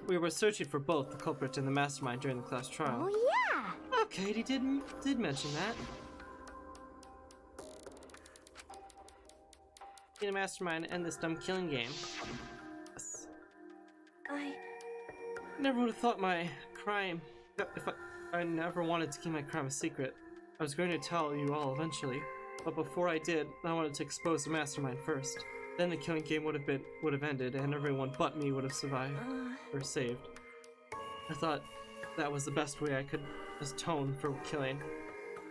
Speaker 6: We were searching for both the culprit and the mastermind during the class trial.
Speaker 15: Oh yeah!
Speaker 6: Oh, Katie did mention that. Be the mastermind and this dumb killing game. Yes.
Speaker 2: I
Speaker 6: never would have thought my crime. If I never wanted to keep my crime a secret. I was going to tell you all eventually, but before I did, I wanted to expose the mastermind first. Then the killing game would have ended, and everyone but me would have survived or saved. I thought that was the best way I could atone for killing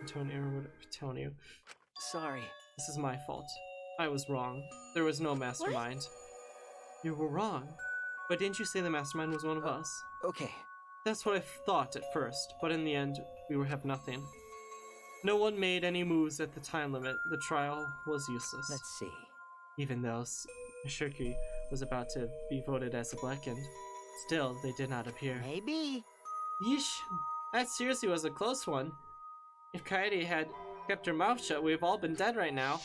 Speaker 6: Antonio.
Speaker 10: Sorry.
Speaker 6: This is my fault. I was wrong. There was no mastermind. What? You were wrong. But didn't you say the mastermind was one of us?
Speaker 10: Okay.
Speaker 6: That's what I thought at first, but in the end, we have nothing. No one made any moves at the time limit. The trial was useless.
Speaker 3: Let's see.
Speaker 6: Even though Shirky was about to be voted as a blackened, still, they did not appear.
Speaker 1: Maybe.
Speaker 6: Yeesh. That seriously was a close one. If Kaede had kept her mouth shut, we've all been dead right now.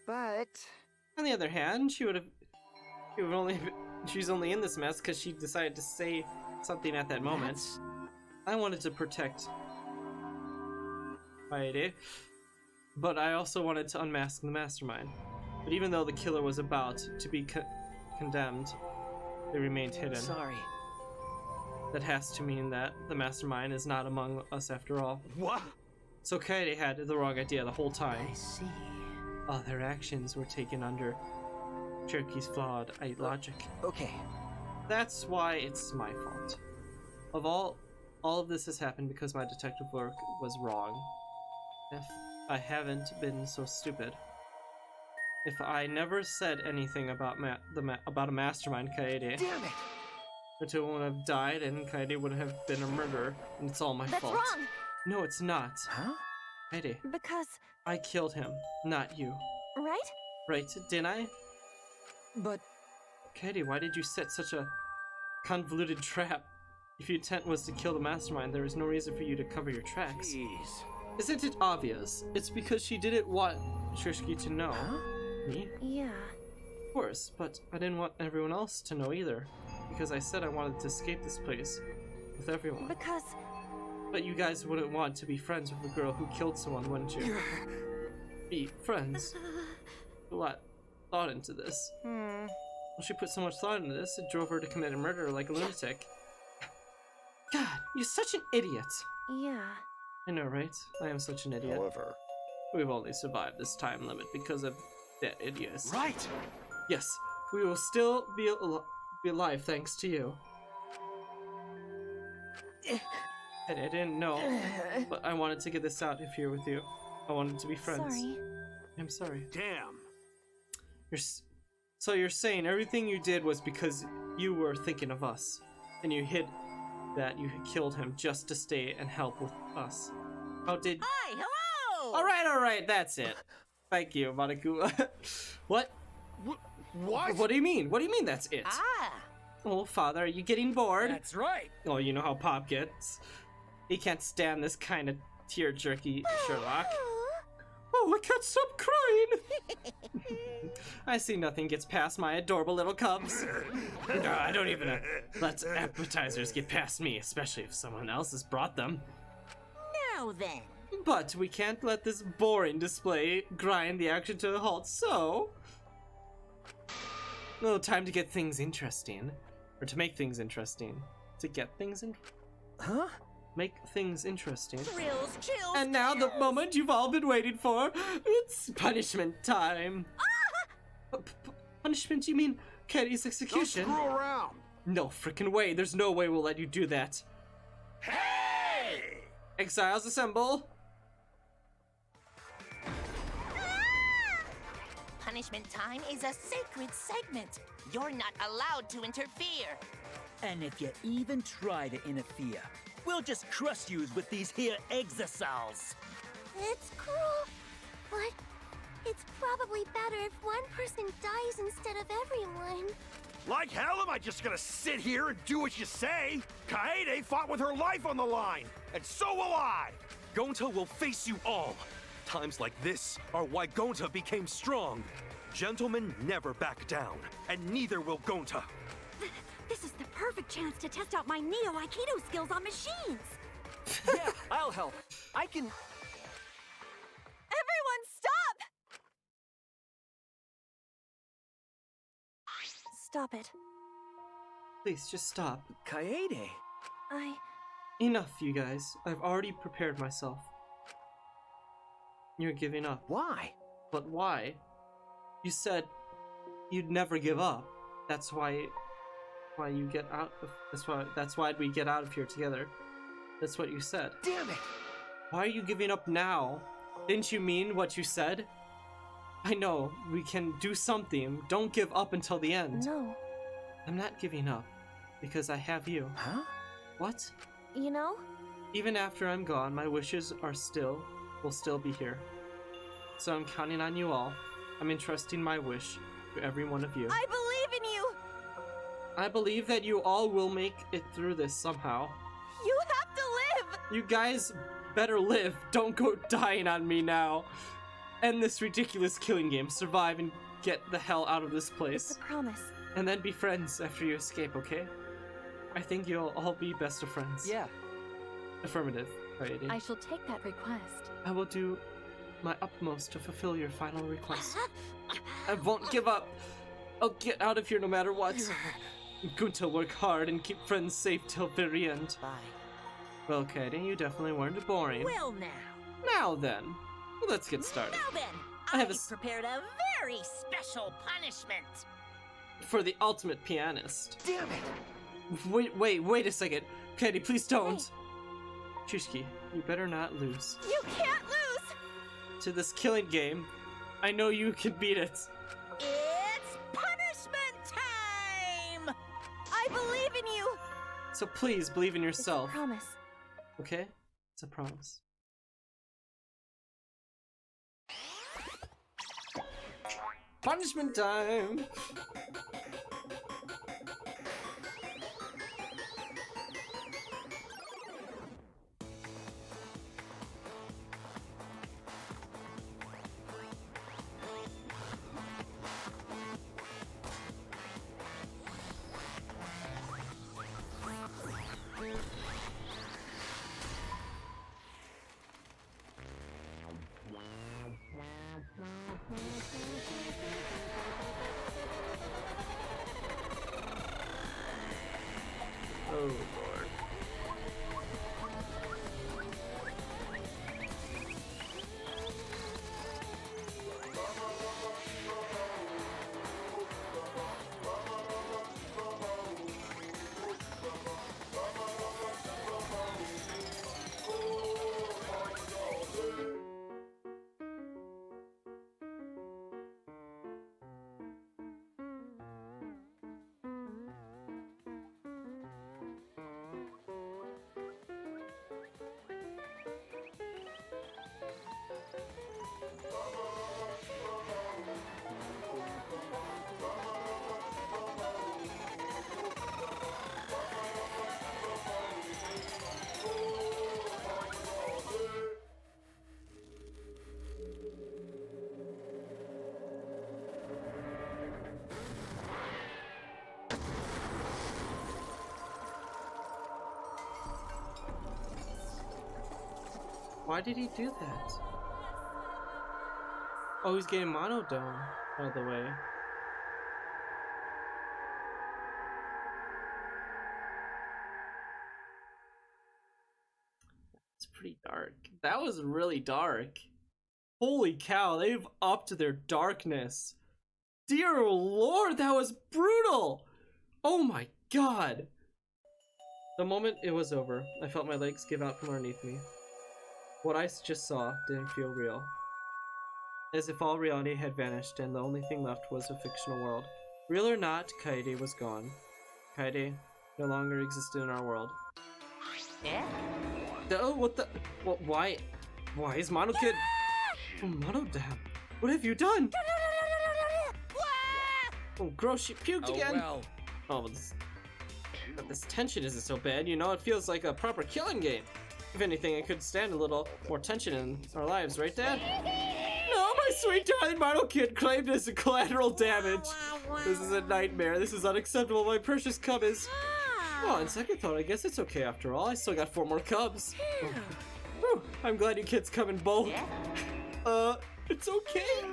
Speaker 1: But
Speaker 6: on the other hand, she's only in this mess because she decided to say something at that moment. I wanted to protect Kaede, but I also wanted to unmask the mastermind. But even though the killer was about to be condemned, they remained hidden.
Speaker 10: Sorry.
Speaker 6: That has to mean that the mastermind is not among us after all.
Speaker 8: What?
Speaker 6: So Kaede had the wrong idea the whole time.
Speaker 3: I see.
Speaker 6: All their actions were taken under Cherokee's flawed logic.
Speaker 10: Okay.
Speaker 6: That's why it's my fault. Of all of this has happened because my detective work was wrong. If I haven't been so stupid. If I never said anything about about a mastermind, Kaede.
Speaker 10: Damn it!
Speaker 6: Matua would have died and Kaede would have been a murderer, and it's all my fault.
Speaker 2: That's wrong!
Speaker 6: No, it's not.
Speaker 10: Huh?
Speaker 6: Kaede.
Speaker 2: Because...
Speaker 6: I killed him, not you.
Speaker 2: Right?
Speaker 6: Right, didn't I?
Speaker 10: But...
Speaker 6: Kaede, why did you set such a convoluted trap? If your intent was to kill the mastermind, there was no reason for you to cover your tracks.
Speaker 8: Jeez.
Speaker 6: Isn't it obvious? It's because she didn't want Shirky to know.
Speaker 10: Huh?
Speaker 6: Me?
Speaker 2: Yeah.
Speaker 6: Of course, but I didn't want everyone else to know either. Because I said I wanted to escape this place with everyone.
Speaker 2: Because...
Speaker 6: But you guys wouldn't want to be friends with the girl who killed someone, wouldn't you? Be friends. A lot thought into this. Well, she put so much thought into this, it drove her to commit a murder like a lunatic. God, you're such an idiot.
Speaker 2: Yeah.
Speaker 6: I know, right? I am such an idiot.
Speaker 17: However,
Speaker 6: we've only survived this time limit because of that idiot.
Speaker 8: Right!
Speaker 6: Yes, we will still be alive thanks to you. I didn't know, but I wanted to get this out here with you. I wanted to be friends.
Speaker 2: Sorry.
Speaker 6: I'm sorry.
Speaker 8: Damn.
Speaker 6: So you're saying everything you did was because you were thinking of us, and you hid that you had killed him just to stay and help with us. How did...
Speaker 7: Hi, hello!
Speaker 6: Alright, that's it. Thank you, Manaku. What?
Speaker 8: What?
Speaker 6: What do you mean? What do you mean that's it?
Speaker 7: Ah!
Speaker 6: Oh, Father, are you getting bored?
Speaker 14: That's right.
Speaker 6: Oh, you know how Pop gets. He can't stand this kind of tear-jerky Sherlock. Oh, I can't stop crying! I see nothing gets past my adorable little cubs. No, I don't even let appetizers get past me, especially if someone else has brought them.
Speaker 7: Now then.
Speaker 6: But we can't let this boring display grind the action to a halt, so... No, time to get things interesting. Or to make things interesting. To get things in...
Speaker 10: Huh?
Speaker 6: Make things interesting.
Speaker 7: Thrills, chills,
Speaker 6: And now the moment you've all been waiting for. It's punishment time. Punishment? You mean Kaede's execution?
Speaker 8: Don't screw around.
Speaker 6: No frickin' way. There's no way we'll let you do that.
Speaker 8: Hey!
Speaker 6: Exiles assemble.
Speaker 16: Punishment time is a sacred segment. You're not allowed to interfere.
Speaker 14: And if you even try to interfere, we'll just crush yous with these here exiles.
Speaker 15: It's cruel, but it's probably better if one person dies instead of everyone.
Speaker 8: Like hell am I just gonna sit here and do what you say? Kaede fought with her life on the line, and so will I!
Speaker 11: Gonta will face you all. Times like this are why Gonta became strong. Gentlemen never back down, and neither will Gonta.
Speaker 15: This is the perfect chance to test out my Neo Aikido skills on machines.
Speaker 10: Yeah, I'll help. I can...
Speaker 2: Everyone stop! Stop it.
Speaker 6: Please, just stop.
Speaker 10: Kaede.
Speaker 6: Enough, you guys. I've already prepared myself. You're giving up.
Speaker 10: Why?
Speaker 6: But why? You said you'd never give up. That's why you get out of, that's why we get out of here together. That's what you said.
Speaker 10: Damn it!
Speaker 6: Why are you giving up now? Didn't you mean what you said? I know, we can do something. Don't give up until the end.
Speaker 2: No.
Speaker 6: I'm not giving up, because I have you.
Speaker 10: Huh?
Speaker 6: What?
Speaker 2: You know?
Speaker 6: Even after I'm gone, my wishes will still be here. So I'm counting on you all. I'm entrusting my wish to every one of you.
Speaker 9: I believe in you!
Speaker 6: I believe that you all will make it through this somehow.
Speaker 9: You have to live!
Speaker 6: You guys better live. Don't go dying on me now. End this ridiculous killing game. Survive and get the hell out of this place.
Speaker 2: It's a promise.
Speaker 6: And then be friends after you escape, okay? I think you'll all be best of friends.
Speaker 5: Yeah.
Speaker 6: Affirmative, Kaede.
Speaker 12: I shall take that request.
Speaker 6: I will do my utmost to fulfill your final request. I won't give up. I'll get out of here no matter what. I'm going to work hard and keep friends safe till very end.
Speaker 7: Bye.
Speaker 6: Well, Kaede, you definitely weren't boring.
Speaker 7: Well, now.
Speaker 6: Now then, let's get started.
Speaker 7: Now then, I've prepared a very special punishment.
Speaker 6: For the ultimate pianist.
Speaker 10: Damn it!
Speaker 6: Wait a second. Kaede, please don't. Chusky, you better not lose.
Speaker 9: You can't lose!
Speaker 6: To this killing game, I know you can beat it.
Speaker 7: It's punishment time!
Speaker 9: I believe in you!
Speaker 6: So please believe in yourself.
Speaker 2: It's a promise.
Speaker 6: Okay? It's a promise. Punishment time! Oh, Lord. Why did he do that? Oh, he's getting monodome out of the way. It's pretty dark. That was really dark. Holy cow, they've upped their darkness. Dear Lord, that was brutal! Oh my god! The moment it was over, I felt my legs give out from underneath me. What I just saw didn't feel real. As if all reality had vanished and the only thing left was a fictional world. Real or not, Kaede was gone. Kaede no longer existed in our world.
Speaker 7: Yeah?
Speaker 6: Oh, what the? What? Why is Mono Kid? Oh, Mono Dad, what have you done? Oh, gross! She puked again.
Speaker 14: Well.
Speaker 6: Oh, but this tension isn't so bad. You know, it feels like a proper killing game. If anything, I could stand a little more tension in our lives, right, Dad? No, my sweet darling Mono Kid claimed as a collateral damage. This is a nightmare. This is unacceptable. My precious cub is. Oh, on second thought, I guess it's okay after all. I still got 4 more cubs. Whew, I'm glad you kids come in bulk. It's okay.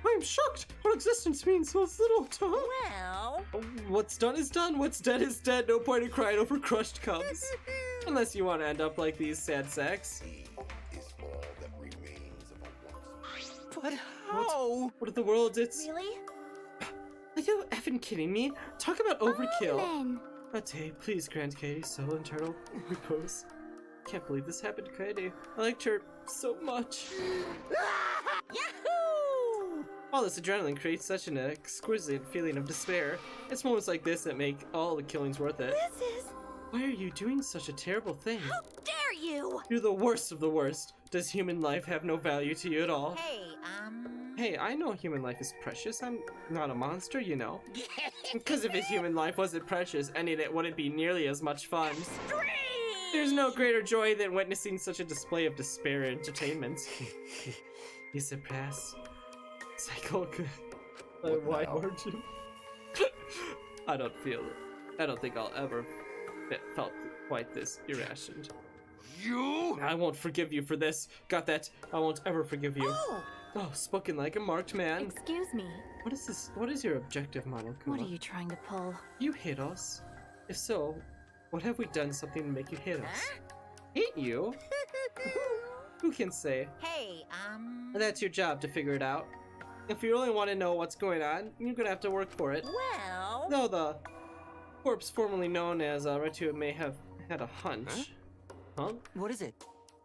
Speaker 6: I'm shocked. Our existence means so little to us.
Speaker 7: Well...
Speaker 6: What's done is done. What's dead is dead. No point in crying over crushed cubs. Unless you want to end up like these sad sacks.
Speaker 10: But how?
Speaker 6: What in the world? It's...
Speaker 2: Really?
Speaker 6: Are you effing kidding me? Talk about overkill.
Speaker 4: Then.
Speaker 6: Ate, please grant Katie soul and turtle repose. Can't believe this happened to Kaede. I liked her so much.
Speaker 7: Yahoo!
Speaker 6: All this adrenaline creates such an exquisite feeling of despair. It's moments like this that make all the killings worth it.
Speaker 4: This is...
Speaker 6: Why are you doing such a terrible thing?
Speaker 7: How dare you!
Speaker 6: You're the worst of the worst. Does human life have no value to you at all?
Speaker 7: Hey,
Speaker 6: Hey, I know human life is precious. I'm not a monster, you know. Because if a human life wasn't precious, any of it wouldn't be nearly as much fun. There's no greater joy than witnessing such a display of despair and entertainment. You surpass cycle. Why aren't you? I don't feel it. I don't think I'll ever felt quite this irrational.
Speaker 8: You?
Speaker 6: I won't forgive you for this. Got that? I won't ever forgive you. Oh, spoken like a marked man.
Speaker 2: Excuse me.
Speaker 6: What is this? What is your objective, Monokuma?
Speaker 2: What are you trying to pull?
Speaker 6: You hate us. If so, what have we done something to make you hate us? Hate you? Who can say?
Speaker 7: Hey,
Speaker 6: That's your job to figure it out. If you really want to know what's going on, you're gonna have to work for it.
Speaker 7: well...
Speaker 6: Though the corpse formerly known as Retu may have had a hunch. Huh?
Speaker 5: What is it?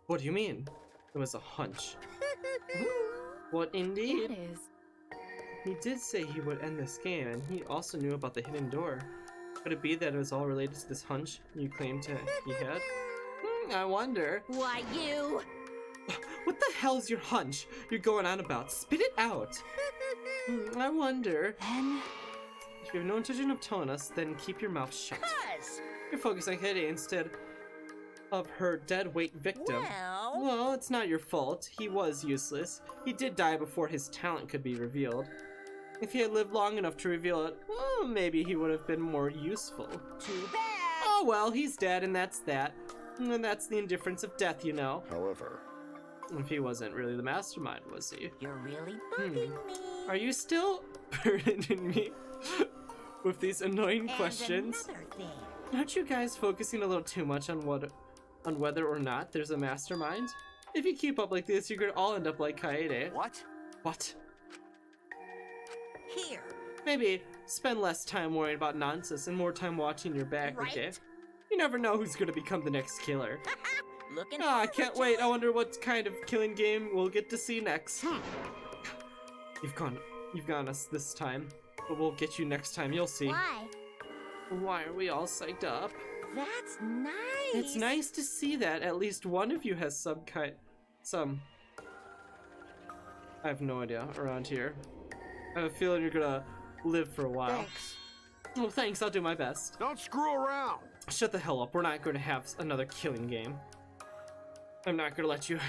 Speaker 6: What do you mean? It was a hunch. What indeed?
Speaker 2: That is.
Speaker 6: He did say he would end this game, and he also knew about the hidden door. Could it be that it was all related to this hunch you claimed he had? I wonder.
Speaker 7: Why, you...
Speaker 6: What the hell's your hunch you're going on about? Spit it out! I wonder.
Speaker 2: Then...
Speaker 6: If you have no intention of telling us, then keep your mouth shut. You're focusing on Kaede instead of her dead weight victim. Well, it's not your fault. He was useless. He did die before his talent could be revealed. If he had lived long enough to reveal it, well, maybe he would have been more useful.
Speaker 7: Too bad!
Speaker 6: Oh well, he's dead and that's that. And that's the indifference of death, you know.
Speaker 17: However...
Speaker 6: If he wasn't really the mastermind, was he?
Speaker 7: You're really bugging me.
Speaker 6: Are you still burdening me with these annoying questions?
Speaker 7: Another thing.
Speaker 6: Aren't you guys focusing a little too much on whether or not there's a mastermind? If you keep up like this, you're gonna all end up like Kaede.
Speaker 5: What?
Speaker 6: What?
Speaker 7: Here.
Speaker 6: Maybe spend less time worrying about nonsense and more time watching your back, okay? You never know who's gonna become the next killer.
Speaker 7: Looking
Speaker 6: I can't wait. I wonder what kind of killing game we'll get to see next. You've gone us this time, but we'll get you next time. You'll see.
Speaker 4: Why?
Speaker 6: Why are we all psyched up?
Speaker 7: That's nice.
Speaker 6: It's nice to see that at least one of you has some. I have no idea around here. I have a feeling you're gonna live for a while.
Speaker 7: Thanks.
Speaker 6: Well, thanks. I'll do my best.
Speaker 8: Don't screw around.
Speaker 6: Shut the hell up. We're not going to have another killing game. I'm not gonna let you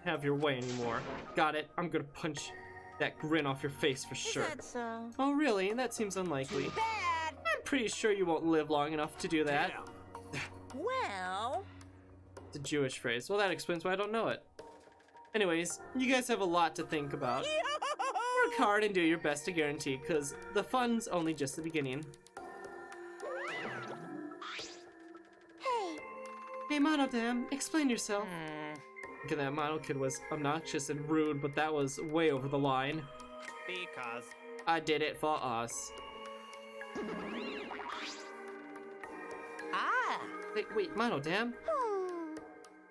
Speaker 6: have your way anymore. Got it? I'm gonna punch that grin off your face for sure.
Speaker 7: Is that so?
Speaker 6: Oh really? That seems unlikely.
Speaker 7: Too bad.
Speaker 6: I'm pretty sure you won't live long enough to do that.
Speaker 7: Well...
Speaker 6: It's a Jewish phrase. Well, that explains why I don't know it. Anyways, you guys have a lot to think about. Work hard and do your best to guarantee, because the fun's only just the beginning. Hey, Monodam, explain yourself. Okay, that Mono kid was obnoxious and rude, but that was way over the line.
Speaker 11: Because
Speaker 6: I did it for us. Wait, Monodam?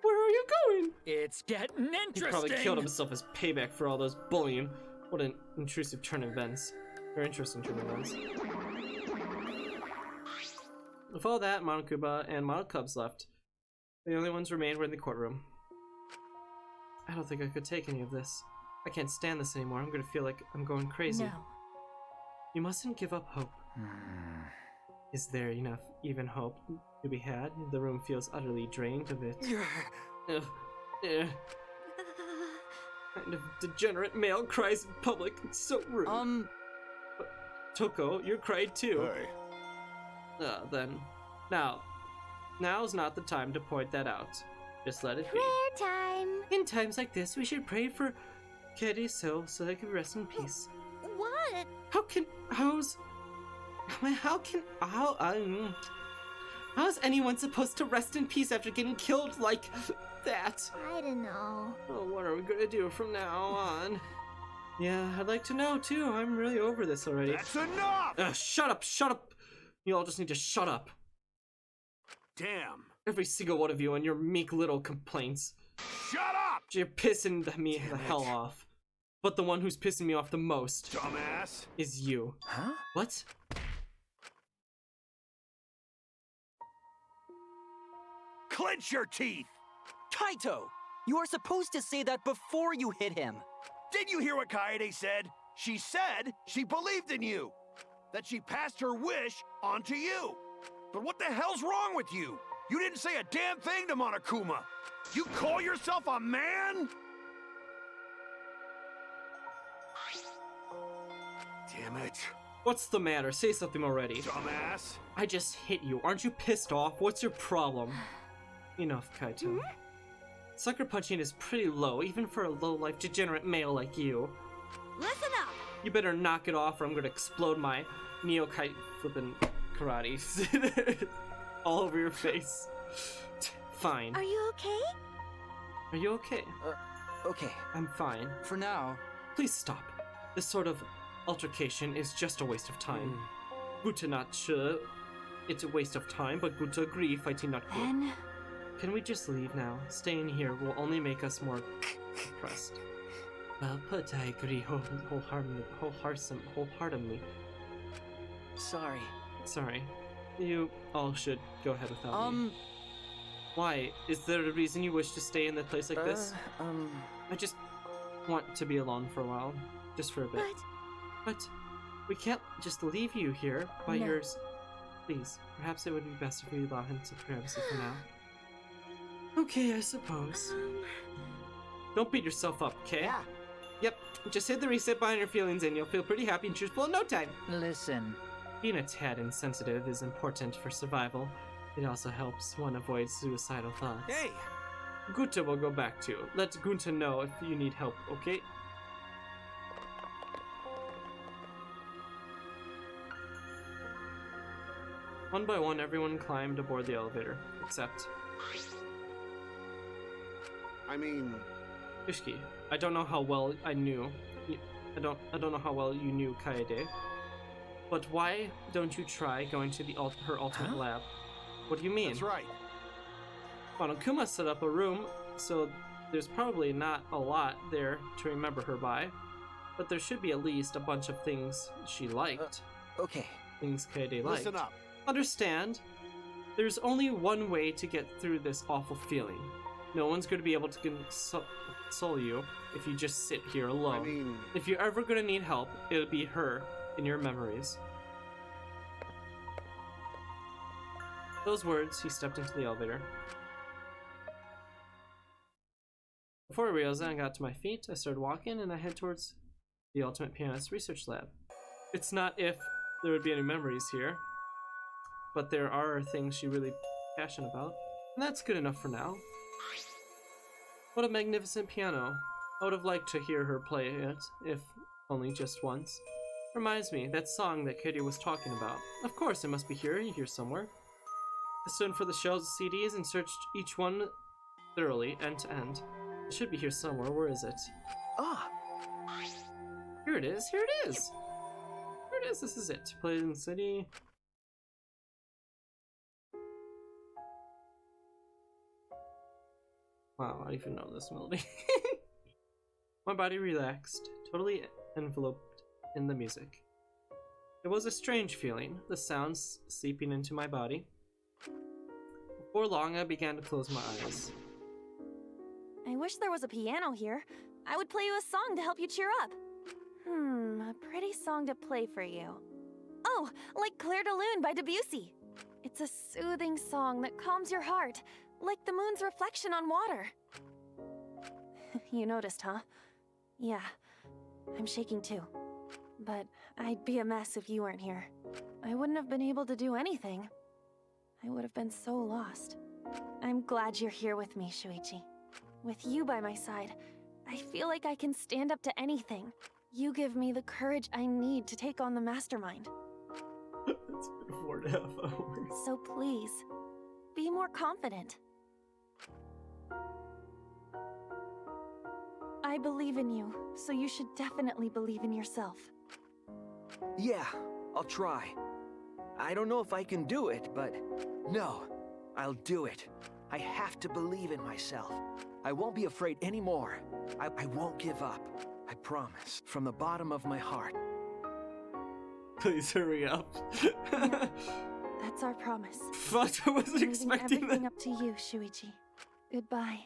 Speaker 6: Where are you going?
Speaker 14: It's getting interesting.
Speaker 6: He probably killed himself as payback for all those bullying. What an intrusive turn of events. Very interesting turn of events. With all that, Monokuma and Monokubs left. The only ones remained were in the courtroom. I don't think I could take any of this. I can't stand this anymore. I'm gonna feel like I'm going crazy.
Speaker 2: No.
Speaker 6: You mustn't give up hope. Is there enough even hope to be had? The room feels utterly drained of it. Kind of degenerate male cries in public. It's so rude. But Toko, you cried too.
Speaker 17: Hey.
Speaker 6: Then. Now's not the time to point that out. Just let it be.
Speaker 4: Prayer time.
Speaker 6: In times like this, we should pray for Kaede's soul so they can rest in peace.
Speaker 7: What?
Speaker 6: How's anyone supposed to rest in peace after getting killed like that?
Speaker 4: I don't know.
Speaker 6: Oh, what are we gonna do from now on? Yeah, I'd like to know too. I'm really over this already.
Speaker 8: That's enough!
Speaker 6: Shut up, shut up! You all just need to shut up.
Speaker 8: Damn.
Speaker 6: Every single one of you and your meek little complaints.
Speaker 8: Shut up!
Speaker 6: You're pissing me the hell off. But the one who's pissing me off the most,
Speaker 8: dumbass,
Speaker 6: is you.
Speaker 5: Huh?
Speaker 6: What?
Speaker 8: Clench your teeth!
Speaker 5: Kaito! You are supposed to say that before you hit him.
Speaker 8: Did you hear what Kaede said? She said she believed in you. That she passed her wish on to you. But what the hell's wrong with you? You didn't say a damn thing to Monokuma. You call yourself a man? Damn it.
Speaker 6: What's the matter? Say something already.
Speaker 8: Dumbass.
Speaker 6: I just hit you. Aren't you pissed off? What's your problem? Enough, Kaito. Sucker punching is pretty low, even for a low-life degenerate male like you.
Speaker 9: Listen up!
Speaker 6: You better knock it off or I'm gonna explode my Neokai flippin' karate all over your face. Fine.
Speaker 15: Are you okay?
Speaker 6: Are you okay?
Speaker 5: Okay.
Speaker 6: I'm fine.
Speaker 5: For now.
Speaker 6: Please stop. This sort of altercation is just a waste of time. Guta not sure it's a waste of time, but Guta agree fighting not good.
Speaker 2: Ben?
Speaker 6: Can we just leave now? Staying here will only make us more depressed. Well put, I agree wholeheartedly.
Speaker 5: Sorry.
Speaker 6: Sorry. You all should go ahead without me. Why? Is there a reason you wish to stay in a place like this? I just want to be alone for a while. Just for a bit. But we can't just leave you here by yours. Please, perhaps it would be best if we allow him some privacy for now. Okay, I suppose. Don't beat yourself up, okay?
Speaker 3: Yeah.
Speaker 6: Yep, just hit the reset button on your feelings and you'll feel pretty happy and truthful in no time.
Speaker 3: Listen.
Speaker 6: Being a tad insensitive is important for survival. It also helps one avoid suicidal thoughts.
Speaker 11: Hey!
Speaker 6: Guta will go back to. Let Gunta know if you need help, okay? One by one, everyone climbed aboard the elevator, except
Speaker 17: I mean,
Speaker 6: Ishiki. I don't know how well I knew. I don't know how well you knew Kaede. But why don't you try going to the her ultimate lab? What do you mean?
Speaker 8: That's right.
Speaker 6: Monokuma set up a room, so there's probably not a lot there to remember her by. But there should be at least a bunch of things she liked.
Speaker 5: Okay.
Speaker 6: Things Kaede liked.
Speaker 8: Listen up.
Speaker 6: Understand? There's only one way to get through this awful feeling. No one's going to be able to console you if you just sit here alone.
Speaker 17: I mean,
Speaker 6: if you're ever going to need help, it'll be her in your memories. Those words, he stepped into the elevator. Before I realized I got to my feet, I started walking and I head towards the Ultimate Pianist Research Lab. It's not if there would be any memories here, but there are things she really passionate about, and that's good enough for now. What a magnificent piano. I would have liked to hear her play it, if only just once. Reminds me, that song that Katie was talking about. Of course, it must be here somewhere. I stood for the shelves of CDs and searched each one thoroughly, end to end. It should be here somewhere. Where is it?
Speaker 5: Ah!
Speaker 6: Here it is. Here it is. Here it is. This is it. Played in the city. Wow, I even know this melody. My body relaxed, totally enveloped in the music. It was a strange feeling, the sounds seeping into my body. Before long, I began to close my eyes.
Speaker 2: I wish there was a piano here. I would play you a song to help you cheer up. A pretty song to play for you. Oh, like Clair de Lune by Debussy. It's a soothing song that calms your heart, like the moon's reflection on water. You noticed, huh? Yeah, I'm shaking too. But I'd be a mess if you weren't here. I wouldn't have been able to do anything. I would have been so lost. I'm glad you're here with me, Shuichi. With you by my side, I feel like I can stand up to anything. You give me the courage I need to take on the mastermind.
Speaker 6: It's been 4.5 hours.
Speaker 2: So please, be more confident. I believe in you, so you should definitely believe in yourself.
Speaker 10: Yeah, I'll try. I don't know if I can do it, but no, I'll do it. I have to believe in myself. I won't be afraid anymore. I won't give up. I promise, from the bottom of my heart.
Speaker 6: Please hurry up.
Speaker 2: Yeah, that's our promise.
Speaker 6: Fuck, I wasn't
Speaker 2: Leaving
Speaker 6: expecting
Speaker 2: everything
Speaker 6: that.
Speaker 2: up to you, Shuichi. Goodbye.